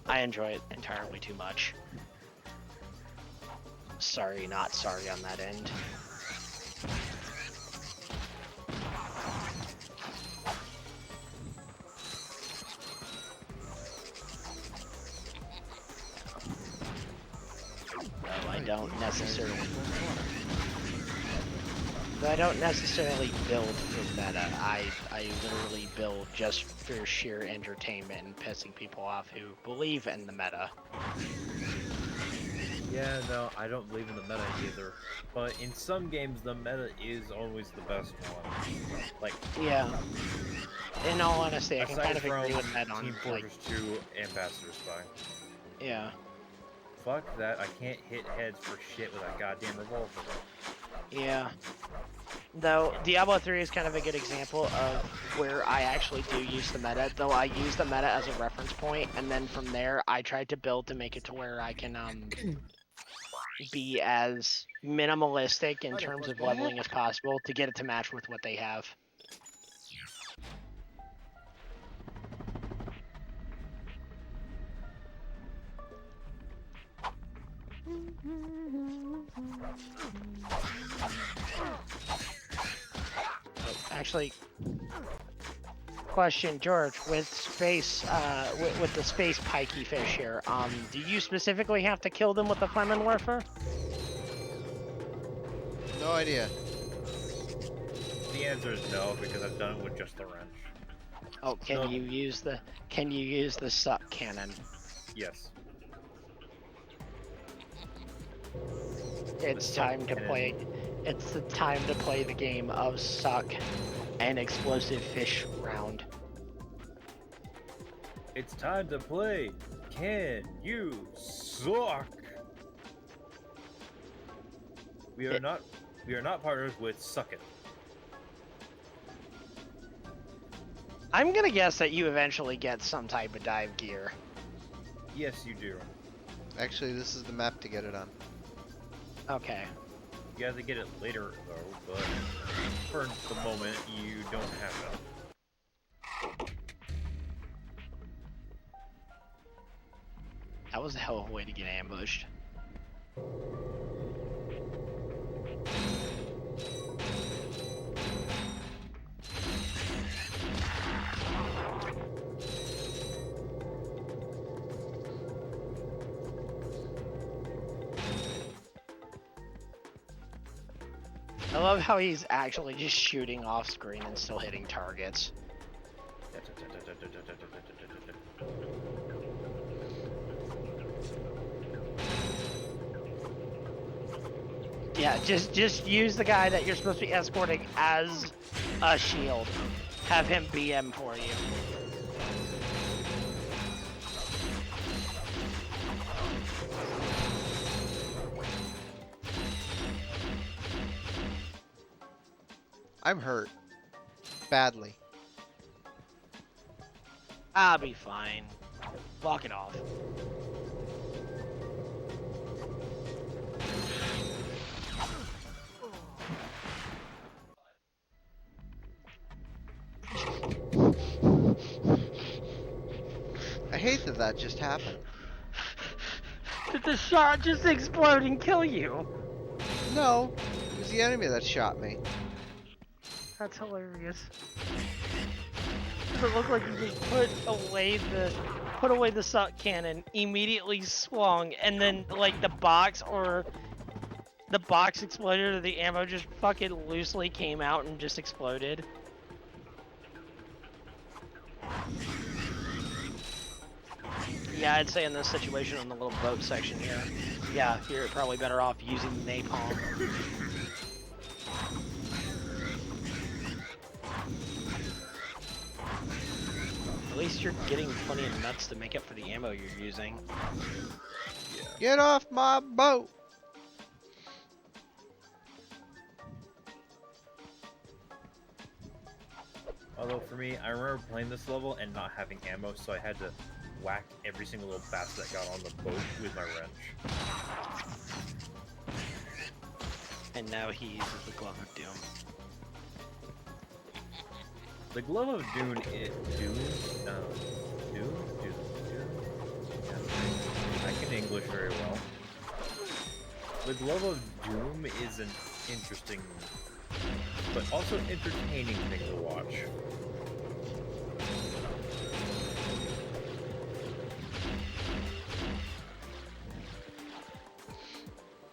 I enjoy it entirely too much. Sorry, not sorry on that end. No, I don't necessarily. I don't necessarily build for meta. I literally build just for sheer entertainment and pissing people off who believe in the meta. Yeah, no, I don't believe in the meta either. But in some games, the meta is always the best one. Like, yeah. In all honesty, I can aside kind of from agree with that on Team like, Fortress 2 Ambassador Spy. yeah. Fuck that, I can't hit heads for shit with a goddamn revolver. Yeah. Though, Diablo 3 is kind of a good example of where I actually do use the meta, though I use the meta as a reference point, and then from there, I tried to build to make it to where I can, be as minimalistic in terms of leveling as possible to get it to match with what they have. Actually, question, George, with space, with the space pikey fish here, do you specifically have to kill them with the Flammenwerfer? No idea. The answer is no, because I've done it with just the wrench. Oh, can you use the suck cannon? Yes. It's time to play. It's the time to play the game of suck and explosive fish round. It's time to play. Can you suck? We are not partners with Suck It. I'm gonna guess that you eventually get some type of dive gear. Yes, you do. Actually, this is the map to get it on. Okay. You have to get it later, though, but for the moment, you don't have it. That was a hell of a way to get ambushed. I love how he's actually just shooting off screen and still hitting targets. Yeah, just use the guy that you're supposed to be escorting as a shield. Have him BM for you. I'm hurt. Badly. I'll be fine. Walk it off. I hate that that just happened. Did the shot just explode and kill you? No, it was the enemy that shot me. That's hilarious. It looked like you just put away the suck cannon, immediately swung, and then like the box exploded or the ammo just fucking loosely came out and just exploded. Yeah, I'd say in this situation on the little boat section here, yeah, you're probably better off using napalm. At least you're getting plenty of nuts to make up for the ammo you're using. Yeah. Get off my boat! Although for me, I remember playing this level and not having ammo, so I had to whack every single little bastard that got on the boat with my wrench. And now he uses the Glove of Doom. The Glove of Doom is Doom. Yeah, I can English very well. The Glove of Doom is an interesting, but also entertaining thing to watch.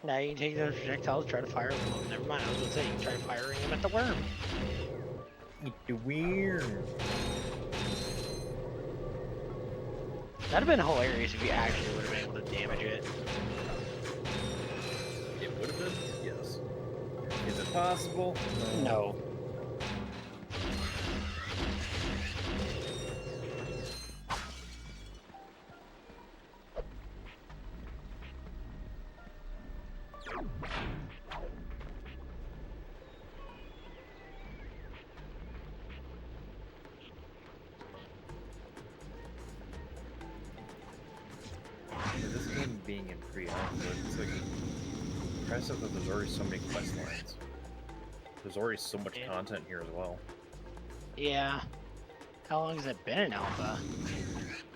Now you can take those projectiles, try to fire them. Well, never mind, I was going to say, you can try firing them at the worm. It's weird. That'd have been hilarious if you actually would have been able to damage it. It would have been? Yes. Is it possible? No. This game being in pre-alpha, it's like impressive that there's already so many quest lines. There's already so much content here as well. Yeah. How long has it been in alpha?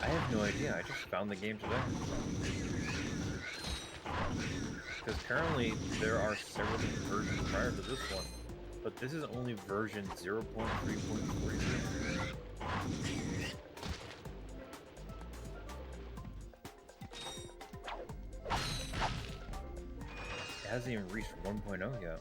I have no idea. I just found the game today. Because currently there are several different versions prior to this one, but this is only version 0.3.43. It hasn't even reached 1.0 yet.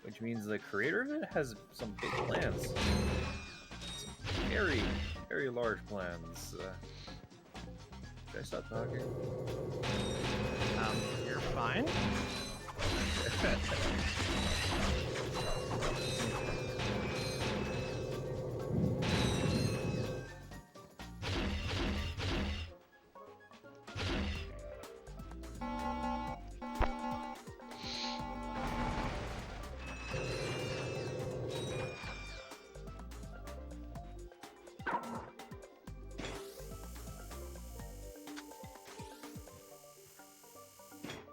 Which means the creator of it has some big plans. Some very, very large plans. Should I stop talking? You're fine.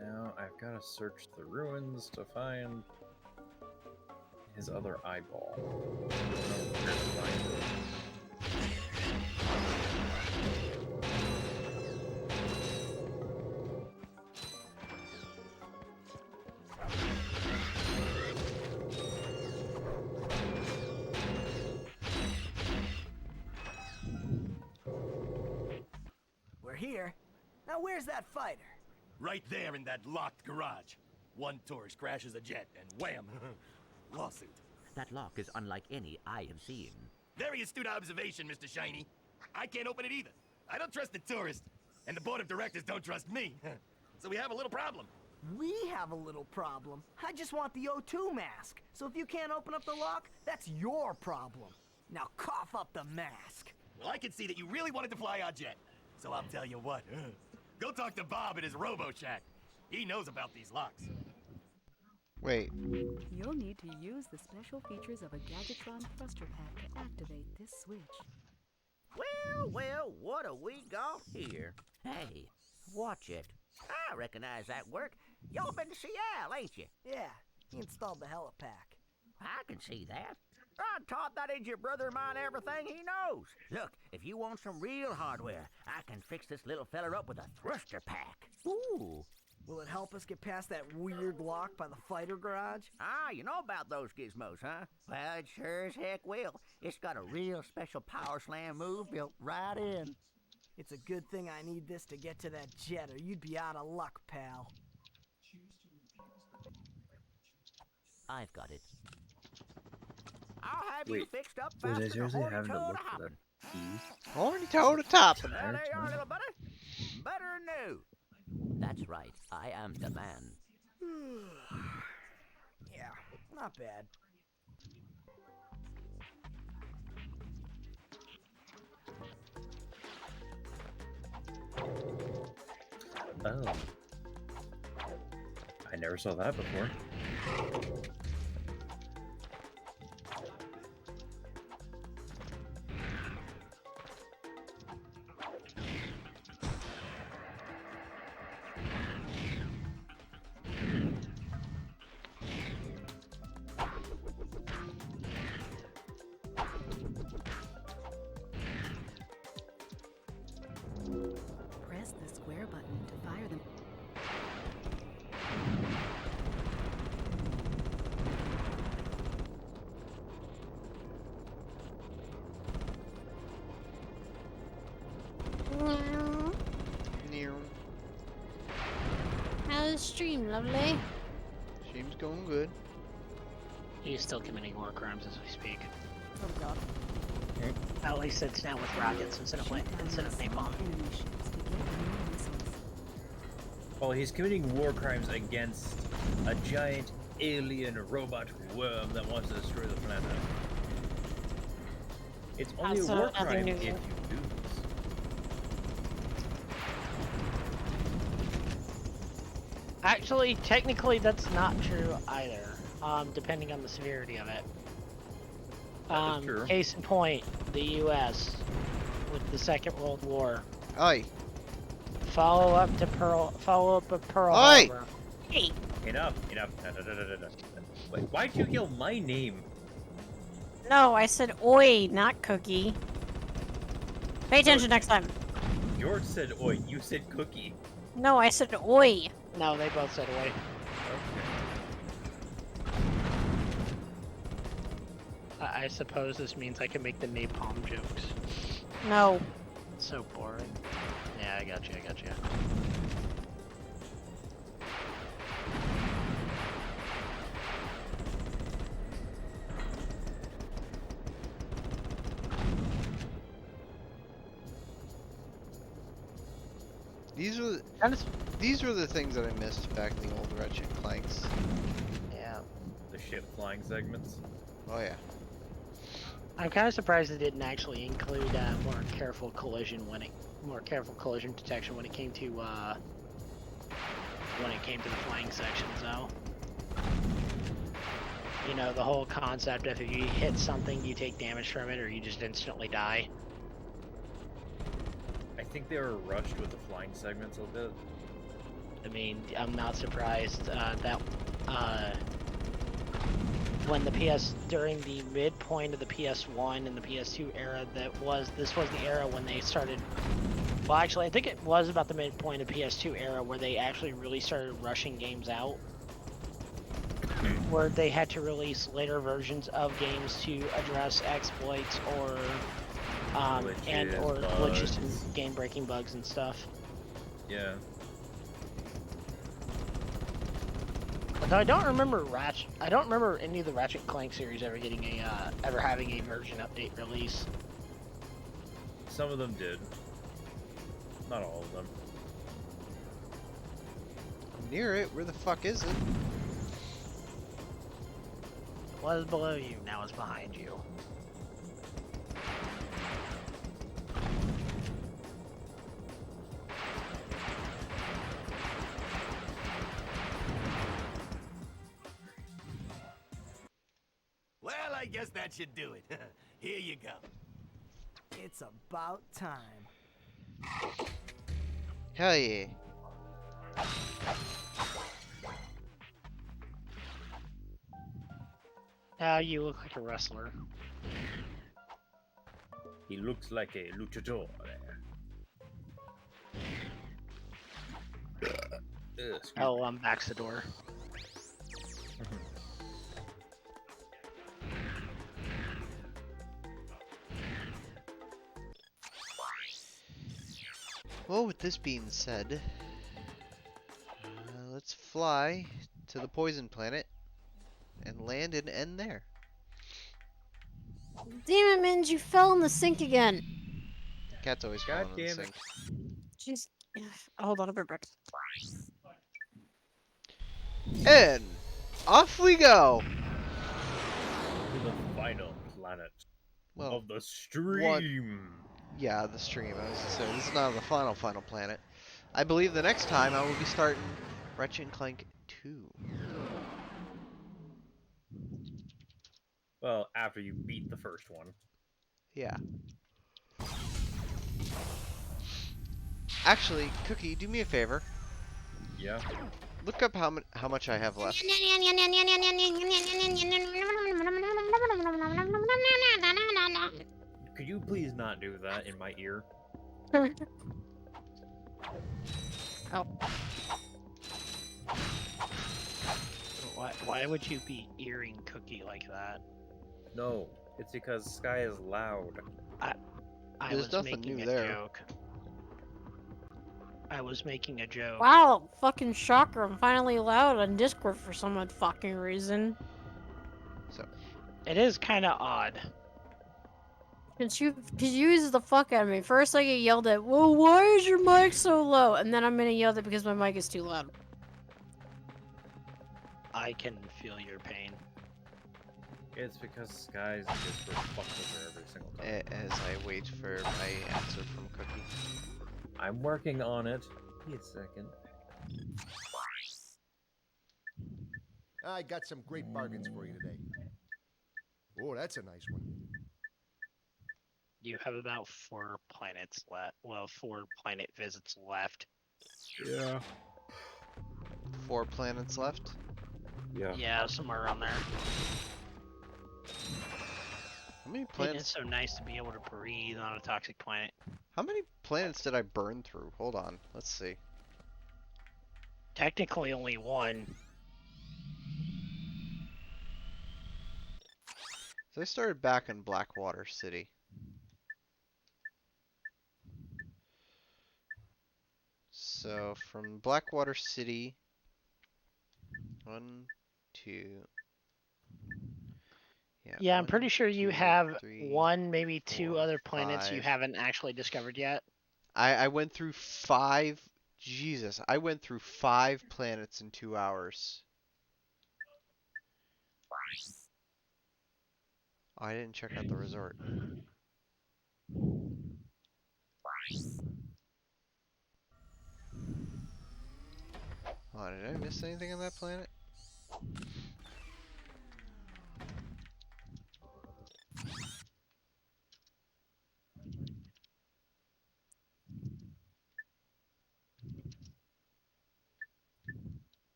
Now I've got to search the ruins to find his other eyeball. I don't know where to find it. We're here. Now where's that fighter? Right there in that locked garage. One tourist crashes a jet and wham! Lawsuit. That lock is unlike any I have seen. Very astute observation, Mr. Shiny. I can't open it either. I don't trust the tourist, and the board of directors don't trust me. So we have a little problem. We have a little problem. I just want the O2 mask. So if you can't open up the lock, that's your problem. Now cough up the mask. Well, I can see that you really wanted to fly our jet. So I'll tell you what. Go talk to Bob at his Robo-Shack. He knows about these locks. Wait. You'll need to use the special features of a Gadgetron thruster pack to activate this switch. Well, what have we got here? Hey, watch it. I recognize that work. Y'all been to Seattle, ain't you? Yeah, he installed the helipack. I can see that. I taught that idiot brother of mine everything he knows. Look, if you want some real hardware, I can fix this little feller up with a thruster pack. Ooh. Will it help us get past that weird lock by the fighter garage? Ah, you know about those gizmos, huh? Well, it sure as heck will. It's got a real special power slam move built right in. It's a good thing I need this to get to that jet, or you'd be out of luck, pal. I've got it. I'll have you Wait, fixed up was I fast seriously as a having to horny look toad for hopping. that key? Horny toe to top. There they are, little buddy. Better than new. That's right. I am the man. Yeah, not bad. Oh. I never saw that before. Press the square button to fire them. the stream, lovely? Stream's going good. He's still committing war crimes as we speak. Oh god. At least it's now with rockets instead of napalm. Well, he's committing war crimes against a giant alien robot worm that wants to destroy the planet. It's only a war crime if you lose. Actually, technically, that's not true either. Depending on the severity of it. That is true. Case in point, the U.S. with the Second World War. Oi. Follow up with Pearl Oi! Harbor. Hey. Enough. Wait, why'd you yell my name? No, I said oi, not cookie. Pay attention next time. George said oi, you said cookie. No, I said oi. No, they both said oi. I suppose this means I can make the napalm jokes. No. So boring. Yeah, I got you. These were the things that I missed back in the old Ratchet and Clanks. Yeah. The ship flying segments. Oh yeah. I'm kind of surprised they didn't actually include more careful collision detection when it came to the flying sections, though. You know, the whole concept of if you hit something, you take damage from it, or you just instantly die. I think they were rushed with the flying segments a bit. I mean, I'm not surprised that when during the midpoint of the PS1 and the PS2 era, this was the era when they started. Well, actually, I think it was about the midpoint of PS2 era where they actually really started rushing games out, where they had to release later versions of games to address exploits or glitches and game-breaking bugs and stuff. Yeah. Although I don't remember any of the Ratchet and Clank series ever getting ever having a version update release. Some of them did. Not all of them. I'm near it. Where the fuck is it? What is below you now is behind you. Well, I guess that should do it. Here you go. It's about time. Hell yeah. Now you look like a wrestler. He looks like a luchador there. Oh, back's the door. Well, with this being said, let's fly to the poison planet and land and end there. Damn it, Minge, you fell in the sink again. Cat's always falling in the sink. Jeez. Hold on, I'll be back. And off we go! To the final planet of the stream. Yeah, the stream. I was gonna say, this is not the final planet. I believe the next time I will be starting Ratchet and Clank 2. Well, after you beat the first one. Yeah. Actually, Cookie, do me a favor. Yeah. Look up how much I have left. Could you please not do that in my ear? Oh. Why would you be earring Cookie like that? No, it's because Sky is loud. I There's was nothing making new a there. joke. I was making a joke. Wow, fucking shocker. I'm finally allowed on Discord for some odd fucking reason. So. It is kind of odd. Cause you use the fuck out of me. First I get yelled at, well, why is your mic so low? And then I'm gonna yell at because my mic is too loud. I can feel your pain. It's because Sky's Discord fucks over every single time. As I wait for my answer from Cookie. I'm working on it. Give me a second. I got some great bargains for you today. Oh, that's a nice one. You have about 4 planets left. Well, 4 planet visits left. Yeah. 4 planets left? Yeah. Yeah, somewhere around there. How many It is planets? so nice to be able to breathe on a toxic planet. How many planets did I burn through? Hold on, let's see. Technically only 1. So I started back in Blackwater City. So from Blackwater City, 1, 2. Yeah, I'm 1, pretty sure you 2, have 3, 1, maybe 2 4, other planets you 5. haven't actually discovered yet. I went through 5. Jesus, I went through 5 planets in 2 hours. Oh, I didn't check out the resort. Oh, did I miss anything on that planet?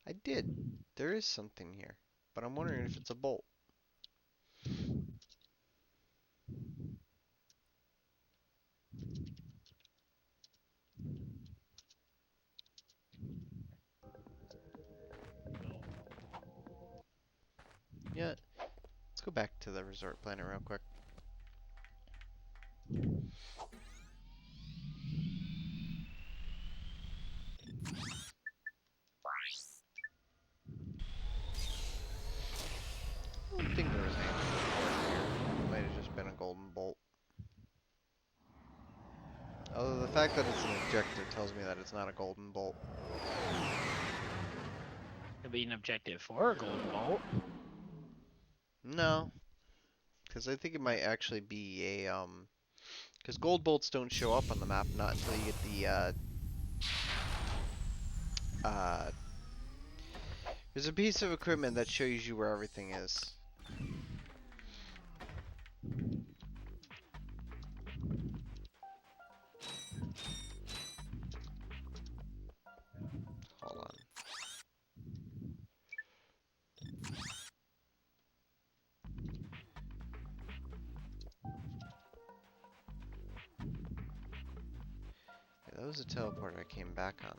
I did. There is something here, but I'm wondering if it's a bolt. Yeah, let's go back to the resort planet real quick. I don't think there was anything important here. It might have just been a golden bolt. Although the fact that it's an objective tells me that it's not a golden bolt. Could be an objective for a golden bolt. No, because I think it might actually be a because gold bolts don't show up on the map not until you get the there's a piece of equipment that shows you where everything is. Hold on. Yeah, that was a teleport I came back on.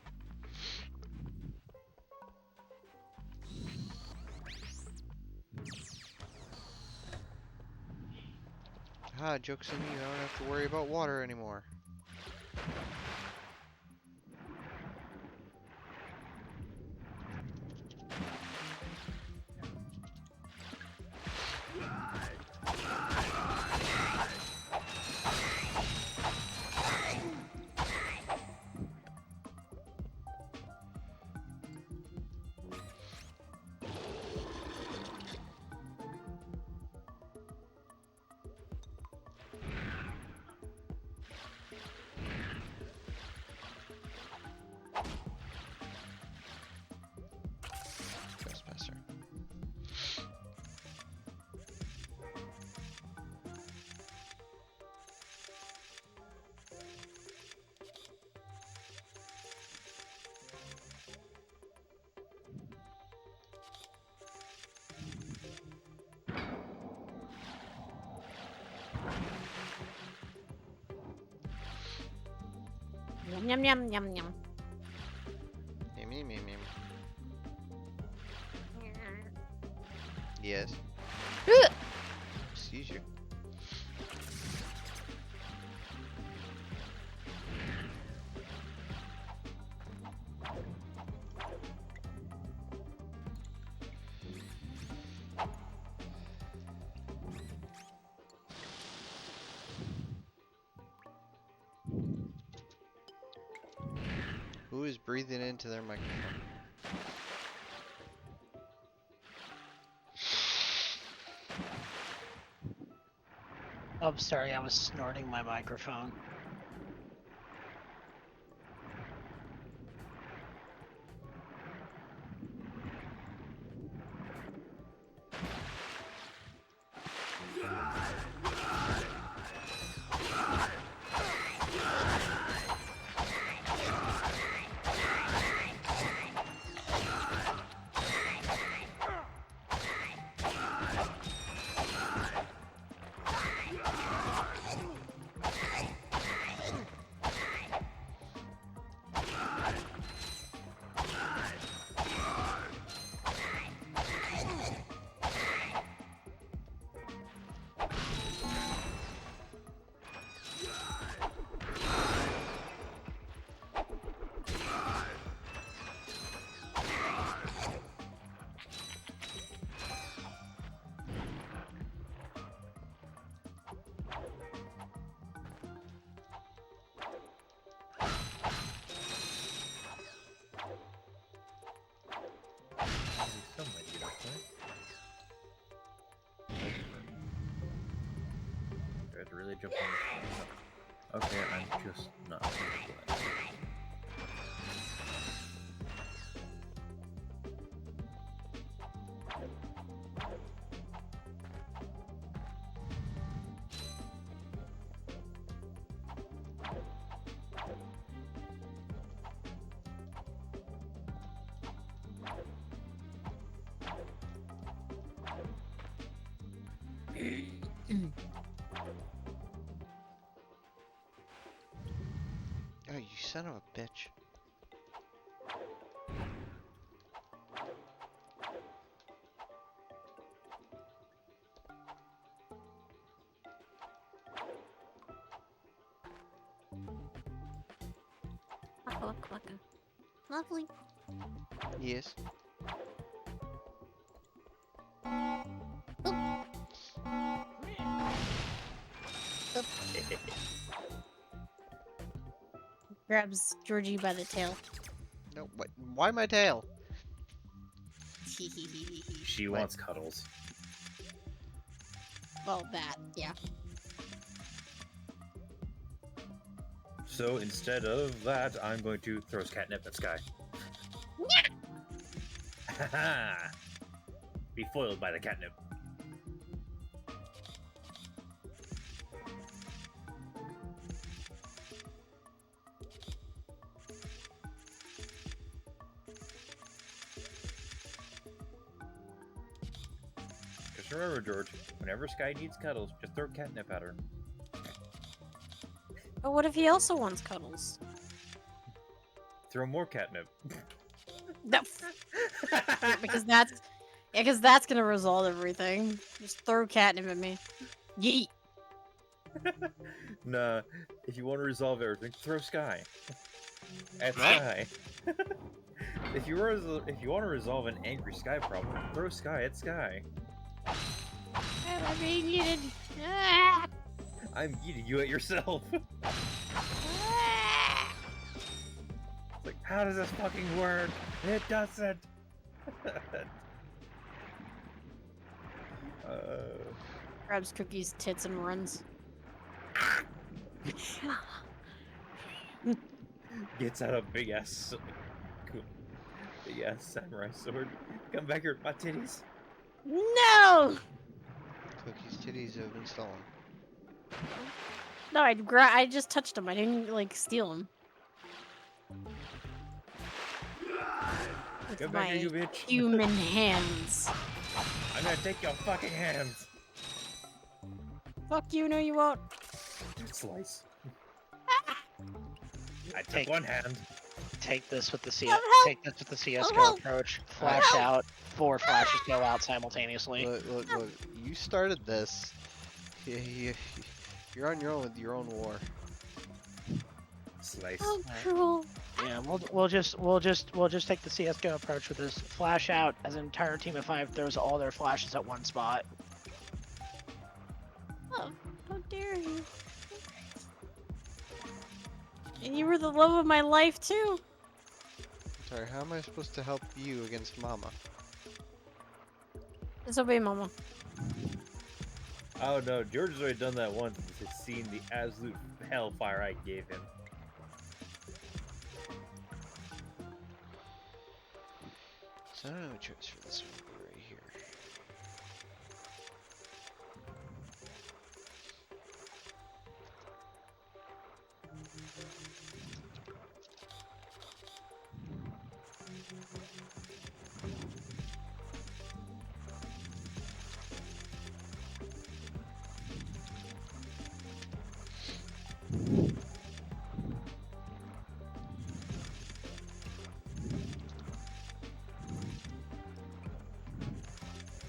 Ah, joke's on you, I don't have to worry about water anymore. Yum yum yum yum yum. Yum, yum, yum, yum. Yes. Seizure. Who is breathing into their microphone? Oh, sorry, I was snorting my microphone. Tried to really jump on. Okay, I'm just not gonna do it. Oh, you son of a bitch. Lovely. Yes. Grabs Georgie by the tail. No, what? Why my tail? She wants cuddles. Well, that, yeah. So instead of that, I'm going to throw catnip at Sky. Haha! Be foiled by the catnip. Just remember, George, whenever Sky needs cuddles, just throw catnip at her. But what if he also wants cuddles? Throw more catnip. No. Yeah, because that's gonna resolve everything. Just throw catnip at me. Yeet. Nah, if you want to resolve everything, throw Sky. At Sky. If you want to resolve an angry Sky problem, throw Sky at Sky. I'm being yeeted. Ah! I'm eating you at yourself. It's like, how does this fucking work? It doesn't. Grabs Cookie's tits and runs. Gets out a big ass samurai sword. Come back here, my titties. No! Cookie's titties have been stolen. No, I just touched him. I didn't like steal him. With Come back my here, you bitch. human hands. I'm gonna take your fucking hands. Fuck you, no you won't. Slice. I took one hand. Take this with the Help, help. Take this with the CS:GO help. approach. Flash out. 4 flashes go out simultaneously. Look. You started this. You're on your own with your own war. Slice. Oh, cruel. Yeah, we'll just take the CS:GO approach with this. Flash out as an entire team of 5 throws all their flashes at one spot. Oh, how dare you? And you were the love of my life too. Sorry, how am I supposed to help you against Mama? Disobey Mama. Oh no, George has already done that once. He's seen the absolute hellfire I gave him. So I don't know what choice for this one right here.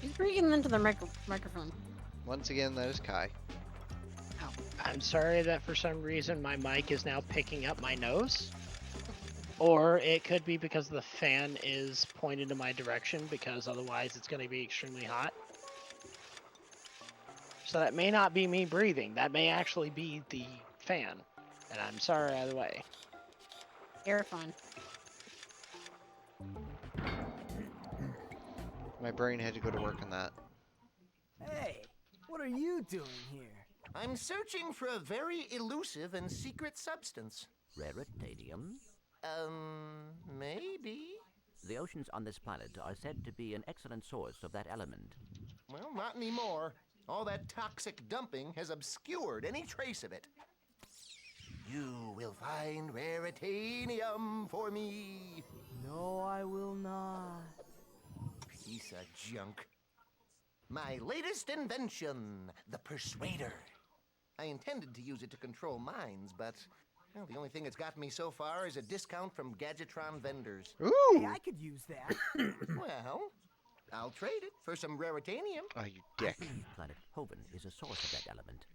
He's breathing into the microphone. Once again, that is Kai. I'm sorry that for some reason my mic is now picking up my nose. Or it could be because the fan is pointed in my direction, because otherwise it's going to be extremely hot. So that may not be me breathing. That may actually be the fan. And I'm sorry either way. You're fine. My brain had to go to work on that. Hey, what are you doing here? I'm searching for a very elusive and secret substance. Raritanium? Maybe? The oceans on this planet are said to be an excellent source of that element. Well, not anymore. All that toxic dumping has obscured any trace of it. You will find Raritanium for me. No, I will not. Piece of junk. My latest invention, the Persuader. I intended to use it to control minds, but well, the only thing it's gotten me so far is a discount from Gadgetron vendors. Ooh! Hey, I could use that. Well, I'll trade it for some Raritanium. Oh, you dick. Planet Hoven is a source of that element.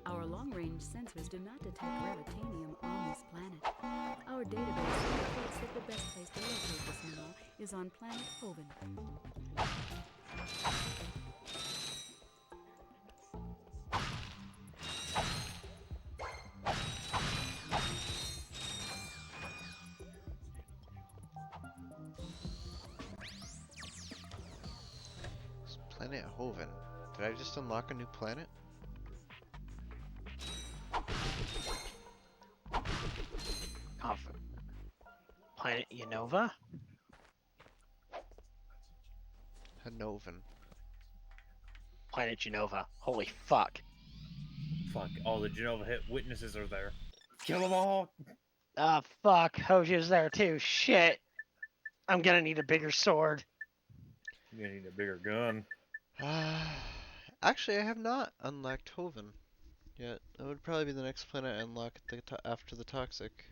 Our long-range sensors do not detect raritanium on this planet. Our database indicates that the best place to locate this mineral is on planet Hoven. Planet Hoven. Did I just unlock a new planet? Off Planet Unova? Hanoven. Planet Unova. Holy fuck. Fuck, all the Genova hit witnesses are there. Kill them all! Ah, fuck. Hojo's there too. Shit. I'm gonna need a bigger sword. You're gonna need a bigger gun. Actually, I have not unlocked Hoven yet. That would probably be the next planet I unlock at the after the Toxic.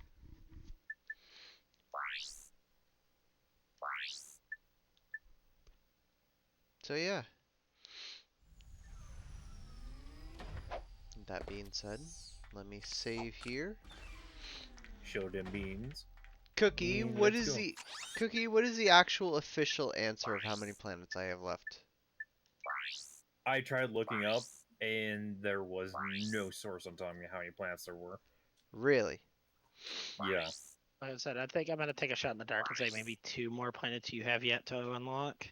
So yeah. That being said, let me save here. Show them beans. Cookie, what is the actual official answer of how many planets I have left? I tried looking up, and there was no source on telling me how many planets there were. Really? Yeah. Like I said, I think I'm gonna take a shot in the dark and say maybe 2 more planets you have yet to unlock.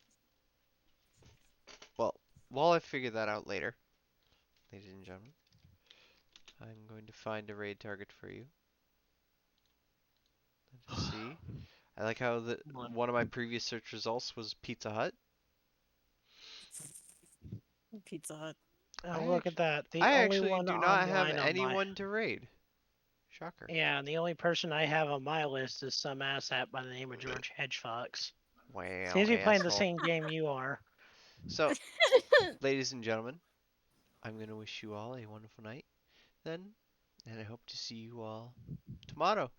Well, while I figure that out later, ladies and gentlemen, I'm going to find a raid target for you. Let's see. I like how one of my previous search results was Pizza Hut. Pizza Hut. Oh, look at that. The I only actually one do not have online on anyone to raid. Shocker. Yeah, and the only person I have on my list is some asshat by the name of George Hedgefox. Wow. Seems to be playing the asshole. same game you are. So, ladies and gentlemen, I'm going to wish you all a wonderful night. Then, And I hope to see you all tomorrow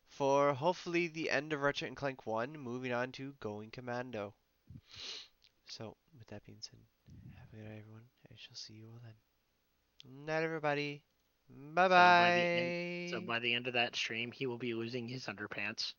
for hopefully the end of Ratchet and Clank 1, moving on to Going Commando. So, with that being said, have a good night, everyone. I shall see you all then. Night, everybody. Bye bye. So by the end of that stream, he will be losing his underpants.